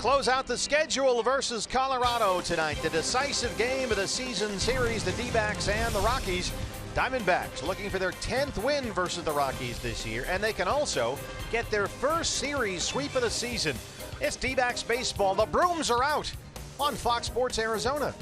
close out the schedule versus Colorado tonight. The decisive game of the season series, the D-backs and the Rockies. Diamondbacks looking for their 10th win versus the Rockies this year, and they can also get their first series sweep of the season. It's D-backs baseball. The brooms are out on Fox Sports Arizona.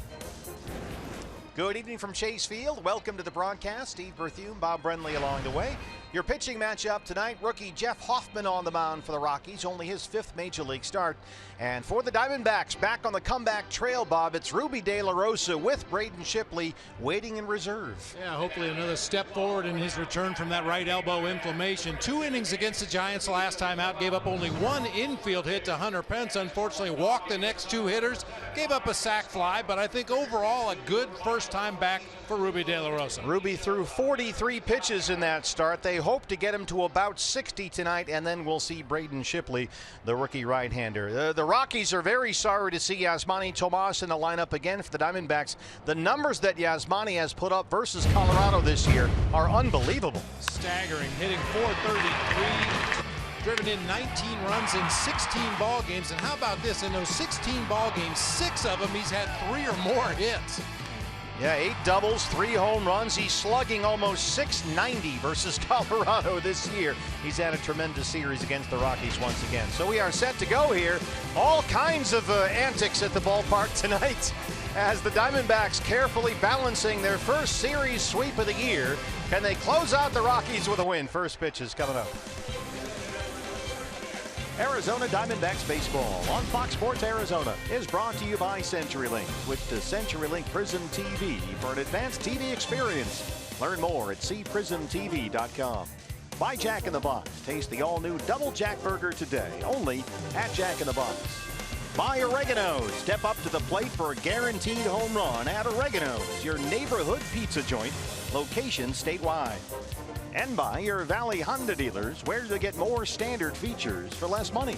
Good evening from Chase Field. Welcome to the broadcast. Steve Berthume, Bob Brenly along the way. Your pitching matchup tonight, rookie Jeff Hoffman on the mound for the Rockies, only his 5th Major League start. And for the Diamondbacks, back on the comeback trail, Bob, it's Ruby De La Rosa with Braden Shipley waiting in reserve. Yeah, hopefully another step forward in his return from that right elbow inflammation. 2 innings against the Giants last time out, gave up only 1 infield hit to Hunter Pence. Unfortunately, walked the next 2 hitters, gave up a sac fly, but I think overall a good first time back for Ruby De La Rosa. Ruby threw 43 pitches in that start. They hope to get him to about 60 tonight, and then we'll see Braden Shipley, the rookie right-hander. The Rockies are very sorry to see Yasmani Tomas in the lineup again for the Diamondbacks. The numbers that Yasmani has put up versus Colorado this year are unbelievable. Staggering, hitting .433. Driven in 19 runs in 16 ball games, and how about this? In those 16 ball games, 6 of them he's had 3 or more hits. Yeah, 8 doubles, 3 home runs. He's slugging almost .690 versus Colorado this year. He's had a tremendous series against the Rockies once again. So we are set to go here. All kinds of antics at the ballpark tonight as the Diamondbacks carefully balancing their first series sweep of the year. Can they close out the Rockies with a win? First pitch is coming up. Arizona Diamondbacks baseball on Fox Sports Arizona is brought to you by CenturyLink. Switch to CenturyLink Prism TV for an advanced TV experience. Learn more at cprismtv.com. By Jack in the Box. Taste the all-new Double Jack Burger today, only at Jack in the Box. By Oregano. Step up to the plate for a guaranteed home run at Oregano's, your neighborhood pizza joint, location statewide. And by your Valley Honda dealers, where you get more standard features for less money.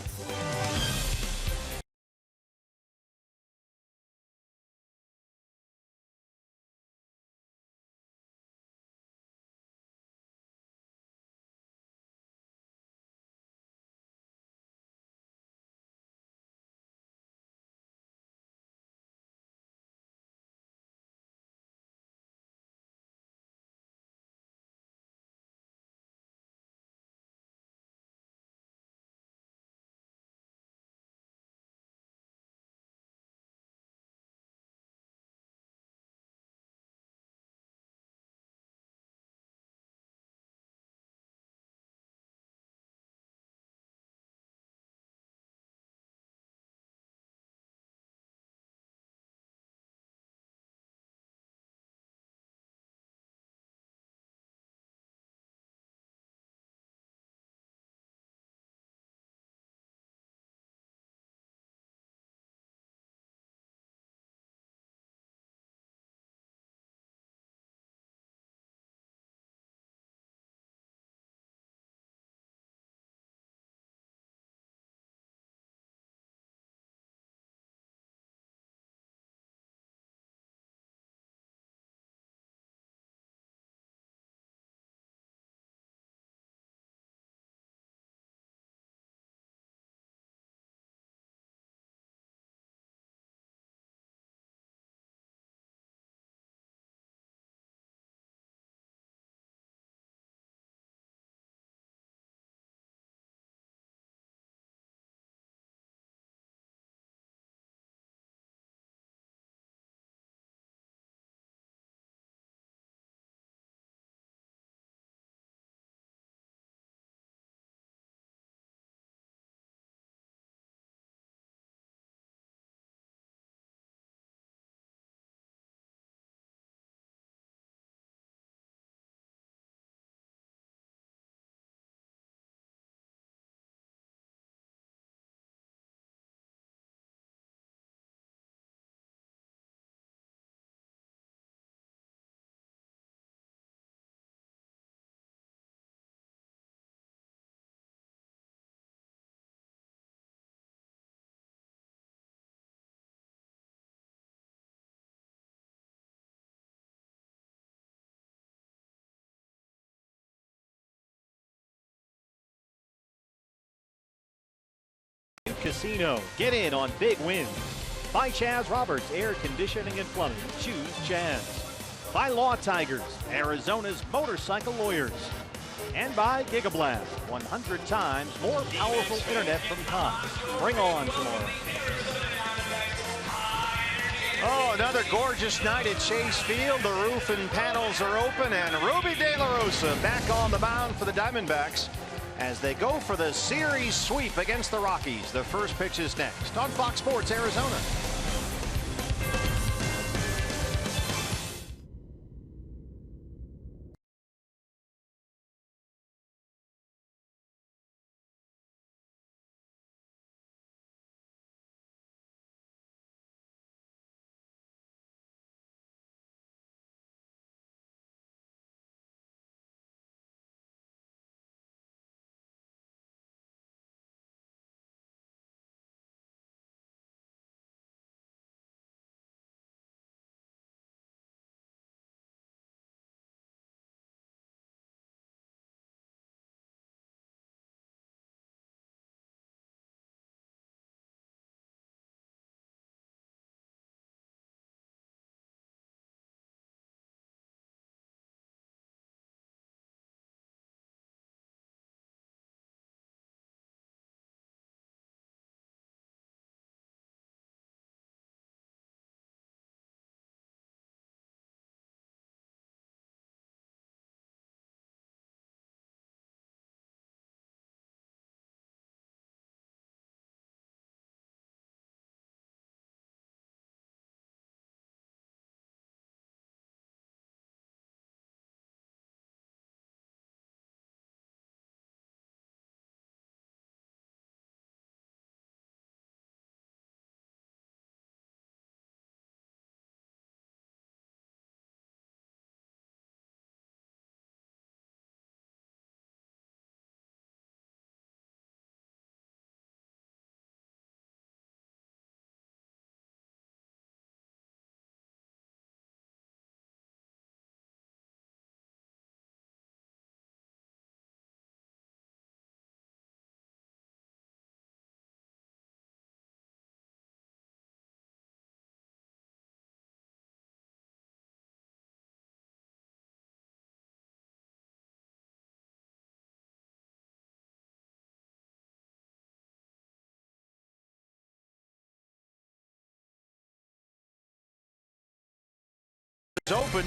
Casino. Get in on big wins. By Chaz Roberts Air Conditioning and Plumbing. Choose Chaz. By Law Tigers, Arizona's motorcycle lawyers. And by Gigablast, 100 times more powerful internet from Cox. Bring on tomorrow. Oh, another gorgeous night at Chase Field. The roof and panels are open, and Ruby De La Rosa back on the mound for the Diamondbacks as they go for the series sweep against the Rockies. The first pitch is next on Fox Sports Arizona. Open,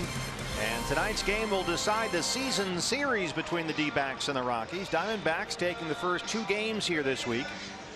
and tonight's game will decide the season series between the D-backs and the Rockies. Diamondbacks taking the first 2 games here this week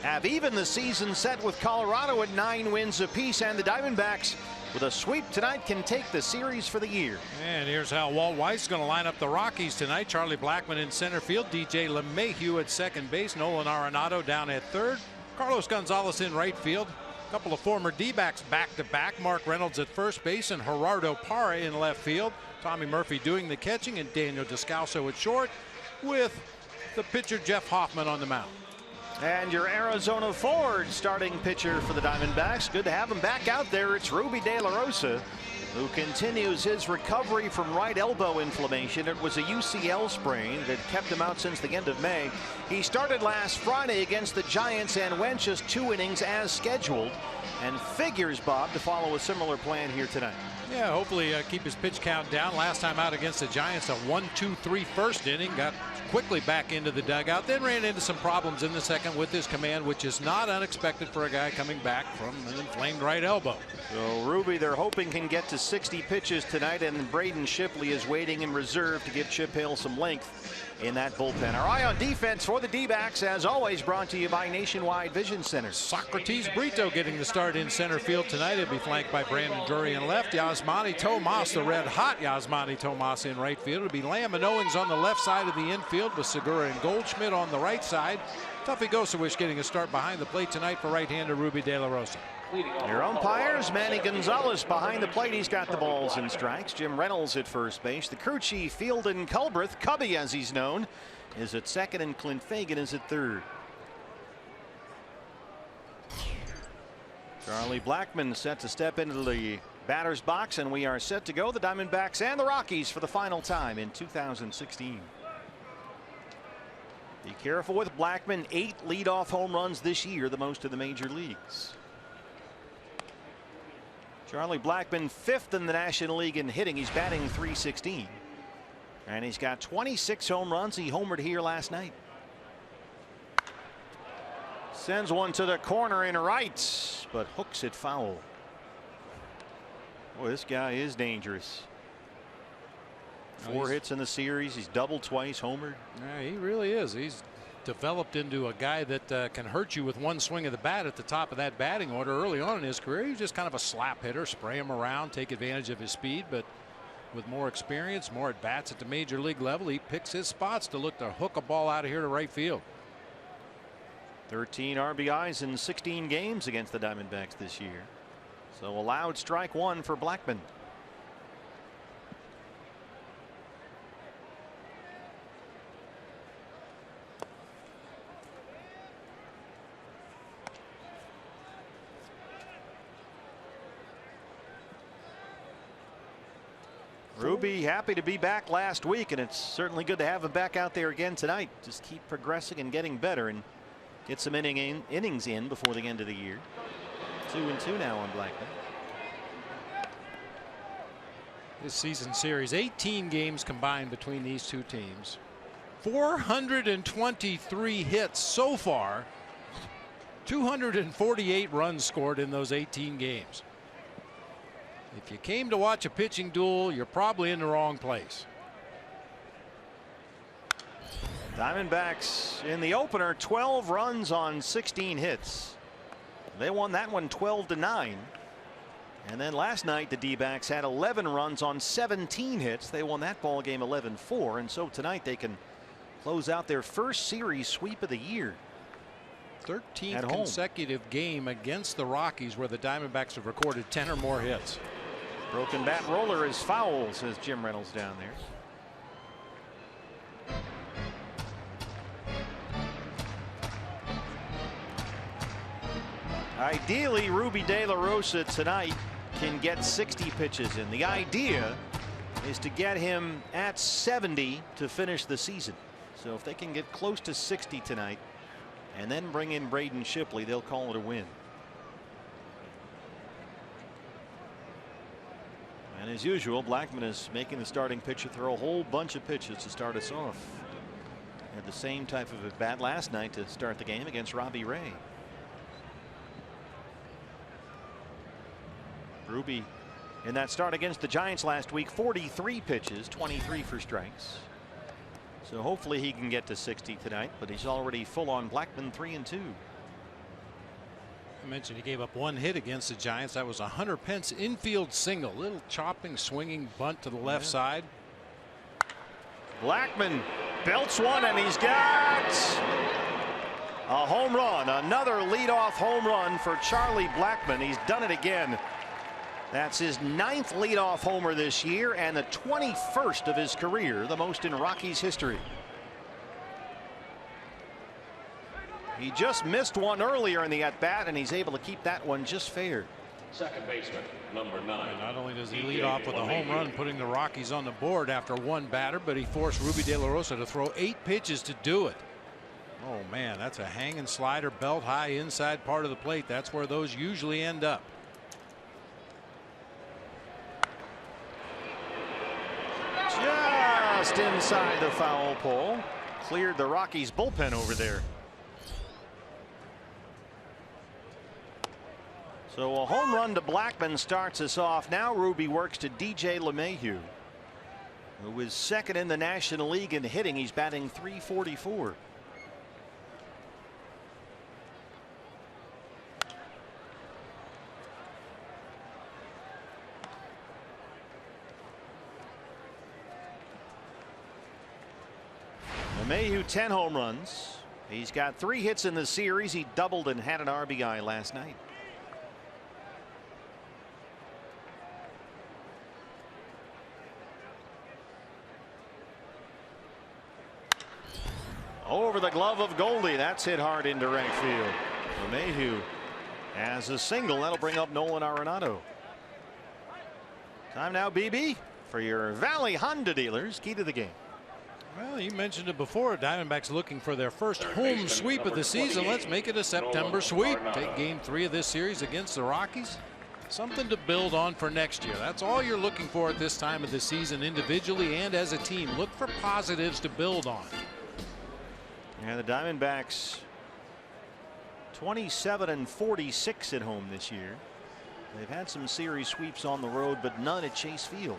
have even the season set with Colorado at 9 wins apiece, and the Diamondbacks with a sweep tonight can take the series for the year. And here's how Walt Weiss is going to line up the Rockies tonight. Charlie Blackmon in center field, DJ LeMahieu at second base, Nolan Arenado down at third, Carlos Gonzalez in right field. Couple of former D-backs back-to-back. Mark Reynolds at first base and Gerardo Parra in left field. Tommy Murphy doing the catching and Daniel Descalso at short, with the pitcher Jeff Hoffman on the mound. And your Arizona Ford starting pitcher for the Diamondbacks. Good to have him back out there. It's Ruby De La Rosa, who continues his recovery from right elbow inflammation. It was a UCL sprain that kept him out since the end of May. He started last Friday against the Giants and went just 2 innings as scheduled, and figures, Bob, to follow a similar plan here tonight. Yeah, hopefully keep his pitch count down. Last time out against the Giants, a 1-2-3 first inning, got quickly back into the dugout, then ran into some problems in the second with his command, which is not unexpected for a guy coming back from an inflamed right elbow. So Ruby, they're hoping, can get to 60 pitches tonight, and Braden Shipley is waiting in reserve to give Chip Hill some length in that bullpen. Our eye on defense for the D-backs, as always, brought to you by Nationwide Vision Center. Socrates Brito getting the start in center field tonight. He'll be flanked by Brandon Drury in left. Yasmani Tomas, the red-hot Yasmani Tomas in right field. It'll be Lamb and Owens on the left side of the infield with Segura and Goldschmidt on the right side. Tuffy Gosewich getting a start behind the plate tonight for right-hander Ruby De La Rosa. Your umpires, Manny Gonzalez behind the plate. He's got the balls and strikes. Jim Reynolds at first base. The crew chief, Fielden Culbreth, Cubby as he's known, is at second, and Clint Fagan is at third. Charlie Blackmon set to step into the batter's box, and we are set to go. The Diamondbacks and the Rockies for the final time in 2016. Be careful with Blackmon. 8 leadoff home runs this year, the most in the major leagues. Charlie Blackmon, 5th in the National League in hitting. He's batting .316. And he's got 26 home runs. He homered here last night. Sends one to the corner in right, but hooks it foul. Boy, this guy is dangerous. 4 hits in the series. He's doubled twice, homered. Yeah, he really is. He's developed into a guy that can hurt you with one swing of the bat at the top of that batting order. Early on in his career, he was just kind of a slap hitter, spray him around, take advantage of his speed. But with more experience, more at bats at the major league level, he picks his spots to look to hook a ball out of here to right field. 13 RBIs in 16 games against the Diamondbacks this year. So allowed strike 1 for Blackmon. Ruby happy to be back last week, and it's certainly good to have him back out there again tonight. Just keep progressing and getting better and get some innings in before the end of the year. 2-2 now on Blackmon. This season series, 18 games combined between these two teams. 423 hits so far. 248 runs scored in those 18 games. If you came to watch a pitching duel, you're probably in the wrong place. Diamondbacks in the opener, 12 runs on 16 hits. They won that one 12-9. And then last night the D-backs had 11 runs on 17 hits. They won that ball game 11-4, and so tonight they can close out their first series sweep of the year. 13th consecutive game against the Rockies where the Diamondbacks have recorded 10 or more hits. Broken bat roller is foul, says Jim Reynolds down there. Ideally, Ruby De La Rosa tonight can get 60 pitches in. The idea is to get him at 70 to finish the season. So if they can get close to 60 tonight and then bring in Braden Shipley, they'll call it a win. And as usual, Blackmon is making the starting pitcher throw a whole bunch of pitches to start us off. Had the same type of at bat last night to start the game against Robbie Ray. Ruby in that start against the Giants last week, 43 pitches, 23 for strikes. So hopefully he can get to 60 tonight, but he's already full on Blackmon, 3-2. I mentioned he gave up 1 hit against the Giants. That was a Hunter Pence infield single. Little chopping, swinging bunt to the left side. Blackmon belts one, and he's got a home run. Another leadoff home run for Charlie Blackmon. He's done it again. That's his 9th leadoff homer this year and the 21st of his career, the most in Rockies history. He just missed one earlier in the at-bat, and he's able to keep that one just fair. Second baseman, number 9. And not only does he lead off with a home run, putting the Rockies on the board after 1 batter, but he forced Ruby De La Rosa to throw 8 pitches to do it. Oh man, that's a hanging slider, belt high inside part of the plate. That's where those usually end up. Just inside the foul pole. Cleared the Rockies bullpen over there. So a home run to Blackmon starts us off. Now Ruby works to DJ LeMahieu, who is 2nd in the National League in hitting. He's batting .344. LeMahieu 10 home runs. He's got 3 hits in the series. He doubled and had an RBI last night. Over the glove of Goldie. That's hit hard into right field. LeMahieu has a single. That'll bring up Nolan Arenado. Time now, BB, for your Valley Honda dealers. Key to the game. Well, you mentioned it before. Diamondbacks looking for their first home sweep of the season. Let's make it a September sweep. Take game 3 of this series against the Rockies. Something to build on for next year. That's all you're looking for at this time of the season, individually and as a team. Look for positives to build on. And the Diamondbacks 27-46 at home this year. They've had some series sweeps on the road, but none at Chase Field.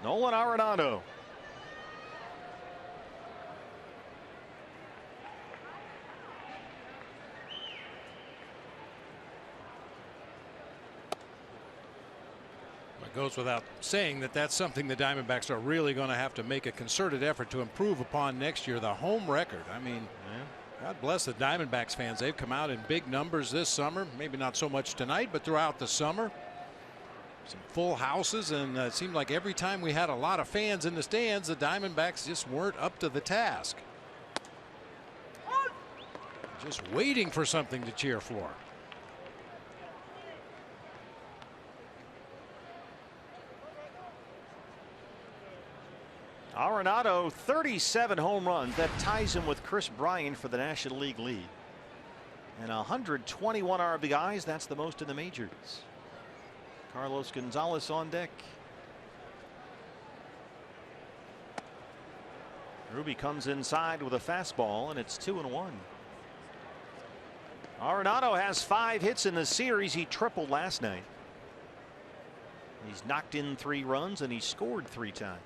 Nolan Arenado. It goes without saying that that's something the Diamondbacks are really going to have to make a concerted effort to improve upon next year. The home record. I mean, God bless the Diamondbacks fans. They've come out in big numbers this summer. Maybe not so much tonight, but throughout the summer. Some full houses, and it seemed like every time we had a lot of fans in the stands, the Diamondbacks just weren't up to the task. Just waiting for something to cheer for. Arenado, 37 home runs. That ties him with Chris Bryant for the National League lead. And 121 RBIs. That's the most in the majors. Carlos Gonzalez on deck. Ruby comes inside with a fastball, and it's 2-1. Arenado has 5 hits in the series. He tripled last night. He's knocked in 3 runs, and he scored 3 times.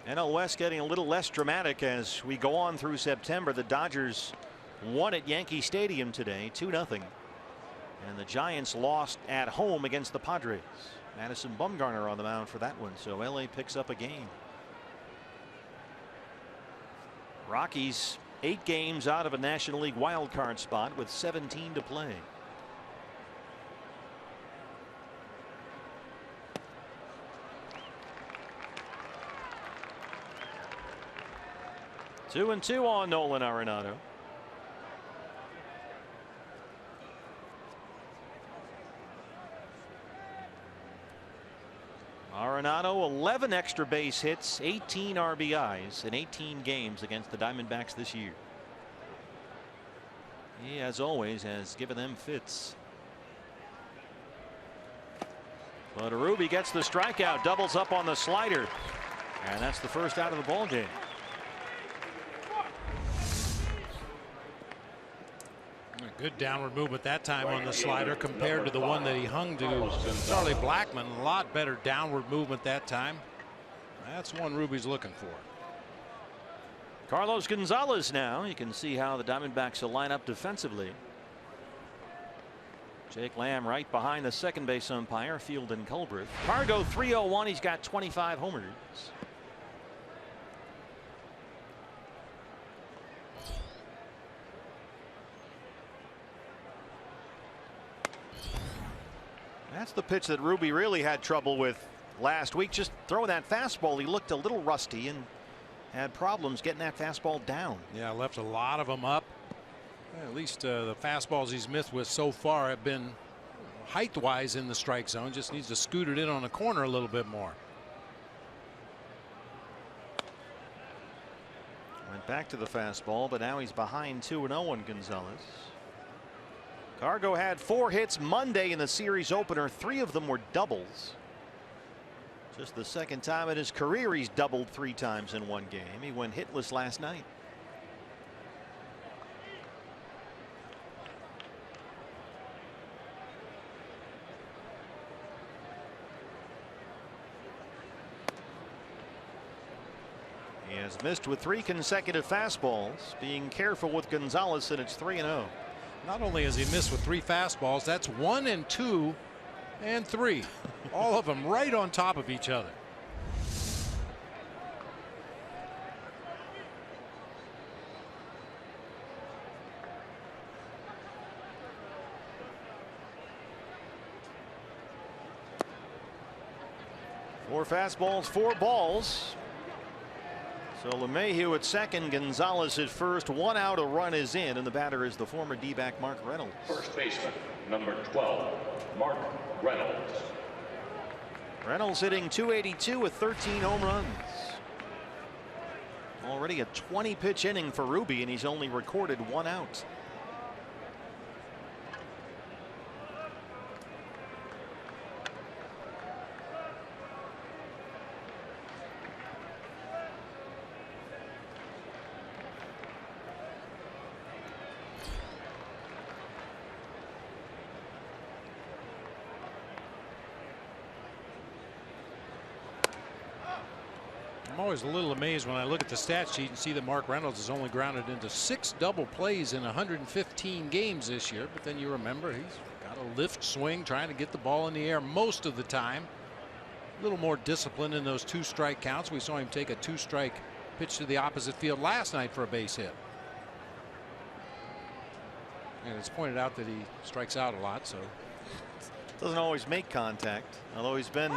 NL West getting a little less dramatic as we go on through September. The Dodgers won at Yankee Stadium today, 2-0. And the Giants lost at home against the Padres. Madison Bumgarner on the mound for that one, so LA picks up a game. Rockies 8 games out of a National League wild card spot with 17 to play. Two and 2 on Nolan Arenado. Arenado 11 extra base hits, 18 RBIs in 18 games against the Diamondbacks this year. He, as always, has given them fits. But Ruby gets the strikeout, doubles up on the slider, and that's the first out of the ball game. Good downward movement that time on the slider compared to the one that he hung to Charlie Blackmon. A lot better downward movement that time. That's one Ruby's looking for. Carlos Gonzalez now. You can see how the Diamondbacks will line up defensively. Jake Lamb right behind the second base umpire, Field and Culbreth. Cargo 301. He's got 25 homers. That's the pitch that Ruby really had trouble with last week. Just throwing that fastball. He looked a little rusty and had problems getting that fastball down. Yeah, left a lot of them up. At least the fastballs he's missed with so far have been height wise in the strike zone. Just needs to scoot it in on the corner a little bit more. Went back to the fastball, but now he's behind 2-0 on Gonzalez. Cargo had 4 hits Monday in the series opener. 3 of them were doubles. Just the second time in his career he's doubled 3 times in one game. He went hitless last night. He has missed with 3 consecutive fastballs. Being careful with Gonzalez, and it's 3-0. Not only has he missed with 3 fastballs, that's 1 and 2 and 3. All of them right on top of each other. Four fastballs, 4 balls. So LeMahieu at second, Gonzalez at first. 1 out, a run is in, and the batter is the former D-back Mark Reynolds. First baseman, number 12, Mark Reynolds. Reynolds hitting .282 with 13 home runs. Already a 20-pitch inning for Ruby, and he's only recorded 1 out. I'm always a little amazed when I look at the stat sheet and see that Mark Reynolds has only grounded into 6 double plays in 115 games this year. But then you remember he's got a lift swing, trying to get the ball in the air most of the time. A little more discipline in those 2-strike counts. We saw him take a 2-strike pitch to the opposite field last night for a base hit. And it's pointed out that he strikes out a lot, so doesn't always make contact, although he's been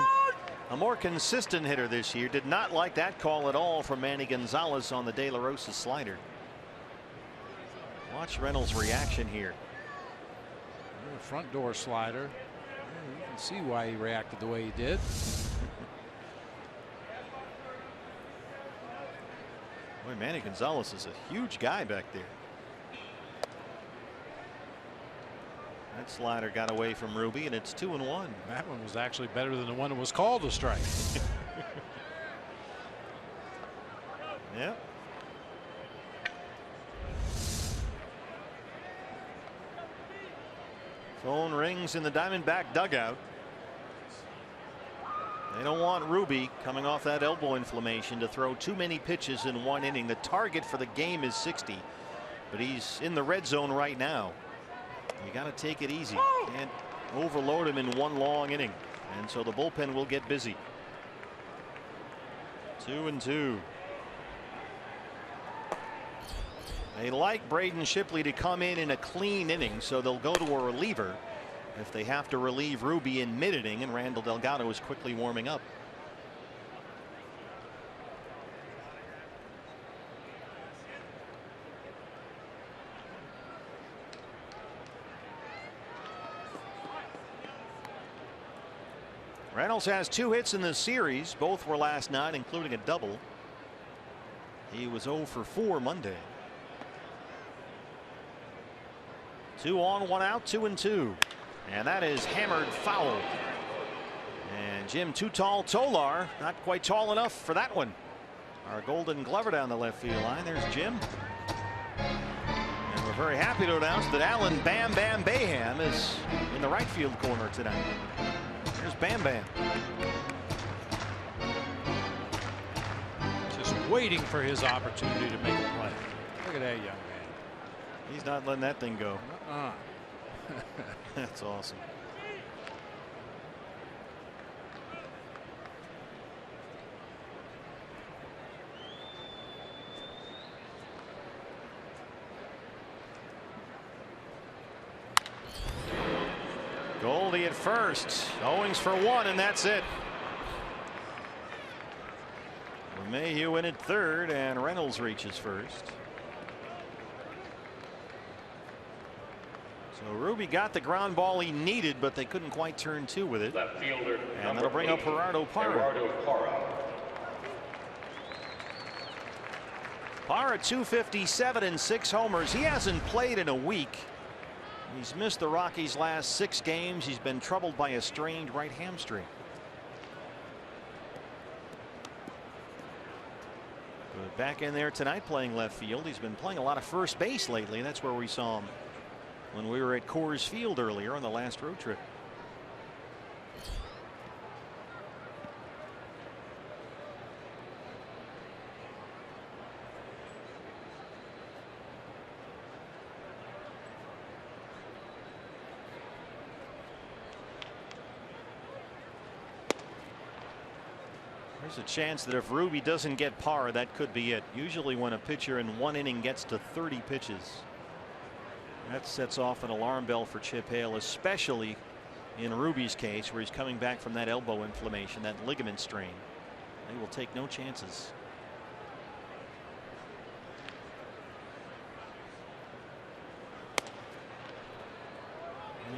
a more consistent hitter this year. Did not like that call at all from Manny Gonzalez on the De La Rosa slider. Watch Reynolds' reaction here. Front door slider. You can see why he reacted the way he did. Boy, Manny Gonzalez is a huge guy back there. That slider got away from Ruby, and it's 2-1. That one was actually better than the one that was called a strike. Yep. Phone rings in the Diamondback dugout. They don't want Ruby, coming off that elbow inflammation, to throw too many pitches in 1 inning. The target for the game is 60, but he's in the red zone right now. You got to take it easy and overload him in 1 long inning, and so the bullpen will get busy. 2-2. They like Braden Shipley to come in a clean inning, so they'll go to a reliever if they have to relieve Ruby in mid-inning, and Randall Delgado is quickly warming up. Reynolds has 2 hits in the series. Both were last night, including a double. He was 0 for 4 Monday. 2 on, 1 out, 2-2. And that is hammered foul. And Jim Too Tall Tolar not quite tall enough for that one. Our Golden Glover down the left field line. There's Jim. And we're very happy to announce that Alan Bam Bam Bayham is in the right field corner tonight. There's Bam Bam. Just waiting for his opportunity to make a play. Look at that young man. He's not letting that thing go. That's awesome. Goldie at first. Owings for 1, and that's it. LeMahieu in at third, and Reynolds reaches first. So Ruby got the ground ball he needed, but they couldn't quite turn 2 with it. Left fielder, and that'll bring up Gerardo Parra. Parra 257 and 6 homers. He hasn't played in a week. He's missed the Rockies' last 6 games. He's been troubled by a strained right hamstring. But back in there tonight playing left field. He's been playing a lot of first base lately. That's where we saw him when we were at Coors Field earlier on the last road trip. There's a chance that if Ruby doesn't get Parra, that could be it. Usually when a pitcher in 1 inning gets to 30 pitches, that sets off an alarm bell for Chip Hale, especially in Ruby's case, where he's coming back from that elbow inflammation, that ligament strain. They will take no chances.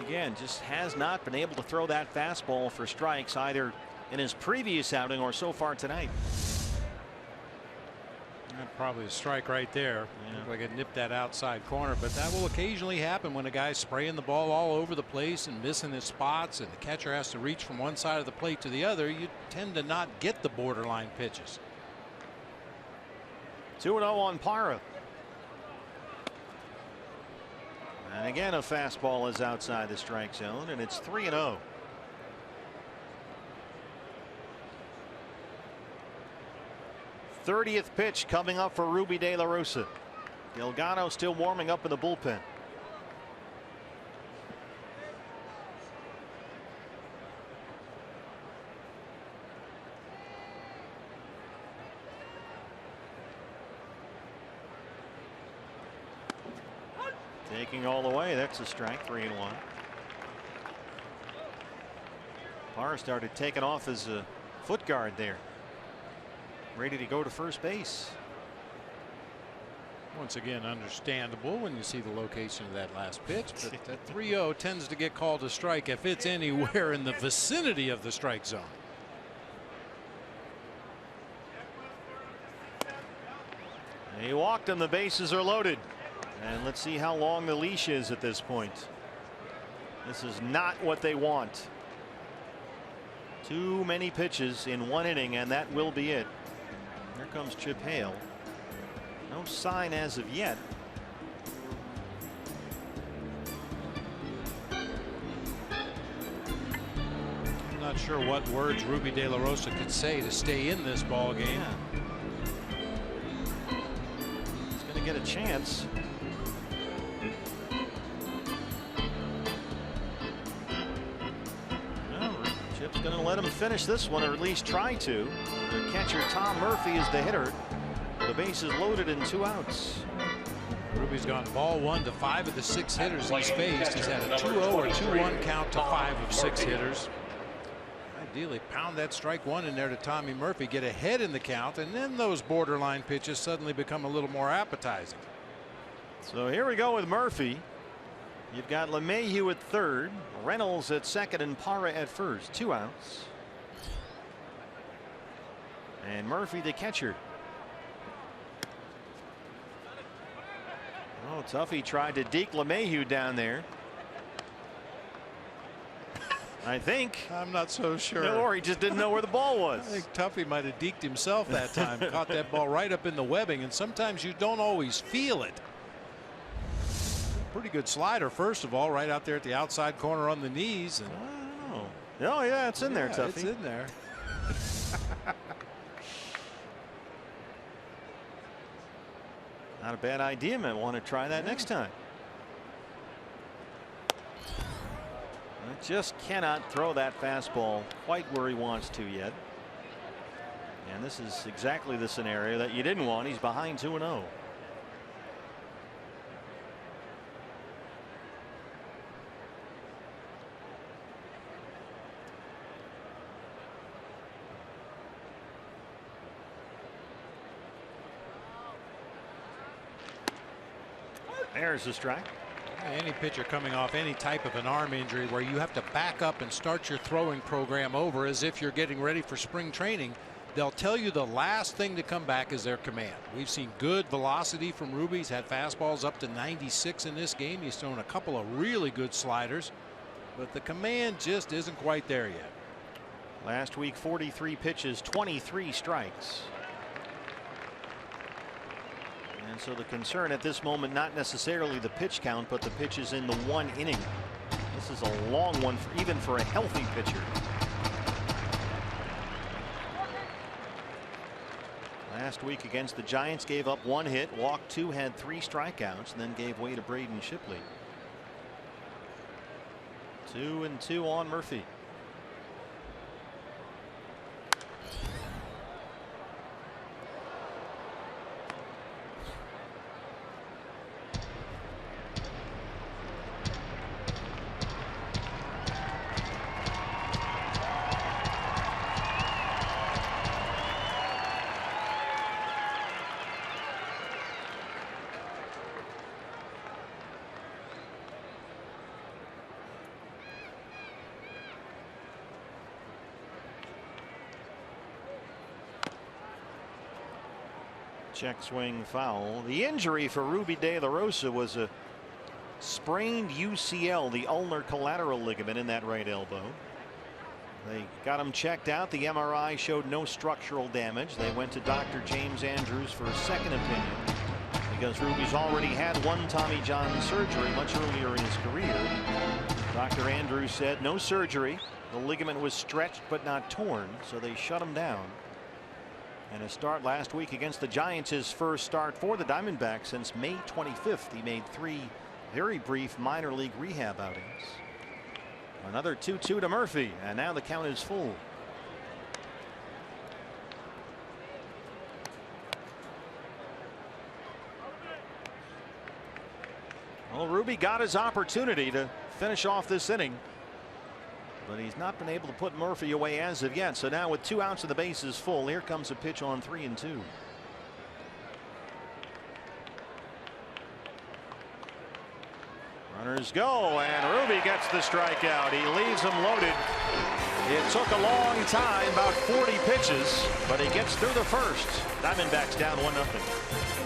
again, just has not been able to throw that fastball for strikes either in his previous outing or so far tonight. Probably a strike right there. Yeah. Looked like it nipped that outside corner, but that will occasionally happen when a guy's spraying the ball all over the place and missing his spots, and the catcher has to reach from one side of the plate to the other. You tend to not get the borderline pitches. 2-0 on Parra. And again, a fastball is outside the strike zone, and it's 3-0. Thirtieth pitch coming up for Ruby De La Rosa. Delgado still warming up in the bullpen. Taking all the way. That's a strike. 3-1. Parra started taking off his foot guard there. Ready to go to first base. Once again, understandable when you see the location of that last pitch, but that 3-0 tends to get called a strike if it's anywhere in the vicinity of the strike zone. He walked and the bases are loaded. And let's see how long the leash is at this point. This is not what they want. Too many pitches in one inning, and that will be it. Here comes Chip Hale. No sign as of yet. I'm not sure what words Ruby De La Rosa could say to stay in this ball game. Yeah. He's going to get a chance. Chip's going to let him finish this one, or at least try to. The catcher Tom Murphy is the hitter. The base is loaded and 2 outs. Ruby's gone ball 1 to 5 of the 6 hitters he's faced. He's had a 2-0 or 2-1 count to 5 of 6 hitters. Ideally, pound that strike 1 in there to Tommy Murphy, get ahead in the count, and then those borderline pitches suddenly become a little more appetizing. So here we go with Murphy. You've got LeMahieu at third, Reynolds at second, and Parra at first. 2 outs. And Murphy the catcher. Oh, Tuffy tried to deke LeMahieu down there. I think. I'm not so sure. Or he just didn't know where the ball was. I think Tuffy might have deked himself that time. Caught that ball right up in the webbing, and sometimes you don't always feel it. Pretty good slider, first of all, right out there at the outside corner on the knees. And oh yeah, it's in there, Tuffy. It's in there. Not a bad idea. Might want to try that next time. Just cannot throw that fastball quite where he wants to yet. And this is exactly the scenario that you didn't want. He's behind 2-0. There's the strike. Any pitcher coming off any type of an arm injury where you have to back up and start your throwing program over as if you're getting ready for spring training, they'll tell you the last thing to come back is their command. We've seen good velocity from Ruby. He's had fastballs up to 96 in this game. He's thrown a couple of really good sliders, but the command just isn't quite there yet. Last week, 43 pitches, 23 strikes. And so the concern at this moment, not necessarily the pitch count, but the pitches in the 1 inning. This is a long one, even for a healthy pitcher. Last week against the Giants, gave up 1 hit, walked 2, had 3 strikeouts, and then gave way to Braden Shipley. 2-2 on Murphy. Check swing foul. The injury for Ruby De La Rosa was a sprained UCL, the ulnar collateral ligament in that right elbow. They got him checked out. The MRI showed no structural damage. They went to Dr. James Andrews for a second opinion because Ruby's already had one Tommy John surgery much earlier in his career. Dr. Andrews said no surgery. The ligament was stretched but not torn, so they shut him down. And a start last week against the Giants, his first start for the Diamondbacks since May 25th. He made 3 very brief minor league rehab outings. Another 2-2 to Murphy, and now the count is full. Well, Ruby got his opportunity to finish off this inning, but he's not been able to put Murphy away as of yet. So now with 2 outs and the bases full, here comes a pitch on 3-2. Runners go, and Ruby gets the strikeout. He leaves him loaded. It took a long time, about 40 pitches, but he gets through the first. Diamondbacks down 1-0.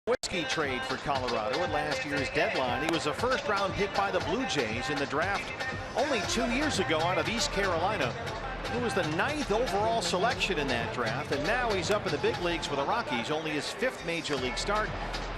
Whiskey trade for Colorado at last year's deadline. He was a first-round pick by the Blue Jays in the draft only 2 years ago out of East Carolina. He was the 9th overall selection in that draft, and now he's up in the big leagues with the Rockies, only his 5th major league start,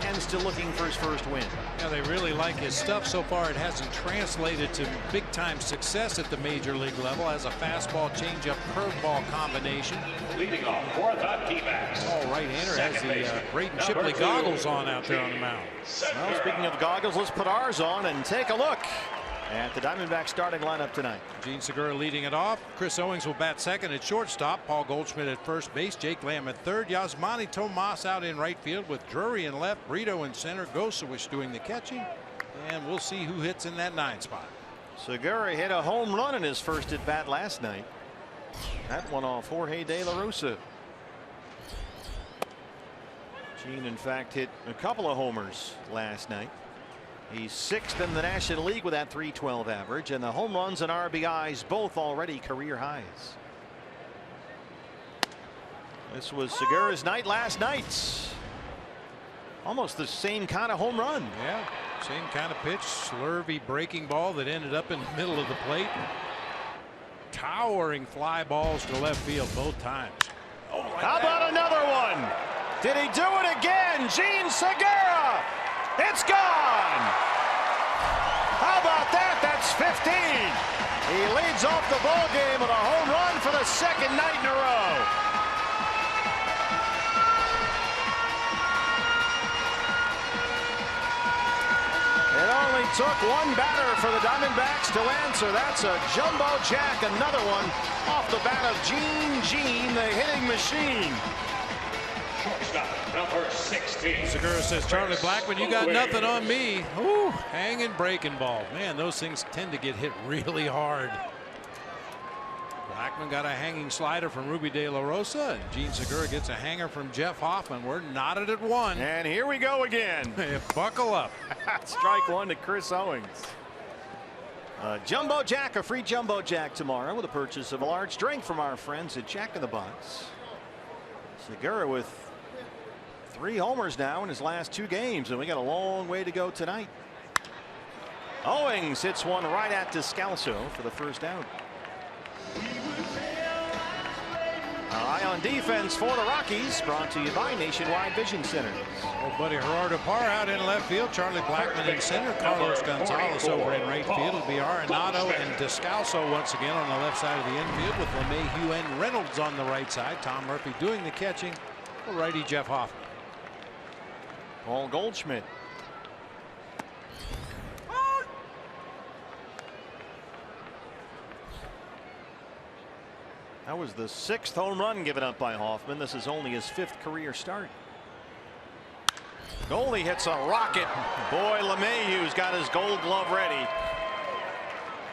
and still looking for his first win. Yeah, they really like his stuff so far. It hasn't translated to big-time success at the major league level as a fastball, changeup, curveball combination. Leading off for the D-backs. All right-hander has the Braden Shipley goggles on out there on the mound. Well, speaking of goggles, let's put ours on and take a look at the Diamondbacks starting lineup tonight. Gene Segura leading it off. Chris Owings will bat second at shortstop. Paul Goldschmidt at first base. Jake Lamb at third. Yasmani Tomas out in right field with Drury in left. Brito in center. Gosewich doing the catching. And we'll see who hits in that 9 spot. Segura hit a home run in his first at bat last night. That one off Jorge De La Rosa. Gene, in fact, hit a couple of homers last night. He's 6th in the National League with that .312 average, and the home runs and RBIs both already career highs. This was Segura's night last night. Almost the same kind of home run. Yeah, same kind of pitch. Slurvy breaking ball that ended up in the middle of the plate. Towering fly balls to left field both times. Oh, how about another one? Did he do it again? Gene Segura. It's gone. How about that? That's 15. He leads off the ball game with a home run for the 2nd night in a row. It only only took one batter for the Diamondbacks to answer. That's a jumbo jack, another one off the bat of Gene, the hitting machine. Shortstop, number 16. Segura says, Charlie Blackmon, you got nothing on me. Ooh, hanging breaking ball. Man, those things tend to get hit really hard. Blackmon got a hanging slider from Ruby De La Rosa, and Gene Segura gets a hanger from Jeff Hoffman. We're knotted at one. And here we go again. Buckle up. Strike one to Chris Owings. Jumbo Jack, a free Jumbo Jack tomorrow with a purchase of a large drink from our friends at Jack in the Box. Segura with 3 homers now in his last 2 games, and we got a long way to go tonight. Owings hits one right at Descalso for the first out. Eye on defense for the Rockies, brought to you by Nationwide Vision Center. Oh, buddy Gerardo Parra out in left field. Charlie Blackmon in center. Carlos Gonzalez over in right field. It'll be Arenado and Descalso once again on the left side of the infield, with LeMahieu and Reynolds on the right side. Tom Murphy doing the catching for righty Jeff Hoffman. Paul Goldschmidt. That was the 6th home run given up by Hoffman. This is only his 5th career start. Goldie hits a rocket. Boy, LeMahieu's got his Gold Glove ready.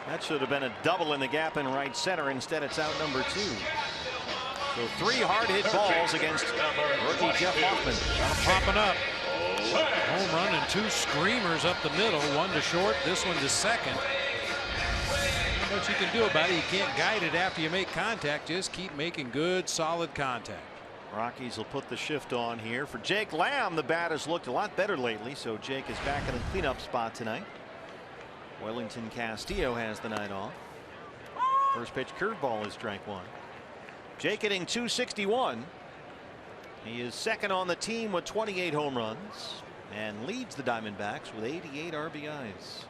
That should have been a double in the gap in right center. Instead, it's out number 2. So 3 hard hit balls against rookie Jeff Hoffman. Popping up. Home run and 2 screamers up the middle. One to short. This one to second. Not much you can do about it. You can't guide it after you make contact. Just keep making good, solid contact. Rockies will put the shift on here for Jake Lamb. The bat has looked a lot better lately, so Jake is back in the cleanup spot tonight. Wellington Castillo has the night off. First pitch curveball is strike 1. Jake hitting .261. He is second on the team with 28 home runs and leads the Diamondbacks with 88 RBIs.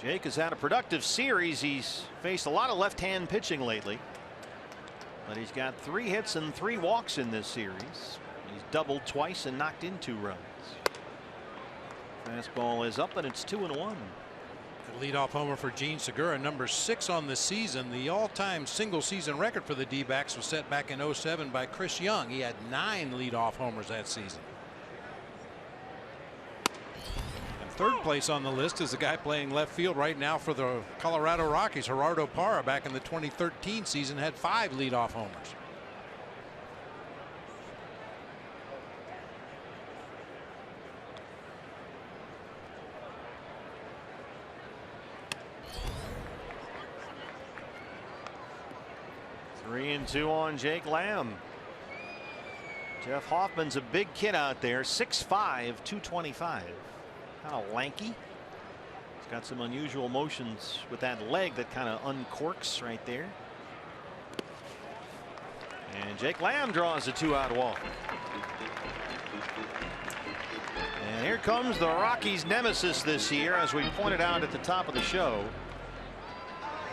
Jake has had a productive series. He's faced a lot of left-hand pitching lately, but he's got 3 hits and 3 walks in this series. He's doubled twice and knocked in 2 runs. Fastball is up and it's 2-1. Leadoff homer for Gene Segura, number 6 on the season. The all-time single-season record for the D-backs was set back in '07 by Chris Young. He had 9 leadoff homers that season. And third place on the list is the guy playing left field right now for the Colorado Rockies, Gerardo Parra. Back in the 2013 season, had 5 leadoff homers. Three and 2 on Jake Lamb. Jeff Hoffman's a big kid out there, 6'5", 225. Kind of lanky. He's got some unusual motions with that leg that kind of uncorks right there. And Jake Lamb draws a 2-out walk. And here comes the Rockies' nemesis this year, as we pointed out at the top of the show.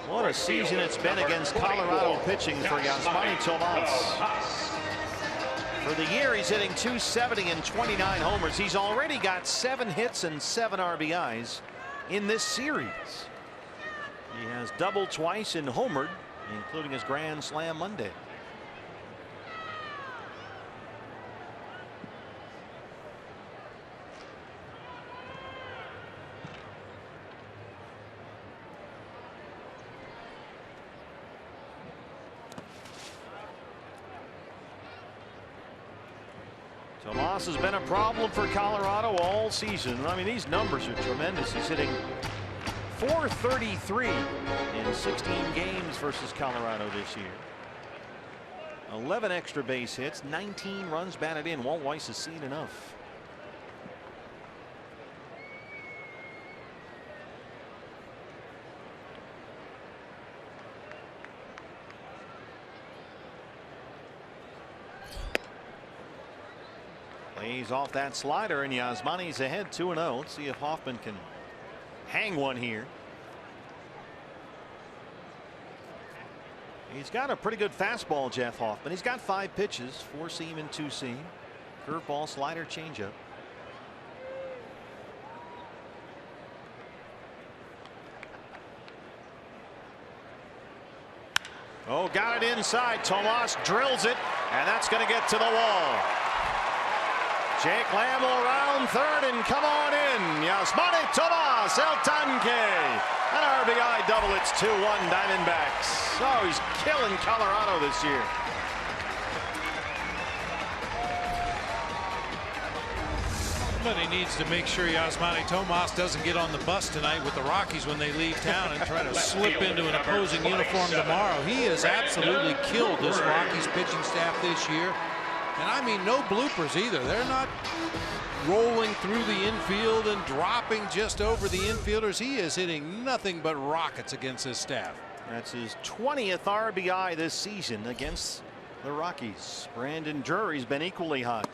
What a season it's been against Colorado pitching for Yasmani Tomas. For the year, he's hitting .270 and 29 homers. He's already got 7 hits and 7 RBIs in this series. He has doubled twice and homered, including his grand slam Monday. Tomas has been a problem for Colorado all season. I mean, these numbers are tremendous. He's hitting .433 in 16 games versus Colorado this year. 11 extra base hits, 19 runs batted in. Walt Weiss has seen enough. He's off that slider, and Yasmani's ahead 2-0. Let's see if Hoffman can hang one here. He's got a pretty good fastball, Jeff Hoffman. He's got 5 pitches, 4-seam and 2-seam. Curveball, slider, changeup. Oh, got it inside. Tomas drills it, and that's going to get to the wall. Jake Lamb will round third and come on in. Yasmani Tomas, El Tanque. An RBI double. It's 2-1 Diamondbacks. Oh, he's killing Colorado this year. Somebody needs to make sure Yasmani Tomas doesn't get on the bus tonight with the Rockies when they leave town and try to slip into an opposing uniform tomorrow. He has absolutely killed this Rockies pitching staff this year. And I mean, no bloopers either. They're not rolling through the infield and dropping just over the infielders. He is hitting nothing but rockets against his staff. That's his 20th RBI this season against the Rockies. Brandon Drury's been equally hot.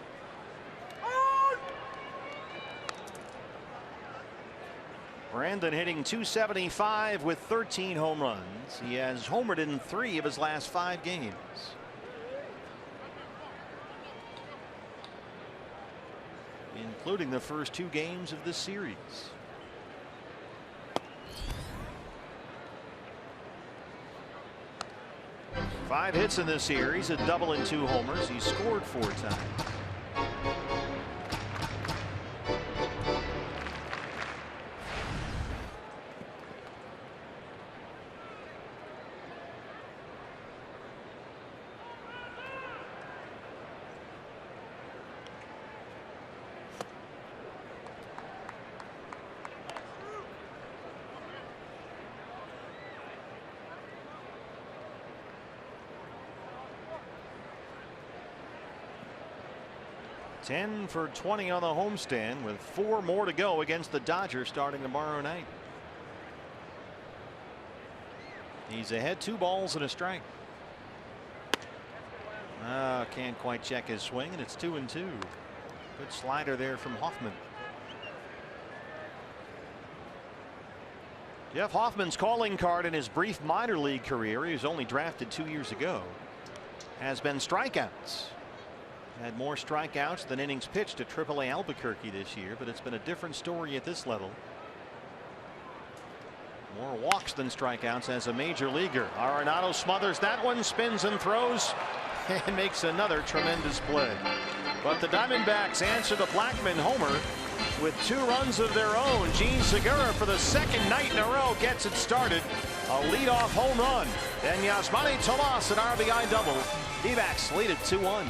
Brandon hitting .275 with 13 home runs. He has homered in 3 of his last 5 games. Including the first 2 games of this series. Five hits in this series, a double and 2 homers. He scored 4 times. Ten for 20 on the homestand with 4 more to go against the Dodgers starting tomorrow night. He's ahead, 2 balls and a strike. Can't quite check his swing, and it's 2-2. Good slider there from Hoffman. Jeff Hoffman's calling card in his brief minor league career, he was only drafted 2 years ago, has been strikeouts. Had more strikeouts than innings pitched at AAA Albuquerque this year, but it's been a different story at this level. More walks than strikeouts as a major leaguer. Arenado smothers that one, spins and throws, and makes another tremendous play. But the Diamondbacks answer the Blackmon homer with 2 runs of their own. Gene Segura, for the 2nd night in a row, gets it started. A leadoff home run. Then Yasmani Tomas, an RBI double. D-backs lead at 2-1.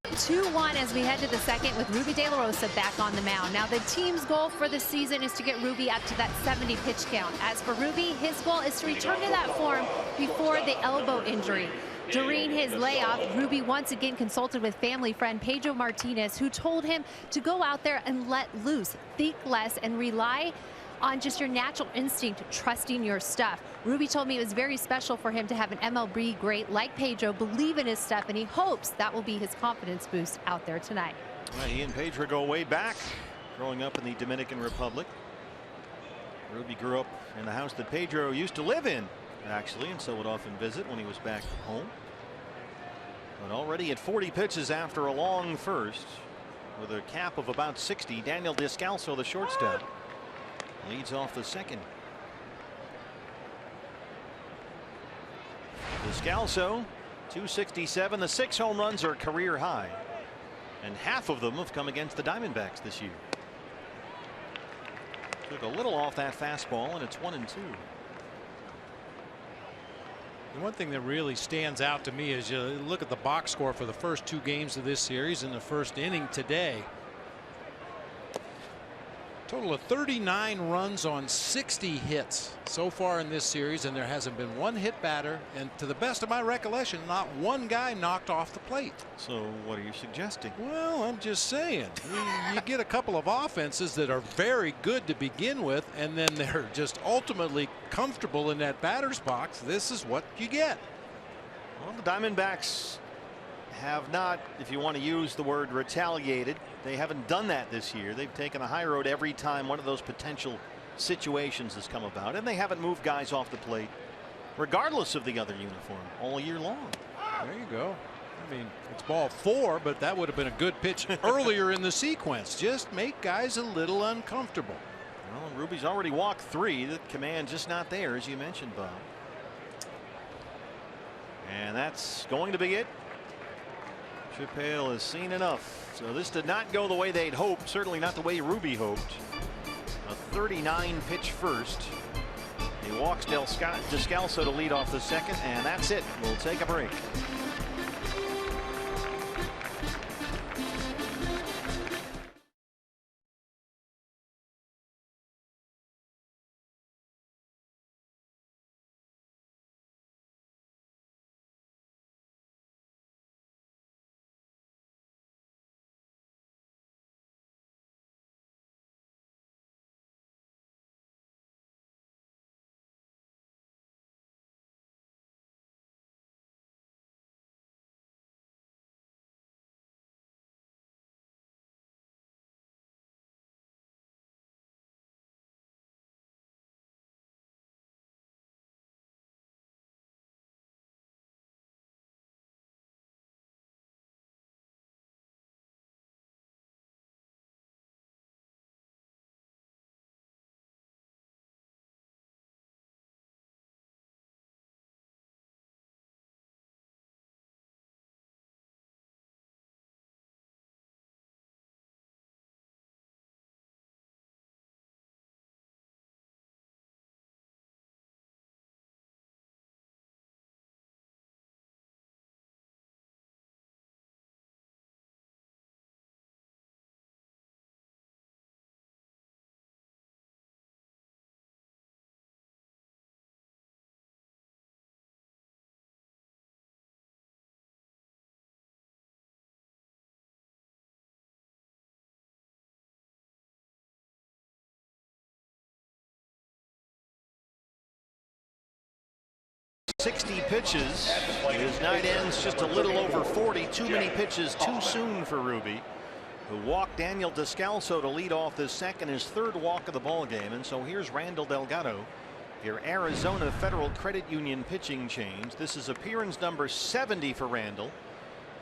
2-1 as we head to the second with Ruby De La Rosa back on the mound. Now the team's goal for the season is to get Ruby up to that 70 pitch count. As for Ruby, his goal is to return to that form before the elbow injury. During his layoff, Ruby once again consulted with family friend Pedro Martinez, who told him to go out there and let loose, think less, and rely on just your natural instinct, trusting your stuff. Ruby told me it was very special for him to have an MLB great like Pedro believe in his stuff, and he hopes that will be his confidence boost out there tonight. Well, he and Pedro go way back, growing up in the Dominican Republic. Ruby grew up in the house that Pedro used to live in, actually, and so would often visit when he was back home. But already at 40 pitches after a long first, with a cap of about 60, Daniel Descalso, the shortstop, leads off the second. Descalso, 267. The 6 home runs are career high, and half of them have come against the Diamondbacks this year. Took a little off that fastball, and it's 1-2. The one thing that really stands out to me is you look at the box score for the first 2 games of this series in the first inning today. Total of 39 runs on 60 hits so far in this series, and there hasn't been one hit batter, and to the best of my recollection, not one guy knocked off the plate. So what are you suggesting? Well, I'm just saying, you get a couple of offenses that are very good to begin with, and then they're just ultimately comfortable in that batter's box. This is what you get. Well, the Diamondbacks have not, if you want to use the word retaliated, they haven't done that this year. They've taken a high road every time one of those potential situations has come about, and they haven't moved guys off the plate regardless of the other uniform all year long. There you go. I mean, it's ball 4, but that would have been a good pitch earlier in the sequence. Just make guys a little uncomfortable. Well, Ruby's already walked 3. The command just not there, as you mentioned, Bob. And that's going to be it. Chip Hale has seen enough. So this did not go the way they'd hoped, certainly not the way Ruby hoped. A 39 pitch first. He walks Descalso to lead off the second, and that's it. We'll take a break. .60 pitches. His night ends just a little over 40. Too many pitches too soon for Ruby, who walked Daniel Descalso to lead off the second, his 3rd walk of the ball game. And so here's Randall Delgado, your Arizona Federal Credit Union pitching change. This is appearance number 70 for Randall.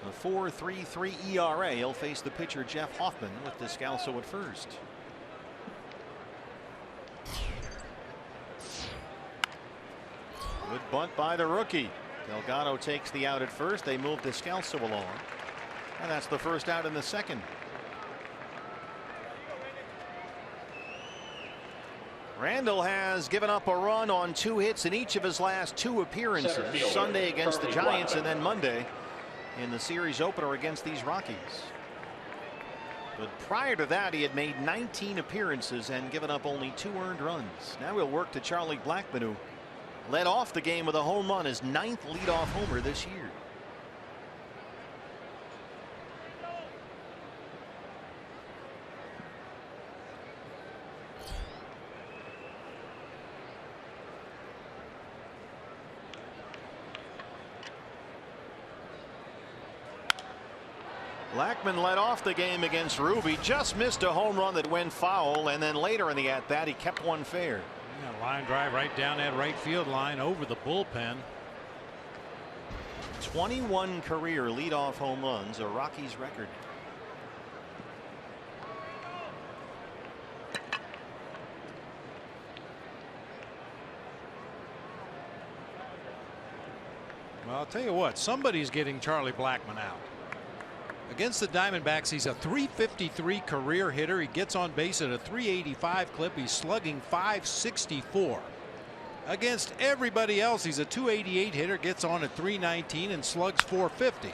A 4.33 ERA. He'll face the pitcher Jeff Hoffman with Descalso at first. Good bunt by the rookie. Delgado takes the out at first. They move Descalso along, and that's the first out in the second. Randall has given up a run on 2 hits in each of his last 2 appearances, Sunday against the Giants and then Monday in the series opener against these Rockies. But prior to that, he had made 19 appearances and given up only 2 earned runs. Now he'll work to Charlie Blackmon, who led off the game with a home run, his 9th leadoff homer this year. Blackmon led off the game against Ruby, just missed a home run that went foul, and then later in the at-bat he kept one fair. Yeah, line drive right down that right field line over the bullpen. 21 career leadoff home runs, a Rockies record. Well, I'll tell you what, somebody's getting Charlie Blackmon out. Against the Diamondbacks, he's a .353 career hitter. He gets on base at a .385 clip. He's slugging .564. Against everybody else, he's a .288 hitter, gets on at .319 and slugs .450.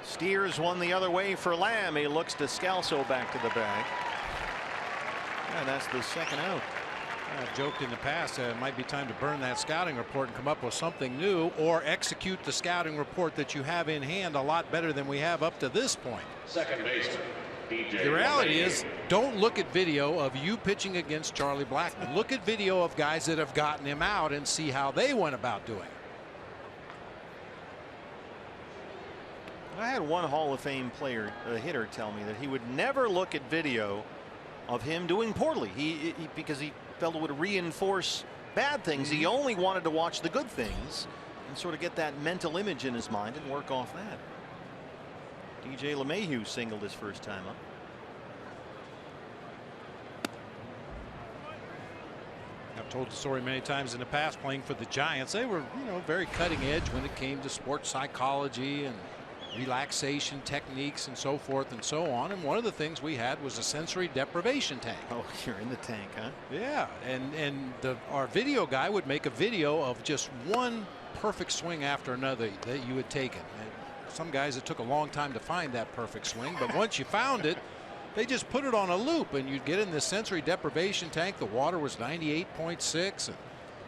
Steers one the other way for Lamb. He looks Descalso back to the bag. And that's the second out. I've joked in the past it might be time to burn that scouting report and come up with something new, or execute the scouting report that you have in hand a lot better than we have up to this point. Second baseman, DJ. The reality is, don't look at video of you pitching against Charlie Blackmon. Look at video of guys that have gotten him out and see how they went about doing it. I had one Hall of Fame player, a hitter, tell me that he would never look at video of him doing poorly. Because he felt it would reinforce bad things. He only wanted to watch the good things and sort of get that mental image in his mind and work off that. DJ LeMahieu singled his first time up. I've told the story many times in the past, playing for the Giants. They were, very cutting edge when it came to sports psychology and relaxation techniques and so forth and so on. And one of the things we had was a sensory deprivation tank. Oh, you're in the tank, huh? Yeah, and our video guy would make a video of just one perfect swing after another that you had taken. And some guys, it took a long time to find that perfect swing, but once you found it, they just put it on a loop, and you'd get in this sensory deprivation tank. The water was 98.6 and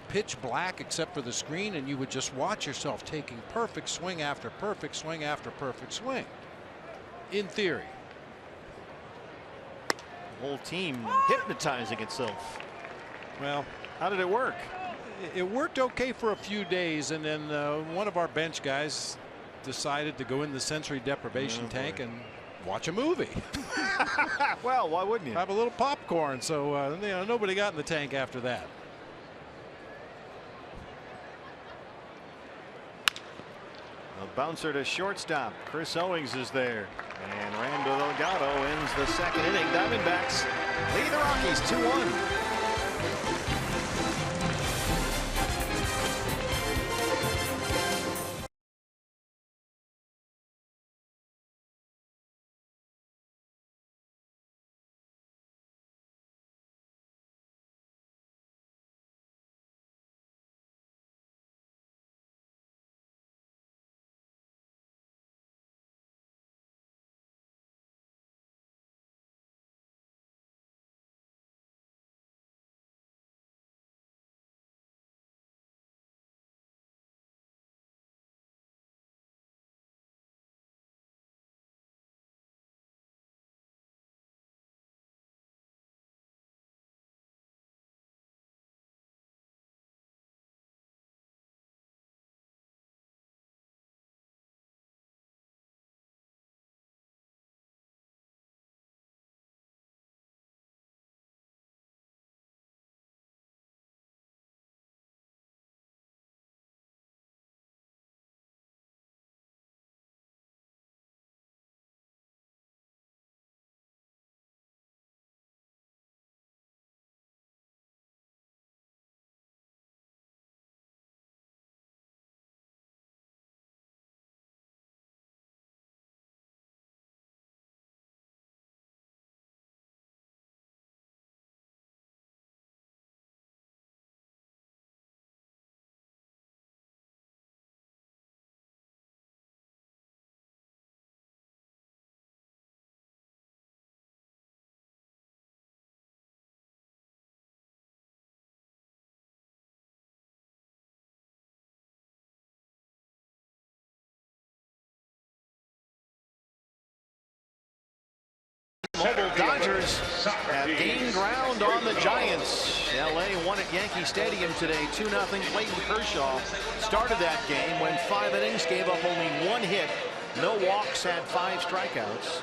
pitch black except for the screen, and you would just watch yourself taking perfect swing after perfect swing after perfect swing. In theory. The whole team hypnotizing itself. Well, how did it work? It worked okay for a few days, and then one of our bench guys decided to go in the sensory deprivation tank and watch a movie. Well, why wouldn't you? Have a little popcorn. So nobody got in the tank after that. A bouncer to shortstop. Chris Owings is there. And Randall Delgado ends the second inning. Diamondbacks lead the Rockies 2-1. T-Mobile. Dodgers have gained ground on the Giants. LA won at Yankee Stadium today 2-0. Clayton Kershaw started that game, went 5 innings, gave up only 1 hit, no walks, had 5 strikeouts.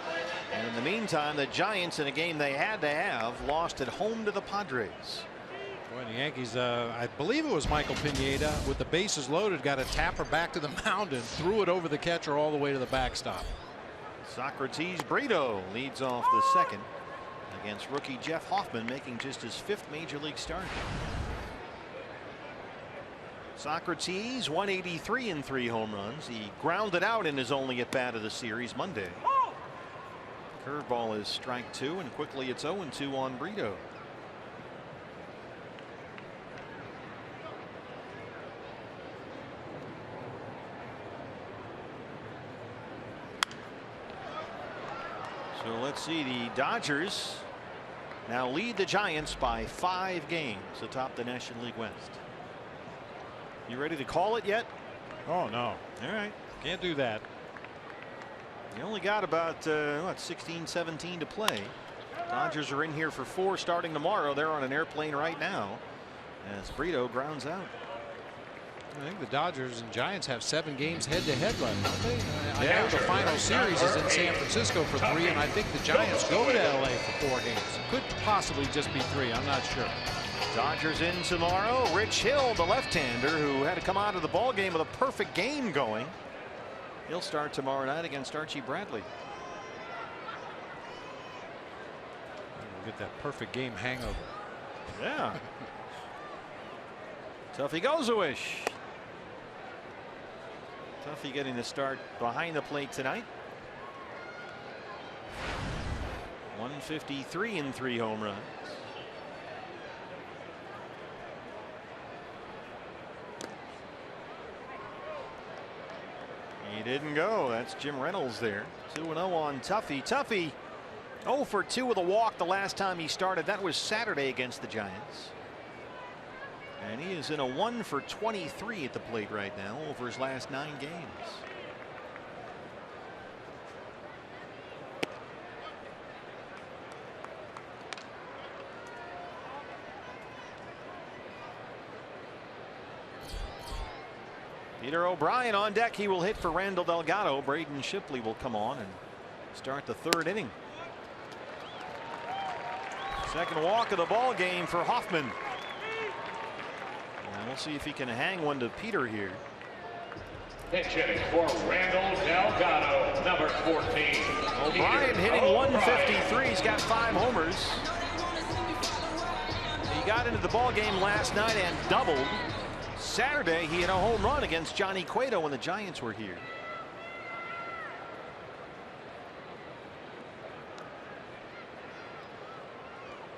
And in the meantime, the Giants, in a game they had to have, lost at home to the Padres. Boy, the Yankees, I believe it was Michael Pineda, with the bases loaded, got a tapper back to the mound and threw it over the catcher all the way to the backstop. Socrates Brito leads off the second against rookie Jeff Hoffman, making just his 5th major league start. Socrates 183 and 3 home runs. He grounded out in his only at bat of the series Monday. Curveball is strike 2, and quickly it's 0-2 on Brito. So let's see, the Dodgers now lead the Giants by 5 games atop the National League West. You ready to call it yet? Oh, no. All right. Can't do that. You only got about 16, 17 to play. Dodgers are in here for 4 starting tomorrow. They're on an airplane right now as Brito grounds out. I think the Dodgers and Giants have 7 games head-to-head left, don't they? I know the final series is in San Francisco for 3, and I think the Giants go to LA for 4 games. Could possibly just be 3. I'm not sure. Dodgers in tomorrow. Rich Hill, the left-hander, who had to come out of the ball game with a perfect game going. He'll start tomorrow night against Archie Bradley. We'll get that perfect game hangover. Yeah. Tuffy Gozawish. Tuffy getting the start behind the plate tonight. 153 and 3 home runs. He didn't go. That's Jim Reynolds there. 2-0 on Tuffy. Tuffy 0 for 2 with a walk the last time he started. That was Saturday against the Giants. And he is in a 1 for 23 at the plate right now over his last 9 games. Peter O'Brien on deck. He will hit for Randall Delgado. Braden Shipley will come on and start the 3rd inning. Second walk of the ball game for Hoffman. And we'll see if he can hang one to Peter here. Pitch hitting for Randall Delgado, number 14. O'Brien hitting 153. He's got 5 homers. He got into the ball game last night and doubled. Saturday he had a home run against Johnny Cueto when the Giants were here.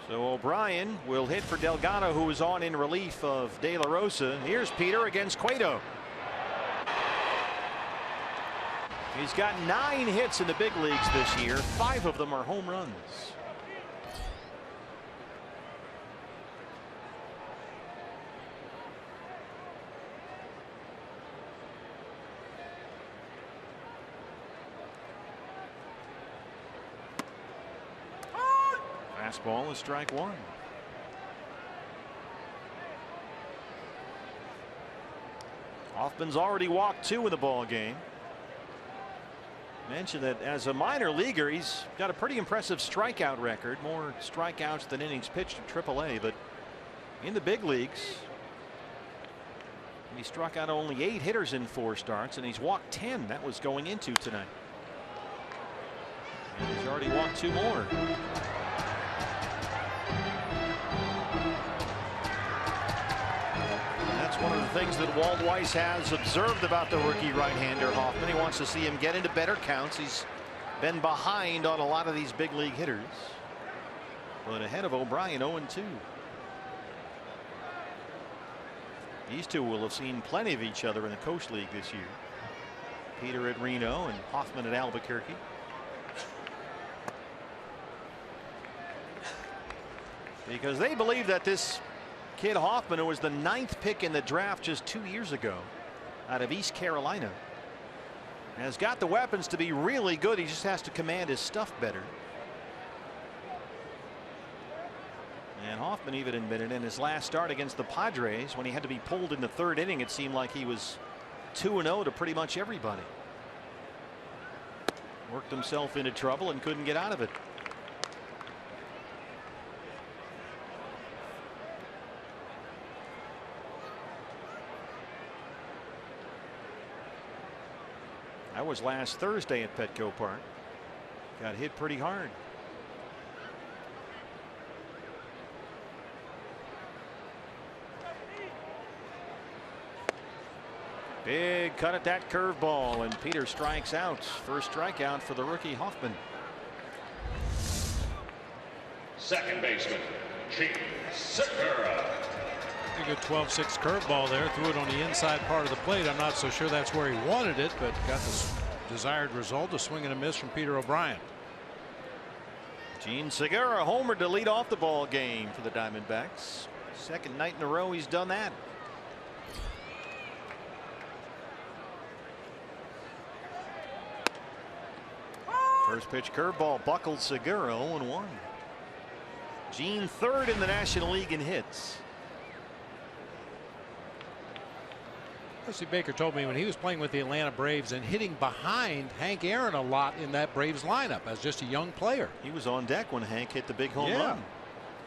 So O'Brien will hit for Delgado, who is on in relief of De La Rosa. Here's Peter against Cueto. He's got 9 hits in the big leagues this year. 5 of them are home runs. Fastball is strike 1. Hoffman's already walked 2 in the ball game. Mentioned that as a minor leaguer, he's got a pretty impressive strikeout record, more strikeouts than innings pitched at AAA, but in the big leagues he struck out only 8 hitters in 4 starts, and he's walked 10. That was going into tonight. And he's already walked 2 more. One of the things that Walt Weiss has observed about the rookie right-hander Hoffman. He wants to see him get into better counts. He's been behind on a lot of these big league hitters, but ahead of O'Brien 0-2. These two will have seen plenty of each other in the Coast League this year. Peter at Reno and Hoffman at Albuquerque. Because they believe that this kid Hoffman, who was the 9th pick in the draft just 2 years ago out of East Carolina, has got the weapons to be really good. He just has to command his stuff better. And Hoffman even admitted in his last start against the Padres, when he had to be pulled in the third inning, it seemed like he was 2-0 to pretty much everybody. Worked himself into trouble and couldn't get out of it. That was last Thursday at Petco Park. Got hit pretty hard. Big cut at that curveball, and Peter strikes out. First strikeout for the rookie Hoffman. Second baseman, Gene Segura. A good 12-6 curveball there. Threw it on the inside part of the plate. I'm not so sure that's where he wanted it, but got the desired result, a swing and a miss from Peter O'Brien. Gene Segura homered to lead off the ball game for the Diamondbacks. Second night in a row he's done that. First pitch curveball buckled Segura. 0-1. Gene third in the National League in hits. Wesley Baker told me when he was playing with the Atlanta Braves and hitting behind Hank Aaron a lot in that Braves lineup as just a young player. He was on deck when Hank hit the big home run.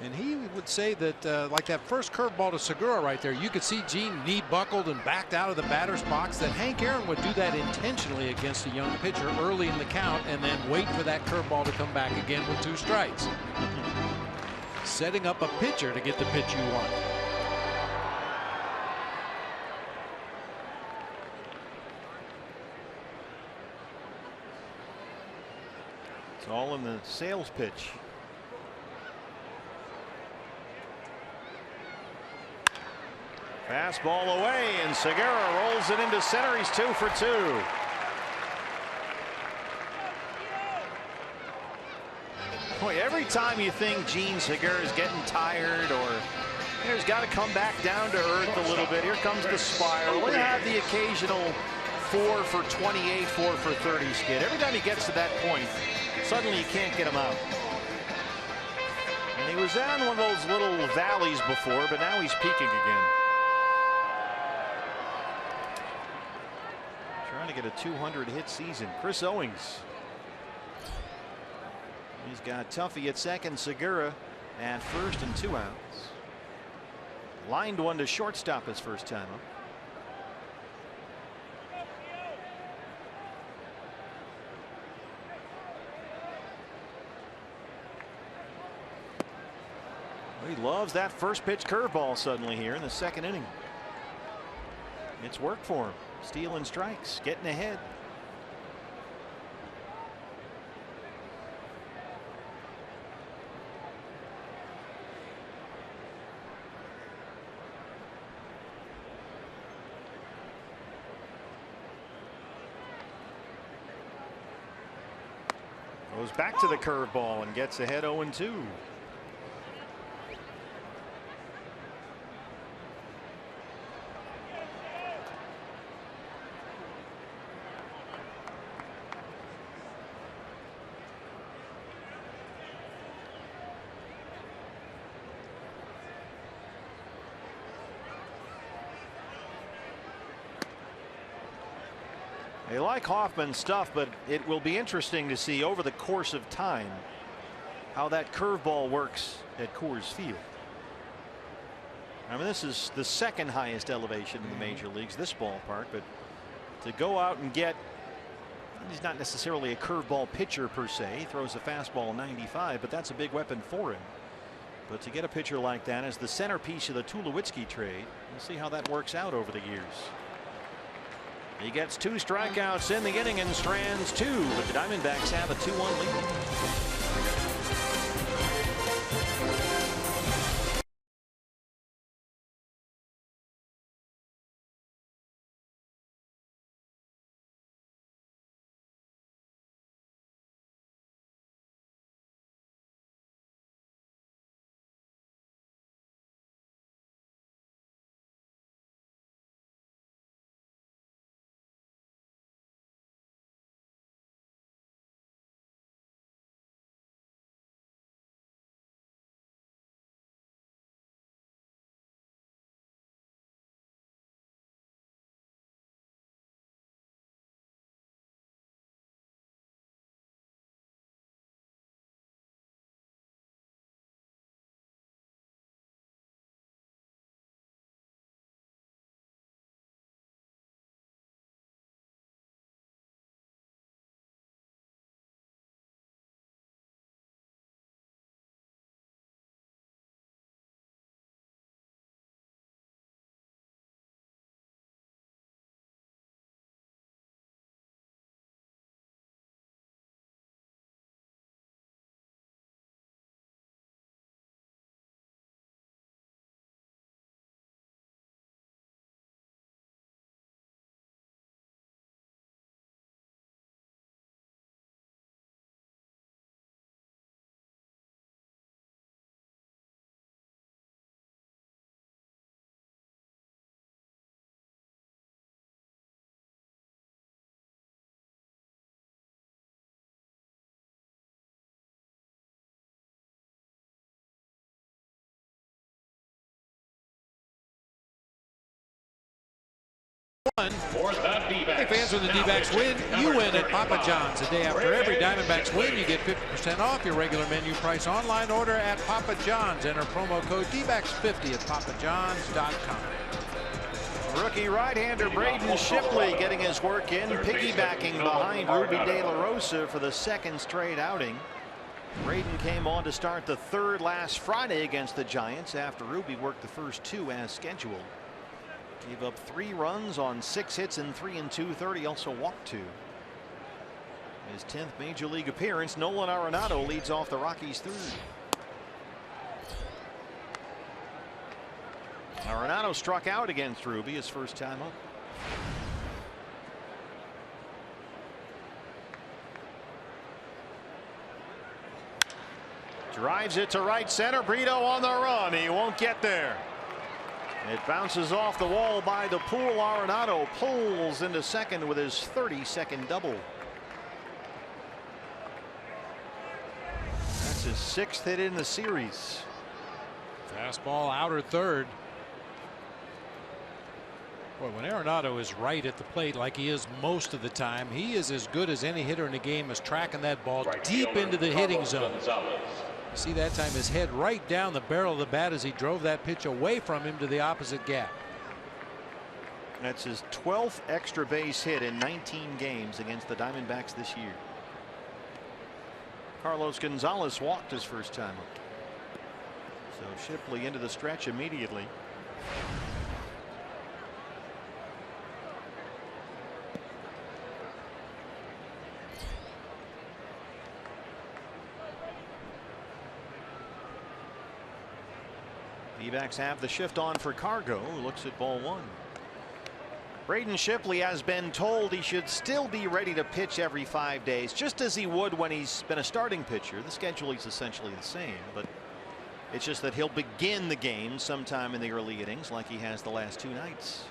And he would say that like that first curveball to Segura right there, you could see Gene knee buckled and backed out of the batter's box. That Hank Aaron would do that intentionally against a young pitcher early in the count and then wait for that curveball to come back again with 2 strikes. Setting up a pitcher to get the pitch you want. It's all in the sales pitch. Fastball away, and Segura rolls it into center. He's 2 for 2. Boy, every time you think Gene Segura is getting tired or he's got to come back down to earth a little bit, here comes the spiral. We have the occasional 4 for 28, 4 for 30 skid. Every time he gets to that point, suddenly you can't get him out. And he was on one of those little valleys before, but now he's peaking again. Trying to get a 200 hit season. Chris Owings. He's got Tuffy at second, Segura at first, and 2 outs. Lined one to shortstop his first time up. He loves that first pitch curveball suddenly here in the second inning. It's worked for him. Stealing strikes, getting ahead. Goes back to the curveball and gets ahead 0-2. They like Hoffman's stuff, but it will be interesting to see over the course of time how that curveball works at Coors Field. I mean, this is the second highest elevation in the major leagues, this ballpark, but to go out and get, he's not necessarily a curveball pitcher per se. He throws a fastball 95, but that's a big weapon for him. But to get a pitcher like that as the centerpiece of the Tulowitzki trade, we'll see how that works out over the years. He gets 2 strikeouts in the inning and strands 2, but the Diamondbacks have a 2-1 lead. Hey fans, when the D-backs win, you win at Papa John's. The day after every Diamondbacks win, you get 50% off your regular menu price online order at Papa John's. Enter promo code DBACKS50 at papajohns.com. Rookie right-hander Braden Shipley getting his work in, piggybacking behind Ruby De La Rosa for the second straight outing. Braden came on to start the third last Friday against the Giants after Ruby worked the first two as scheduled. Gave up 3 runs on 6 hits in 3 2/3. He also walked 2. His 10th major league appearance. Nolan Arenado leads off the Rockies' third. Arenado struck out against Ruby his first time up. Drives it to right center. Brito on the run. He won't get there. It bounces off the wall by the pool. Arenado pulls into second with his 32nd double. That's his 6th hit in the series. Fastball outer third. Boy, when Arenado is right at the plate like he is most of the time, he is as good as any hitter in the game as tracking that ball deep into the hitting zone. See that time his head right down the barrel of the bat as he drove that pitch away from him to the opposite gap. That's his 12th extra base hit in 19 games against the Diamondbacks this year. Carlos Gonzalez walked his first time up. So Shipley into the stretch immediately. D-backs have the shift on for Cargo, who looks at ball 1. Braden Shipley has been told he should still be ready to pitch every 5 days, just as he would when he's been a starting pitcher. The schedule is essentially the same, but it's just that he'll begin the game sometime in the early innings like he has the last 2 nights.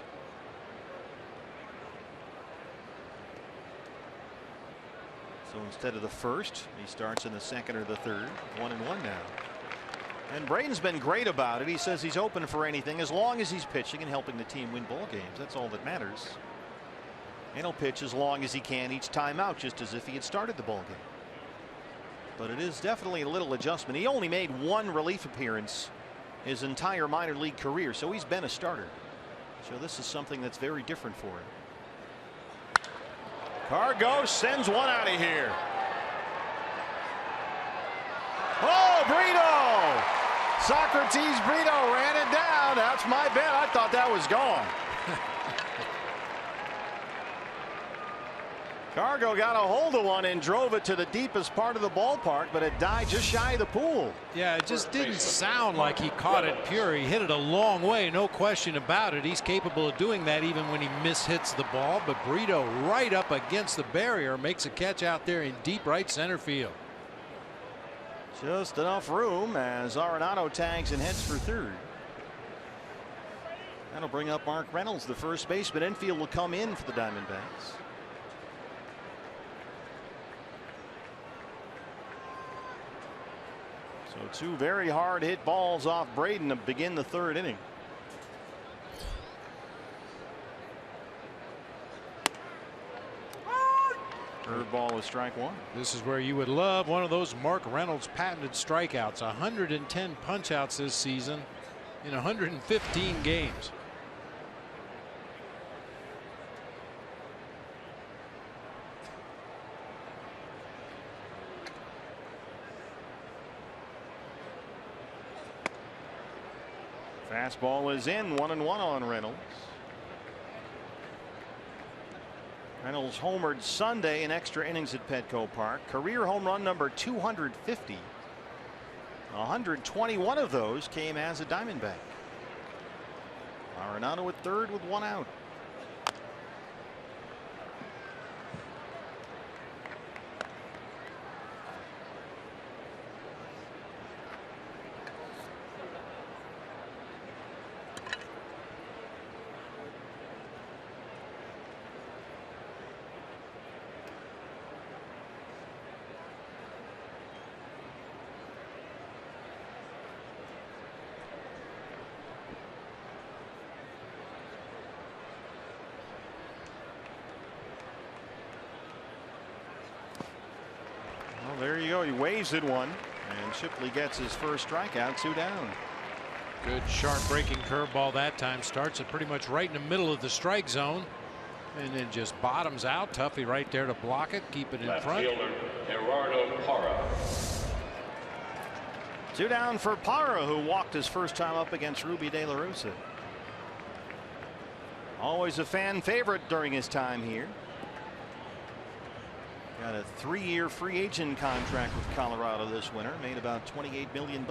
So instead of the first, he starts in the second or the third. 1-1 now. And Braden's been great about it. He says he's open for anything as long as he's pitching and helping the team win ball games. That's all that matters. And he'll pitch as long as he can each time out, just as if he had started the ball game. But it is definitely a little adjustment. He only made 1 relief appearance his entire minor league career, so he's been a starter. So this is something that's very different for him. Cargo sends one out of here. Oh, Brito! Socrates Brito ran it down. That's my bet. I thought that was gone. Cargo got a hold of one and drove it to the deepest part of the ballpark, but it died just shy of the pool. Yeah, it just didn't sound like he caught it pure. He hit it a long way, no question about it. He's capable of doing that even when he mishits the ball. But Brito right up against the barrier makes a catch out there in deep right center field. Just enough room as Arenado tags and heads for third. That'll bring up Mark Reynolds, the first baseman. Infield will come in for the Diamondbacks. So 2 very hard hit balls off Braden to begin the third inning. Curveball is strike 1. This is where you would love one of those Mark Reynolds patented strikeouts. 110 punchouts this season in 115 games. Fastball is in. 1-1 on Reynolds. Reynolds homered Sunday in extra innings at Petco Park. Career home run number 250. 121 of those came as a Diamondback. Arenado at third with 1 out. there you go. He waves at one, and Shipley gets his first strikeout, 2 down. Good sharp breaking curveball that time. Starts it pretty much right in the middle of the strike zone, and then just bottoms out. Tuffy right there to block it, keep it in front. Fielder, Gerardo Parra. 2 down for Parra, who walked his first time up against Ruby De La Rosa. Always a fan favorite during his time here. Got a 3-year free agent contract with Colorado this winter. Made about $28 million.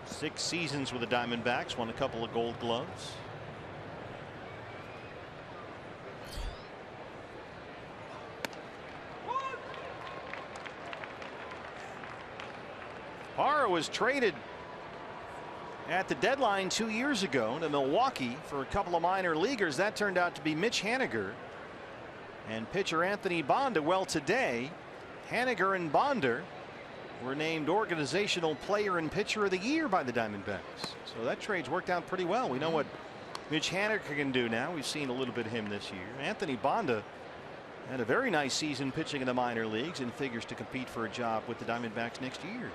6 seasons with the Diamondbacks. Won a couple of Gold Gloves. Parra was traded at the deadline 2 years ago to Milwaukee for a couple of minor leaguers. That turned out to be Mitch Haniger and pitcher Anthony Banda. Well, today Haniger and Banda were named Organizational Player and Pitcher of the Year by the Diamondbacks. So that trade's worked out pretty well. We know what Mitch Haniger can do now. We've seen a little bit of him this year. Anthony Banda had a very nice season pitching in the minor leagues and figures to compete for a job with the Diamondbacks next year.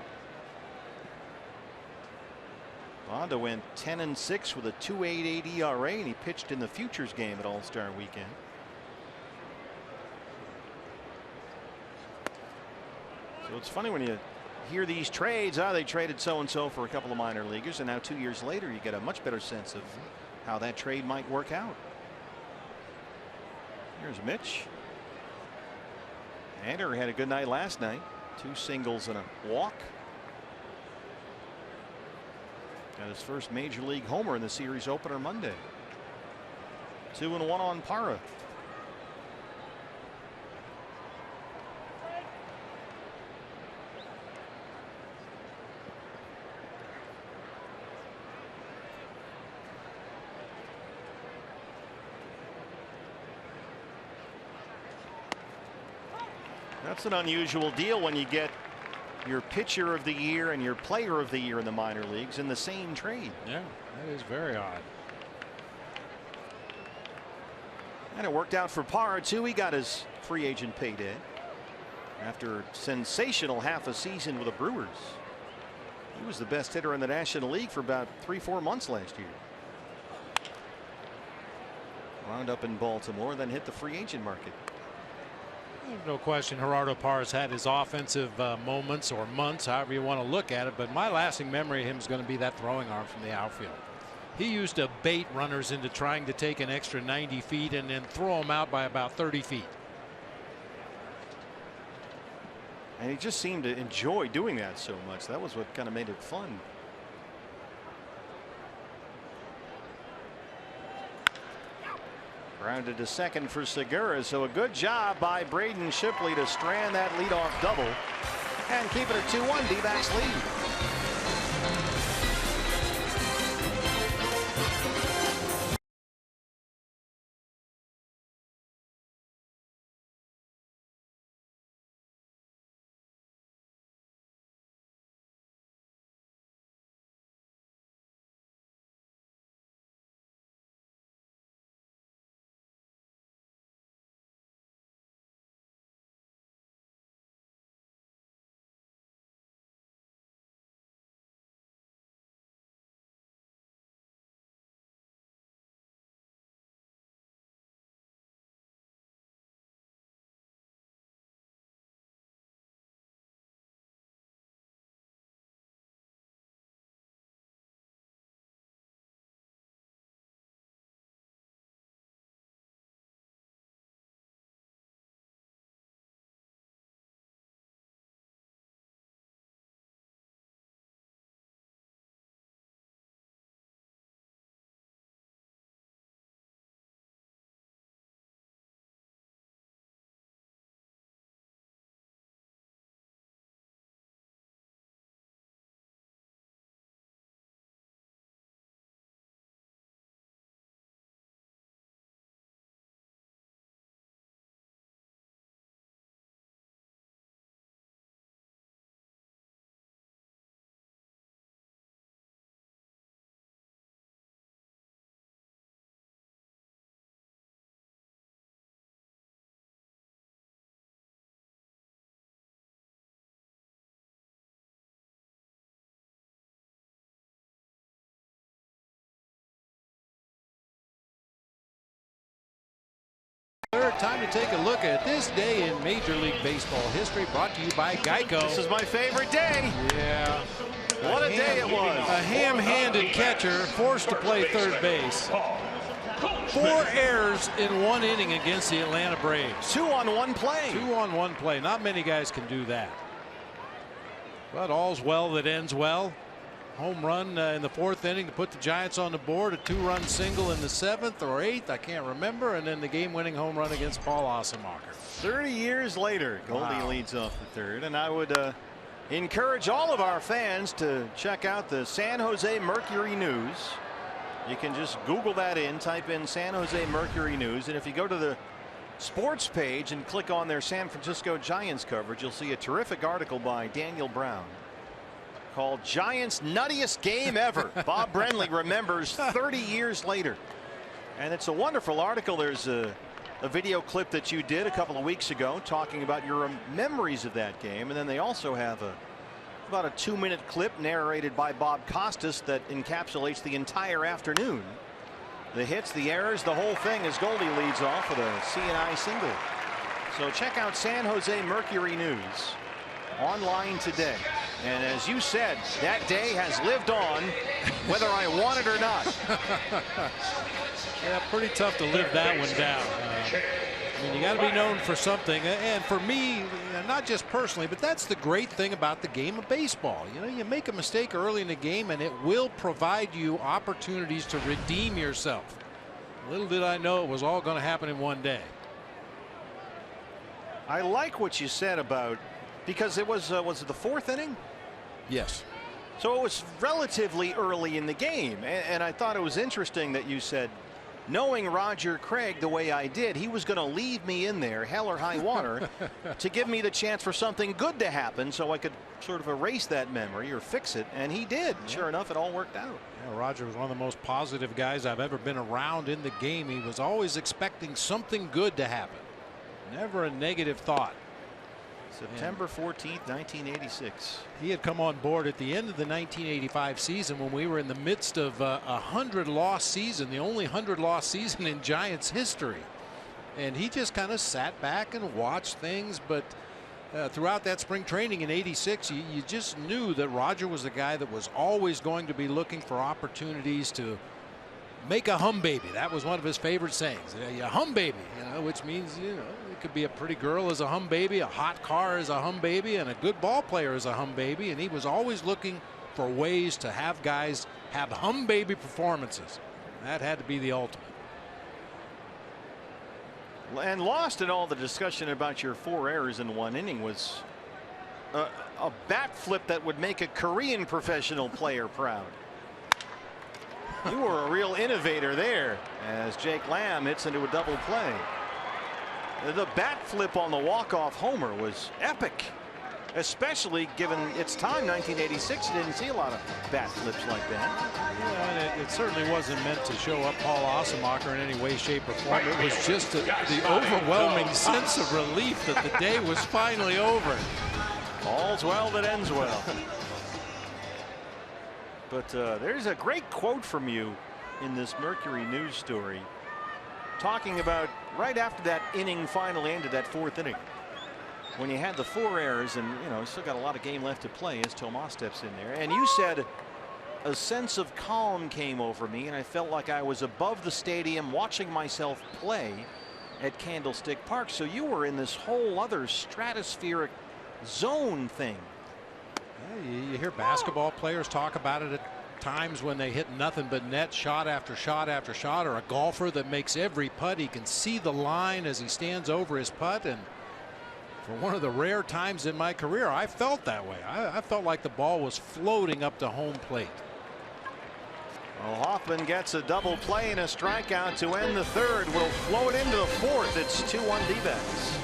Banda went 10-6 with a 2.88 ERA, and he pitched in the Futures game at All-Star Weekend. So it's funny when you hear these trades. They traded so-and-so for a couple of minor leaguers, and now 2 years later you get a much better sense of how that trade might work out. Here's Mitch. Andrew had a good night last night. 2 singles and a walk. Got his first major league homer in the series opener Monday. 2-1 on Parra. That's an unusual deal when you get your pitcher of the year and your player of the year in the minor leagues in the same trade. Yeah, that is very odd. And it worked out for Parra too. He got his free agent payday after sensational half a season with the Brewers. He was the best hitter in the National League for about 3-4 months last year. Wound up in Baltimore, then hit the free agent market. There's no question Gerardo Parra's had his offensive moments or months, however you want to look at it, but my lasting memory of him is going to be that throwing arm from the outfield. He used to bait runners into trying to take an extra 90 feet and then throw them out by about 30 feet. And he just seemed to enjoy doing that so much. That was what kind of made it fun. Grounded to second for Segura, so a good job by Braden Shipley to strand that leadoff double and keep it a 2-1 D-backs lead. Third time to take a look at this day in Major League Baseball history, brought to you by Geico. This is my favorite day. Yeah. What a day it was. A ham-handed catcher forced to play third base. 4 errors in 1 inning against the Atlanta Braves. 2 on 1 play. 2 on 1 play. Not many guys can do that. But all's well that ends well. Home run in the 4th inning to put the Giants on the board. A 2-run single in the 7th or 8th, I can't remember, and then the game-winning home run against Paul Ossenmacher. 30 years later, Goldie leads off the 3rd, and I would encourage all of our fans to check out the San Jose Mercury News. You can just Google that in, type in San Jose Mercury News, and if you go to the sports page and click on their San Francisco Giants coverage, you'll see a terrific article by Daniel Brown called Giants Nuttiest Game Ever. Bob Brenly remembers 30 years later. And it's a wonderful article. There's a video clip that you did a couple of weeks ago talking about your memories of that game. And then they also have about a 2-minute clip narrated by Bob Costas that encapsulates the entire afternoon. The hits, the errors, the whole thing as Goldie leads off with a C&I single. So check out San Jose Mercury News online today. And as you said, that day has lived on whether I want it or not. Yeah, pretty tough to live that one down. I mean, you got to be known for something. And for me, not just personally, but that's the great thing about the game of baseball. You know, you make a mistake early in the game and it will provide you opportunities to redeem yourself. Little did I know it was all going to happen in one day. I like what you said about, because it was it the 4th inning? Yes. So it was relatively early in the game, and I thought it was interesting that you said, knowing Roger Craig the way I did, he was going to leave me in there, hell or high water, to give me the chance for something good to happen so I could sort of erase that memory or fix it, and he did. Yeah. Sure enough, it all worked out. Yeah, Roger was one of the most positive guys I've ever been around in the game. He was always expecting something good to happen. Never a negative thought. September 14th, 1986. He had come on board at the end of the 1985 season when we were in the midst of a 100-loss season, the only 100-loss season in Giants history. And he just kind of sat back and watched things. But throughout that spring training in '86, you just knew that Roger was the guy that was always going to be looking for opportunities to make a hum baby. That was one of his favorite sayings. A hum baby, which means, it could be a pretty girl as a hum baby, a hot car as a hum baby, and a good ball player as a hum baby. And he was always looking for ways to have guys have hum baby performances. That had to be the ultimate. And lost in all the discussion about your 4 errors in 1 inning was a bat flip that would make a Korean professional player proud. You were a real innovator there as Jake Lamb hits into a double play. The bat flip on the walk-off homer was epic, especially given its time, 1986. You didn't see a lot of bat flips like that. Yeah, and it certainly wasn't meant to show up Paul Ossenmacher in any way, shape, or form. It was just the overwhelming sense of relief that the day was finally over. All's well that ends well. But there's a great quote from you in this Mercury News story talking about right after that inning finally ended, that 4th inning, when you had the 4 errors and still got a lot of game left to play as Tomas steps in there, and you said a sense of calm came over me and I felt like I was above the stadium watching myself play at Candlestick Park. So you were in this whole other stratospheric zone thing. Yeah, you hear basketball players talk about it at times when they hit nothing but net, shot after shot after shot, or a golfer that makes every putt. He can see the line as he stands over his putt. And for one of the rare times in my career, I felt that way. I felt like the ball was floating up to home plate. Well, Hoffman gets a double play and a strikeout to end the 3rd. Will float into the 4th. It's 2-1 D-backs.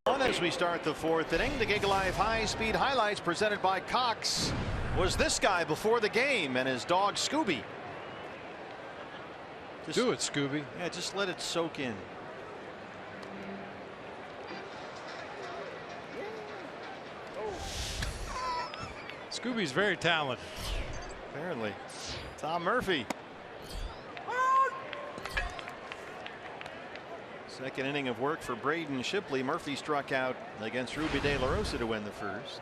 As we start the fourth inning, the Gig Life high-speed highlights presented by Cox was this guy before the game and his dog Scooby. Do it, Scooby. Yeah, just let it soak in. Scooby's very talented. Apparently. Tom Murphy. Second inning of work for Braden Shipley. Murphy struck out against Ruby De La Rosa to win the first.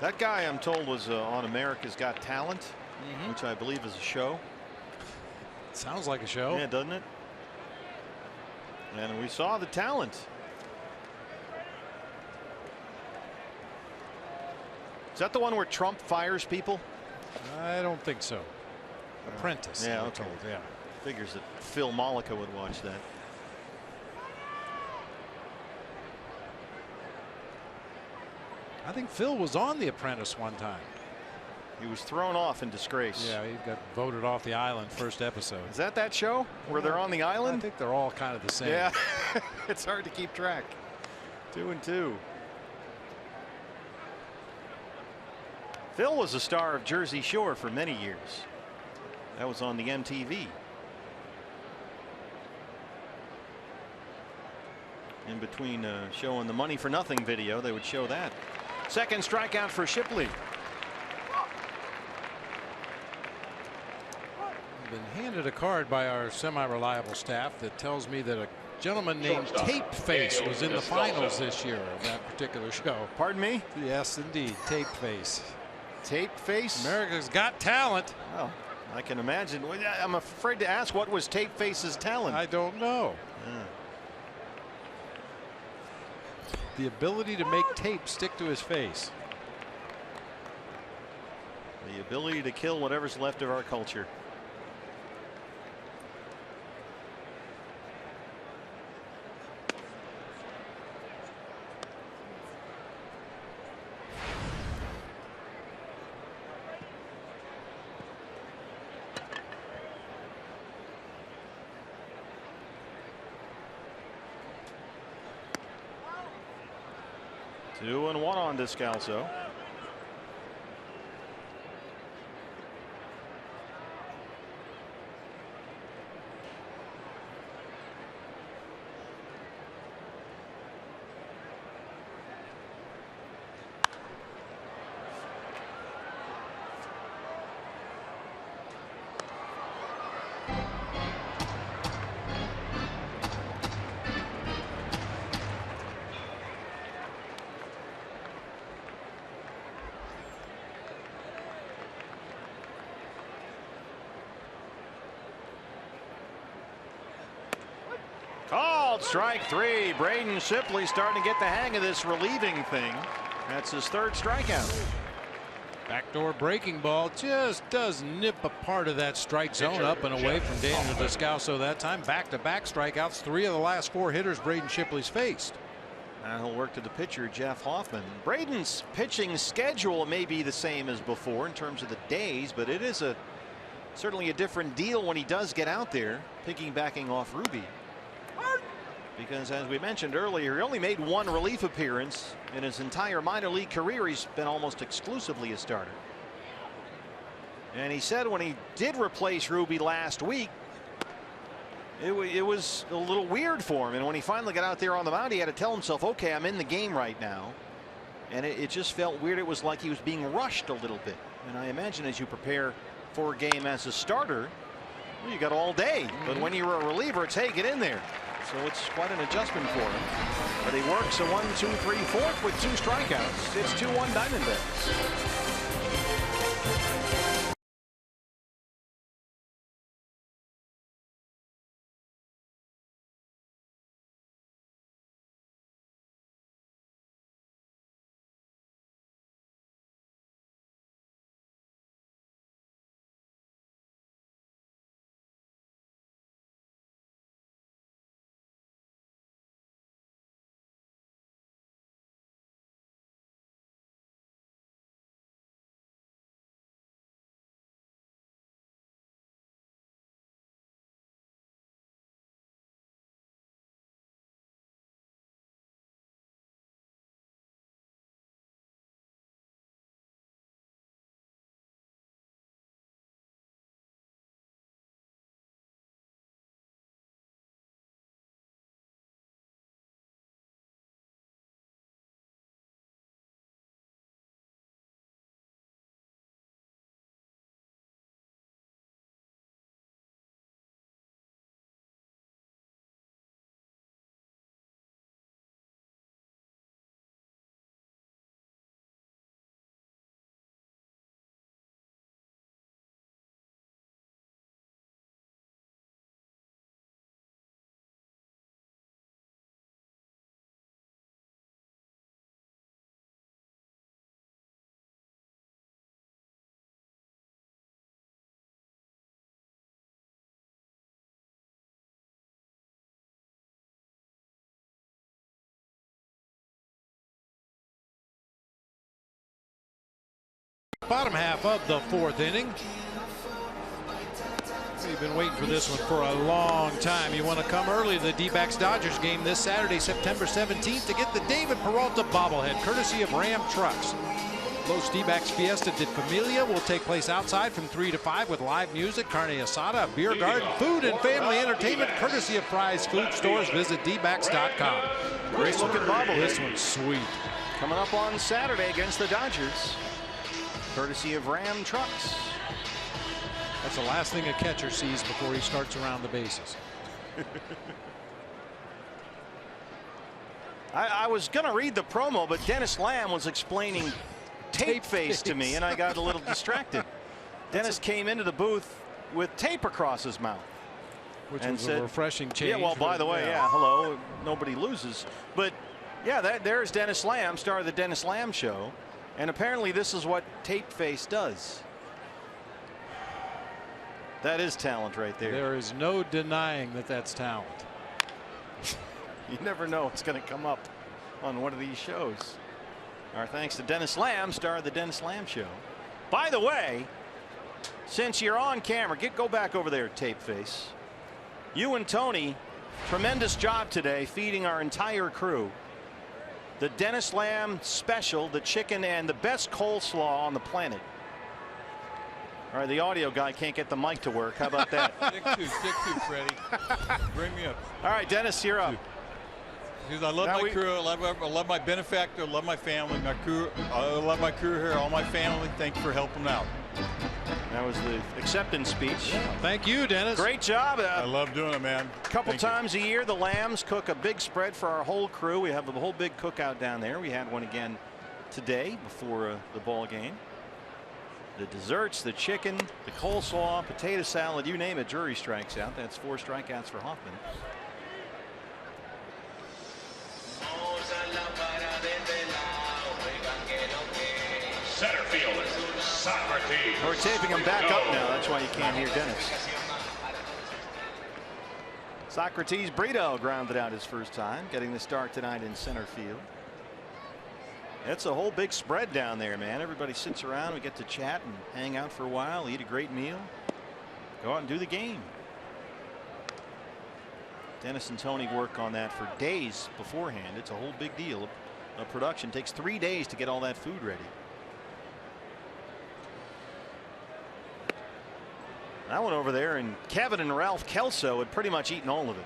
That guy, I'm told, was on America's Got Talent, which I believe is a show. Sounds like a show. Yeah, doesn't it? And we saw the talent. Is that the one where Trump fires people? I don't think so. Apprentice. Yeah, I'm okay. told, yeah. Figures that Phil Mollica would watch that. I think Phil was on The Apprentice one time. He was thrown off in disgrace. Yeah, he got voted off the island first episode. Is that show where they're on the island? I think they're all kind of the same. Yeah. It's hard to keep track. 2-2. Phil was a star of Jersey Shore for many years. That was on the MTV. In between showing the Money for Nothing video, they would show that. Second strikeout for Shipley. I've been handed a card by our semi-reliable staff that tells me that a gentleman named Tape Face was in the finals this year of that particular show. Pardon me? Yes, indeed. Tape Face. Tape Face? America's Got Talent. Oh, I can imagine. I'm afraid to ask, what was Tape Face's talent? I don't know. The ability to make tape stick to his face. The ability to kill whatever's left of our culture. Two and one on Descalso. Called strike three. Braden Shipley starting to get the hang of this relieving thing. That's his third strikeout. Backdoor breaking ball just does nip a part of that strike zone up and away from Daniel Descalso that time. Back-to-back strikeouts. 3 of the last 4 hitters Braden Shipley's faced. Now he'll work to the pitcher, Jeff Hoffman. Braden's pitching schedule may be the same as before in terms of the days, but it is certainly a different deal when he does get out there, piggybacking off Ruby. Because as we mentioned earlier, he only made 1 relief appearance in his entire minor league career. He's been almost exclusively a starter. And he said when he did replace Ruby last week, it was a little weird for him. And when he finally got out there on the mound, he had to tell himself, okay, I'm in the game right now. And it just felt weird. It was like he was being rushed a little bit. And I imagine as you prepare for a game as a starter, well, you got all day. But when you're a reliever, it's, hey, get in there. So it's quite an adjustment for him. But he works a 1, 2, 3, 4th with 2 strikeouts. It's 2-1 Diamondbacks. Bottom half of the 4th inning. We've been waiting for this one for a long time. You want to come early to the D-backs-Dodgers game this Saturday, September 17th, to get the David Peralta bobblehead, courtesy of Ram Trucks. Los D-backs Fiesta de Familia will take place outside from 3 to 5 with live music, carne asada, a beer garden, food and family entertainment, courtesy of Fry's Food Stores. Visit dbacks.com. Great looking bobblehead. This one's sweet. Coming up on Saturday against the Dodgers, courtesy of Ram Trucks. That's the last thing a catcher sees before he starts around the bases. I was going to read the promo, but Dennis Lamb was explaining tape face to me, and I got a little distracted. Dennis came into the booth with tape across his mouth. Which and was said, a refreshing change. Yeah, well, by the way, yeah, hello, nobody loses. But, yeah, there's Dennis Lamb, star of the Dennis Lamb Show. And apparently this is what tape face does. That is talent right there. There is no denying that that's talent. You never know what's going to come up on one of these shows. Our thanks to Dennis Lamb, star of the Dennis Lamb Show. By the way, since you're on camera, go back over there, tape face. You and Tony, tremendous job today feeding our entire crew the Dennis Lamb special, the chicken and the best coleslaw on the planet. All right, the audio guy can't get the mic to work. How about that? Stick to, Freddie. Bring me up. All right, Dennis, you're up. Because I love my crew. I love my benefactor. I love my family. My crew. I love my crew here. All my family. Thank you for helping them out. That was the acceptance speech. Yeah, thank you, Dennis. Great job. I love doing it, man. A couple times a year, the Lambs cook a big spread for our whole crew. We have the whole big cookout down there. We had one again today before the ball game. The desserts, the chicken, the coleslaw, potato salad, you name it, Drury strikes out. That's 4 strikeouts for Hoffman. Center fielder, Socrates. We're taping him back up now. That's why you can't hear Dennis. Socrates Brito grounded out his first time, getting the start tonight in center field. It's a whole big spread down there, man. Everybody sits around. We get to chat and hang out for a while, eat a great meal, go out and do the game. Dennis and Tony work on that for days beforehand. It's a whole big deal of production. It takes 3 days to get all that food ready. I went over there, and Kevin and Ralph Kelso had pretty much eaten all of it.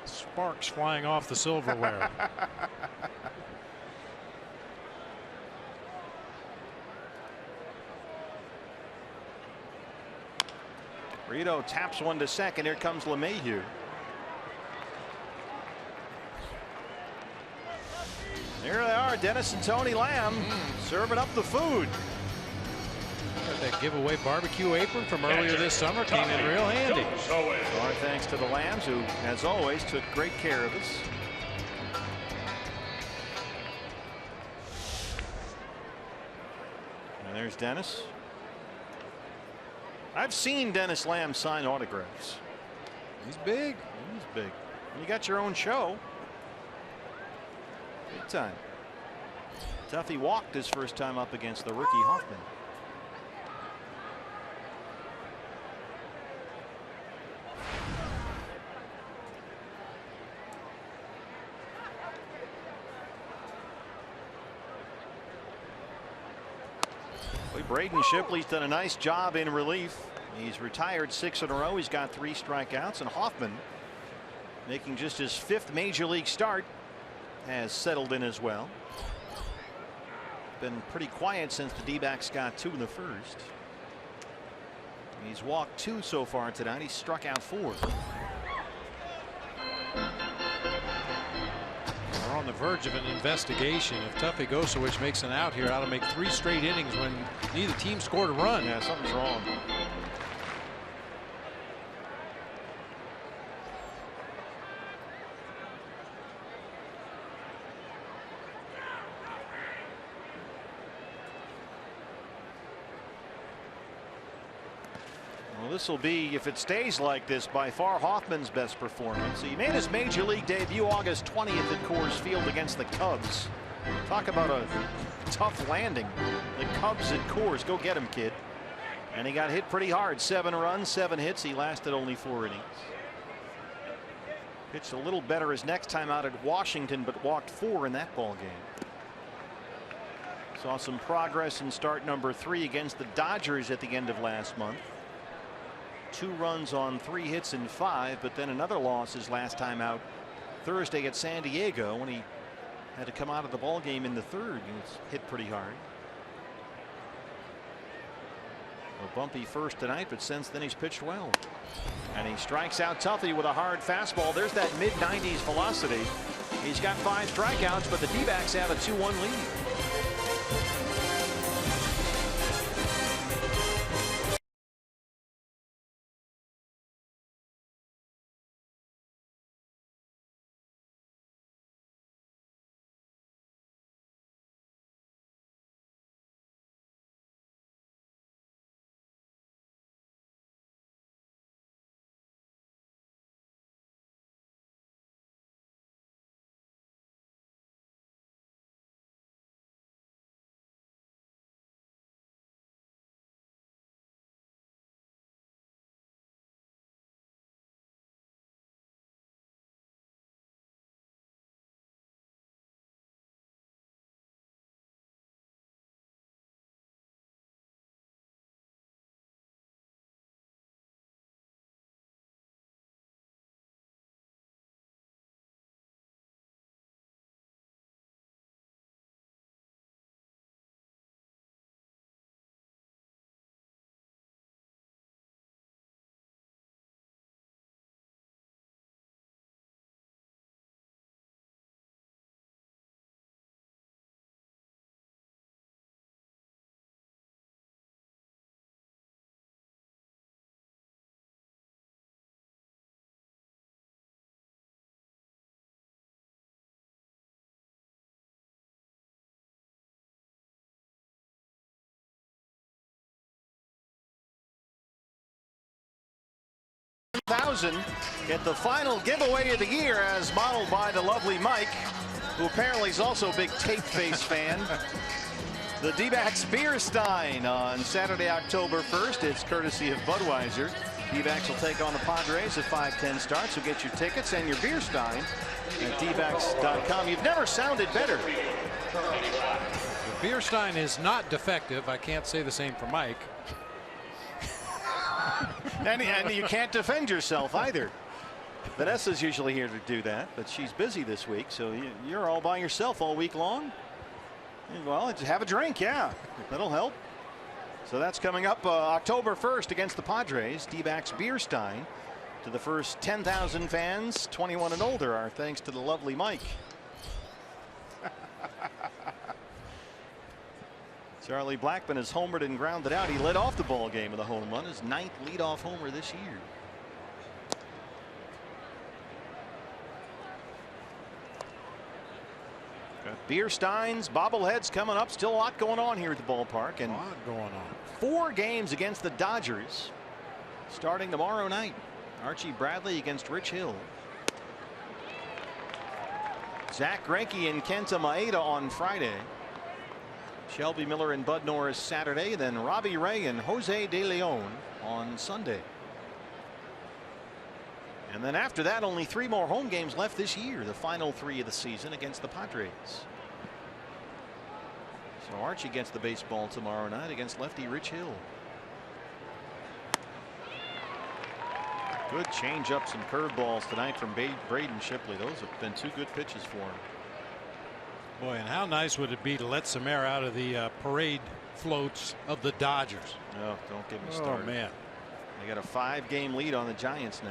Sparks flying off the silverware. Brito taps one to second. Here comes LeMahieu. There they are, Dennis and Tony Lamb serving up the food. That giveaway barbecue apron from earlier this summer came in real handy. Our thanks to the Lambs, who, as always, took great care of us. And there's Dennis. I've seen Dennis Lamb sign autographs. He's big. He's big. You got your own show. Big time. Duffy walked his first time up against the rookie Hoffman. Braden Shipley's done a nice job in relief. He's retired 6 in a row. He's got 3 strikeouts, and Hoffman, making just his 5th major league start, has settled in as well. Been pretty quiet since the D-backs got 2 in the first. He's walked 2 so far tonight. He's struck out 4. We're on the verge of an investigation. If Tuffy Gosowich makes an out here, ought to make 3 straight innings when neither team scored a run. Yeah, something's wrong. This will be, if it stays like this, by far Hoffman's best performance. He made his major league debut August 20th at Coors Field against the Cubs. Talk about a tough landing. The Cubs at Coors. Go get him, kid. And he got hit pretty hard. 7 runs, 7 hits. He lasted only 4 innings. Pitched a little better his next time out at Washington, but walked 4 in that ball game. Saw some progress in start number 3 against the Dodgers at the end of last month. 2 runs on 3 hits in 5, but then another loss his last time out Thursday at San Diego when he had to come out of the ball game in the 3rd. He was hit pretty hard. A bumpy first tonight, but since then he's pitched well. And he strikes out Tuffy with a hard fastball. There's that mid-90s velocity. He's got 5 strikeouts, but the D-backs have a 2-1 lead. Get the final giveaway of the year as modeled by the lovely Mike, who apparently is also a big tape face fan. The D-backs beer stein on Saturday, October 1st. It's courtesy of Budweiser. D-backs will take on the Padres at 5:10 start, so get your tickets and your beer stein at dbacks.com. You've never sounded better. The beer stein is not defective. I can't say the same for Mike. And you can't defend yourself either. Vanessa's usually here to do that, but she's busy this week, so you're all by yourself all week long. Well, have a drink, yeah, that'll help. So that's coming up October 1st against the Padres. D-backs beer stein to the first 10,000 fans 21 and older. Our thanks to the lovely Mike. Charlie Blackmon has homered and grounded out. He led off the ball game with a home run, his 9th leadoff homer this year. Got beer steins, bobbleheads coming up. Still a lot going on here at the ballpark, and a lot going on. 4 games against the Dodgers starting tomorrow night. Archie Bradley against Rich Hill. Zach Greinke and Kenta Maeda on Friday. Shelby Miller and Bud Norris Saturday, then Robbie Ray and Jose De Leon on Sunday. And then after that, only 3 more home games left this year, the final 3 of the season against the Padres. So Archie gets the baseball tomorrow night against lefty Rich Hill. Good change-ups and curveballs tonight from Braden Shipley. Those have been 2 good pitches for him. Boy, and how nice would it be to let some air out of the parade floats of the Dodgers? Oh, don't get me started. Oh, man. They got a 5-game lead on the Giants now.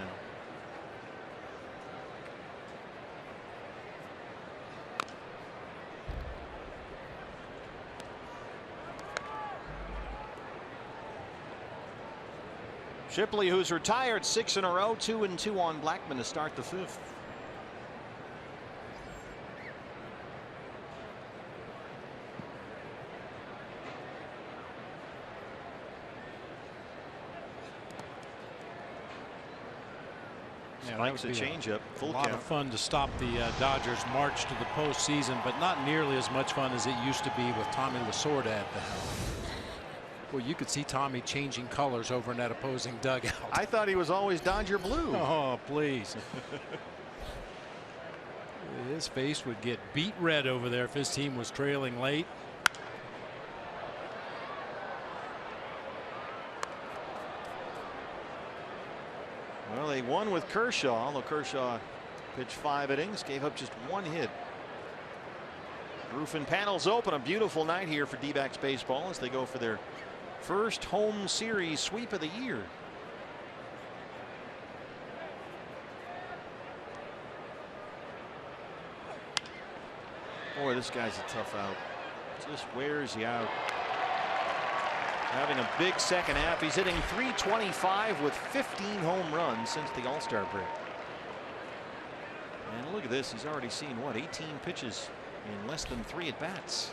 Shipley, who's retired 6 in a row, 2-2 on Blackmon to start the 5th. Spikes a changeup. Full a lot count. of fun to stop the Dodgers' march to the postseason, but not nearly as much fun as it used to be with Tommy Lasorda at the helm. Well, you could see Tommy changing colors over in that opposing dugout. I thought he was always Dodger blue. Oh, please. His face would get beat red over there if his team was trailing late. Well, they won with Kershaw, although Kershaw pitched 5 innings, gave up just 1 hit. Roof and panels open. A beautiful night here for D-backs baseball as they go for their first home series sweep of the year. Boy, this guy's a tough out. Just wears you out. Having a big second half. He's hitting .325 with 15 home runs since the All-Star break. And look at this. He's already seen, what, 18 pitches in less than 3 at-bats.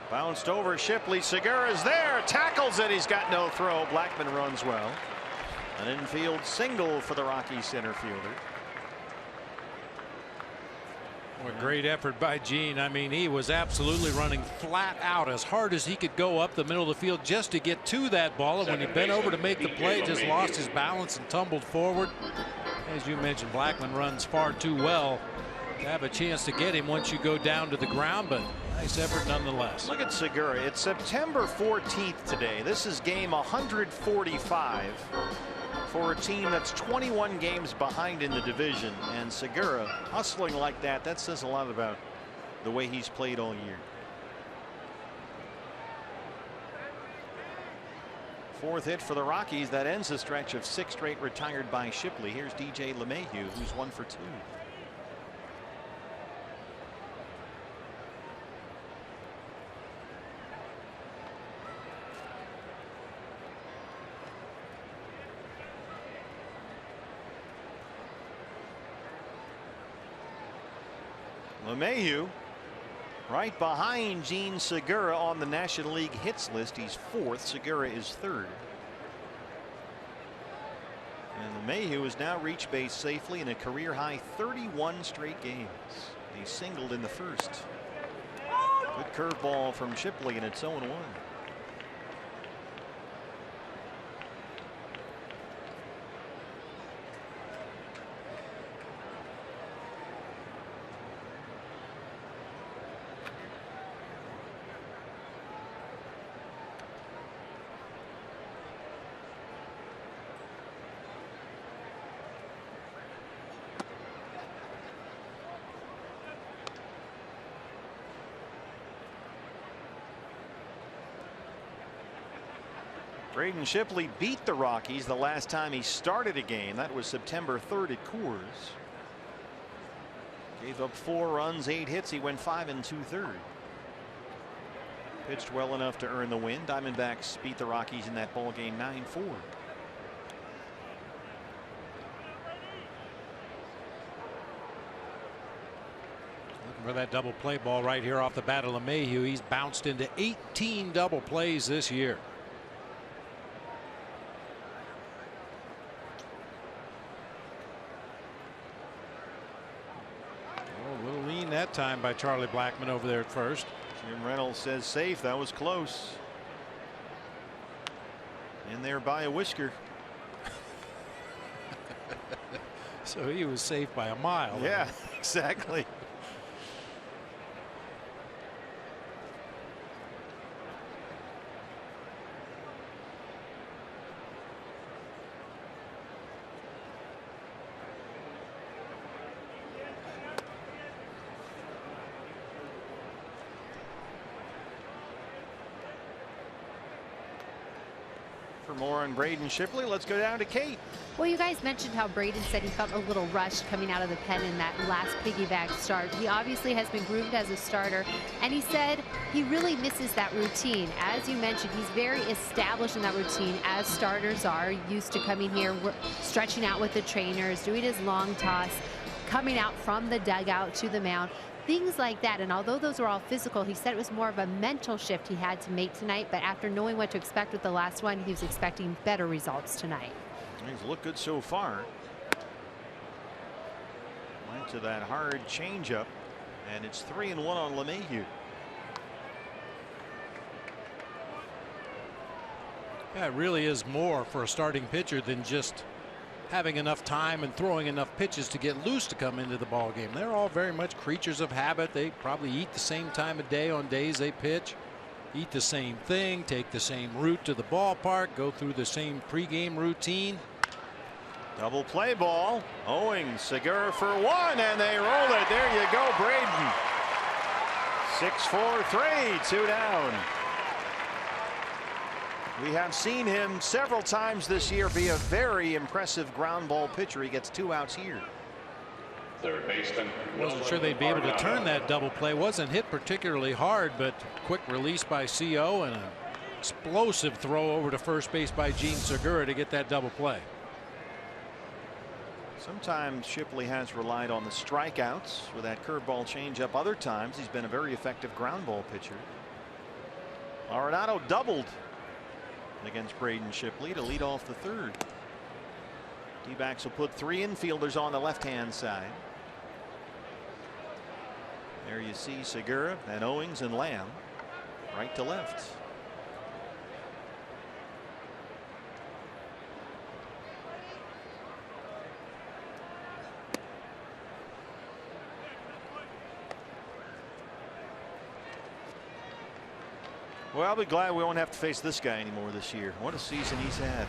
Bounced over Shipley. Segura's there. Tackles it. He's got no throw. Blackman runs well. An infield single for the Rockies center fielder. What great effort by Gene. I mean, he was absolutely running flat out as hard as he could go up the middle of the field just to get to that ball. And when he bent over to make the play, just lost his balance and tumbled forward. As you mentioned, Blackman runs far too well to have a chance to get him once you go down to the ground, but nice effort nonetheless. Look at Segura. It's September 14th today. This is game 145 for a team that's 21 games behind in the division, and Segura hustling like that, that says a lot about the way he's played all year. Fourth hit for the Rockies. That ends a stretch of 6 straight retired by Shipley. Here's DJ LeMahieu, who's 1 for 2. LeMahieu right behind Gene Segura on the National League hits list. He's 4th. Segura is 3rd. And LeMahieu has now reached base safely in a career high 31 straight games. He singled in the first. Good curveball from Shipley, and it's 0-1. Braden Shipley beat the Rockies the last time he started a game. That was September 3rd at Coors. Gave up 4 runs, 8 hits. He went 5 2/3. Pitched well enough to earn the win. Diamondbacks beat the Rockies in that ball game 9-4. Looking for that double play ball right here off the bat of LeMahieu. He's bounced into 18 double plays this year. That time by Charlie Blackman over there at first. Jim Reynolds says safe. That was close. In there by a whisker. So he was safe by a mile. Yeah, exactly. For more on Braden Shipley, let's go down to Kate. Well, you guys mentioned how Braden said he felt a little rushed coming out of the pen in that last piggyback start. He obviously has been groomed as a starter, and he said he really misses that routine. As you mentioned, he's very established in that routine, as starters are, used to coming here, stretching out with the trainers, doing his long toss, coming out from the dugout to the mound. Things like that. And although those were all physical, he said it was more of a mental shift he had to make tonight. But after knowing what to expect with the last one, he was expecting better results tonight. He's looked good so far. Went to that hard changeup, and it's 3-1 on LeMahieu. Yeah, it really is more for a starting pitcher than just having enough time and throwing enough pitches to get loose to come into the ball game. They're all very much creatures of habit. They probably eat the same time of day on days they pitch, eat the same thing, take the same route to the ballpark, go through the same pregame routine. Double play ball. Owings, Segura for one, and they roll it. There you go, Braden. 6-4-3, 2 down. We have seen him several times this year be a very impressive ground ball pitcher. He gets 2 outs here. Third baseman. Wasn't sure they'd be able to turn that double play. Wasn't hit particularly hard, but quick release by CO and an explosive throw over to first base by Gene Segura to get that double play. Sometimes Shipley has relied on the strikeouts with that curveball changeup. Other times he's been a very effective ground ball pitcher. Arenado doubled against Braden Shipley to lead off the third. D-backs will put 3 infielders on the left-hand side. There you see Segura and Owings and Lamb right to left. Well, I'll be glad we won't have to face this guy anymore this year. What a season he's had.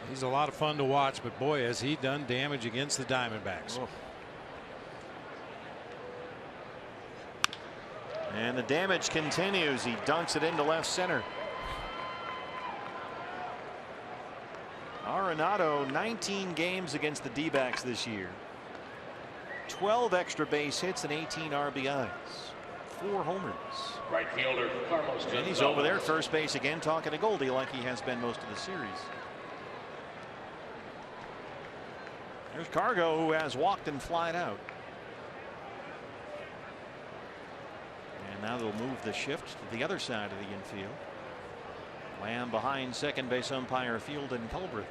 He's a lot of fun to watch, but boy, has he done damage against the Diamondbacks. Oh. And the damage continues. He dunks it into left center. Arenado, 19 games against the D-backs this year. 12 extra base hits and 18 RBIs. 4 homers. Right fielder Carlos. And he's over there at first base again, talking to Goldie like he has been most of the series. There's Cargo, who has walked and flied out. And now they'll move the shift to the other side of the infield. Lamb behind second base umpire Field and Culbreth.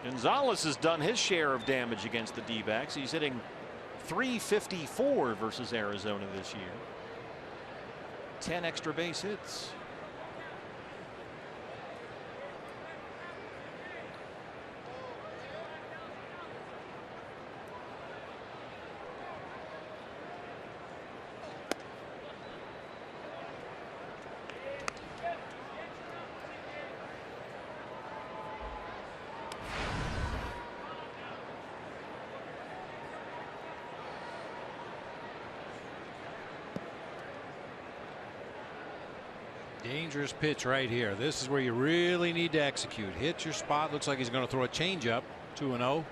Gonzalez has done his share of damage against the D-backs. He's hitting .354 versus Arizona this year. 10 extra base hits. Dangerous pitch right here. This is where you really need to execute. Hit your spot. Looks like he's going to throw a changeup. 2-0.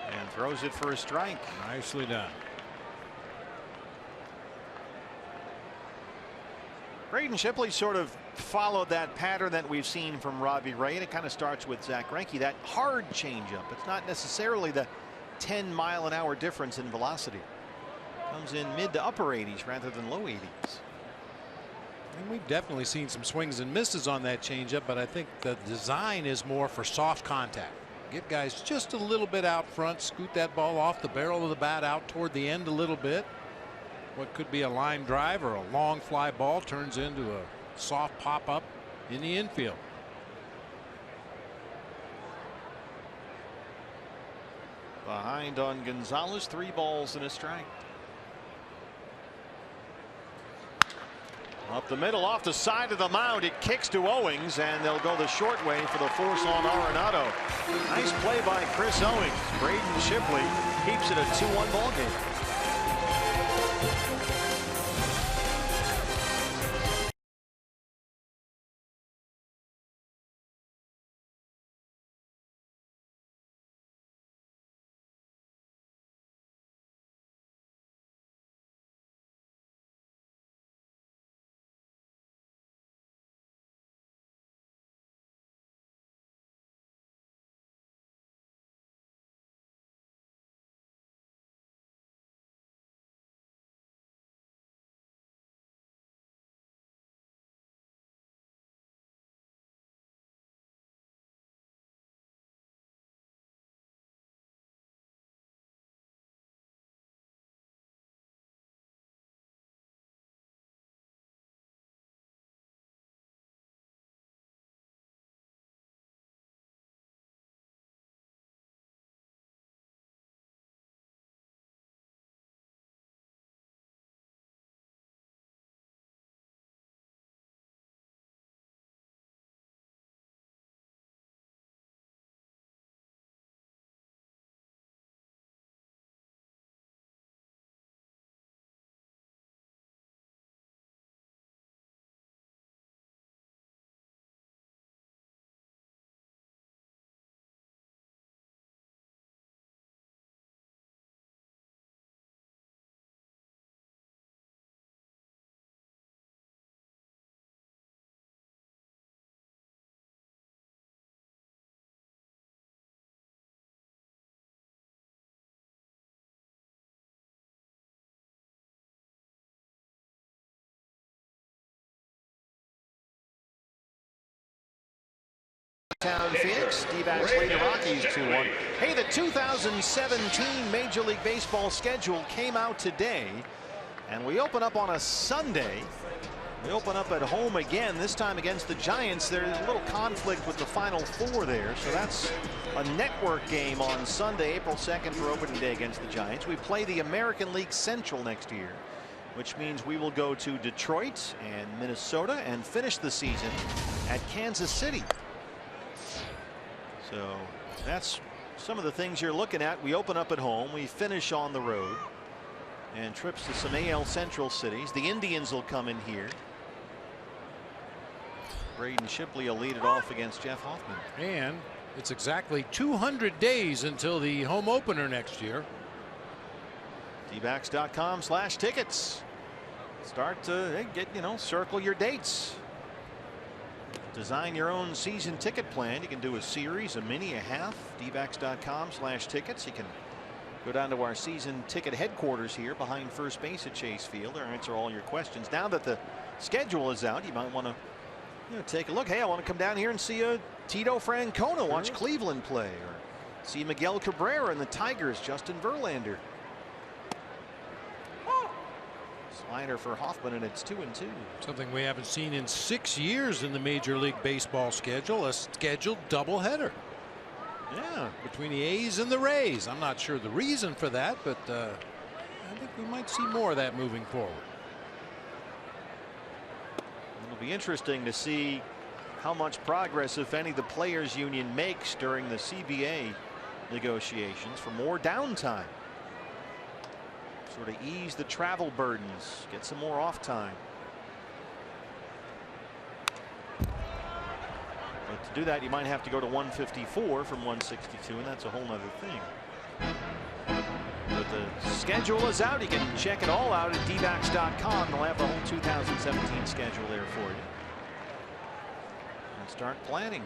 And throws it for a strike. Nicely done. Braden Shipley sort of followed that pattern that we've seen from Robbie Ray, and it kind of starts with Zach Greinke. That hard changeup. It's not necessarily the 10-mile-an-hour difference in velocity. Comes in mid to upper 80s rather than low 80s. And we've definitely seen some swings and misses on that changeup, but I think the design is more for soft contact. Get guys just a little bit out front, scoot that ball off the barrel of the bat out toward the end a little bit. What could be a line drive or a long fly ball turns into a soft pop up in the infield. Behind on Gonzalez, 3 balls and a strike. Up the middle, off the side of the mound, it kicks to Owings, and they'll go the short way for the force on Arenado. Nice play by Chris Owings. Braden Shipley keeps it a 2-1 ball game. Phoenix, D-backs lead the Rockies 2-1. Hey, the 2017 Major League Baseball schedule came out today, and we open up on a Sunday. We open up at home again, this time against the Giants. There's a little conflict with the Final Four there, so that's a network game on Sunday, April 2nd for opening day against the Giants. We play the American League Central next year, which means we will go to Detroit and Minnesota and finish the season at Kansas City. So that's some of the things you're looking at. We open up at home, we finish on the road, and trips to some AL Central cities. The Indians will come in here. Braden Shipley will lead it off against Jeff Hoffman. And it's exactly 200 days until the home opener next year. Dbacks.com/tickets. Start to get, circle your dates. Design your own season ticket plan. You can do a series, a mini, a half. Dbacks.com/tickets. You can go down to our season ticket headquarters here behind first base at Chase Field. They'll answer all your questions. Now that the schedule is out, you might want to take a look. Hey, I want to come down here and see a Tito Francona watch Cleveland play, or see Miguel Cabrera and the Tigers, Justin Verlander. Slider for Hoffman, and it's 2-2. Something we haven't seen in 6 years in the Major League Baseball schedule, a scheduled doubleheader. Yeah, between the A's and the Rays. I'm not sure the reason for that, but I think we might see more of that moving forward. It'll be interesting to see how much progress, if any, the Players Union makes during the CBA negotiations for more downtime. Sort of ease the travel burdens, get some more off time. But to do that, you might have to go to 154 from 162, and that's a whole nother thing. But the schedule is out. You can check it all out at dbacks.com. They'll have the whole 2017 schedule there for you. And start planning.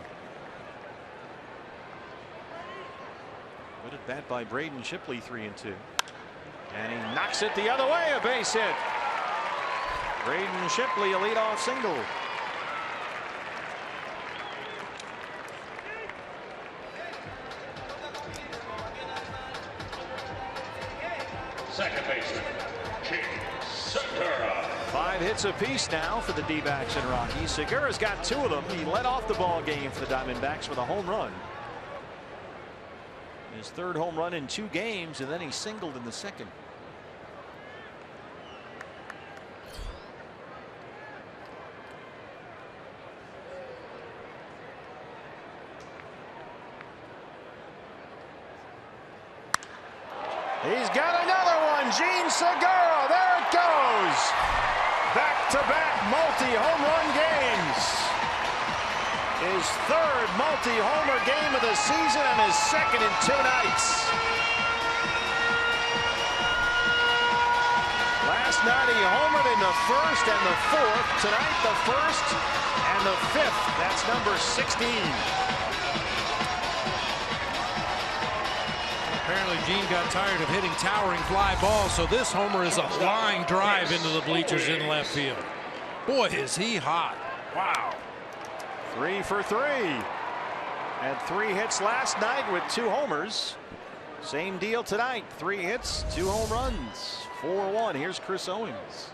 Good at bat by Braden Shipley, 3-2. And he knocks it the other way, a base hit. Braden Shipley, a leadoff single. Second baseman, Jake Segura. 5 hits apiece now for the D-backs and Rockies. Segura's got 2 of them. He led off the ball game for the Diamondbacks with a home run. His third home run in 2 games, and then he singled in the second. He's got another one. Gene Segura. There it goes. Back-to-back multi-home run games. His third multi-homer game of the season and his second in 2 nights. Last night he homered in the first and the fourth. Tonight the first and the fifth. That's number 16. Apparently Gene got tired of hitting towering fly balls, so this homer is a line drive into the bleachers in left field. Boy, is he hot. Wow. 3 for 3. Had 3 hits last night with 2 homers. Same deal tonight. 3 hits, 2 home runs. 4-1. Here's Chris Owings.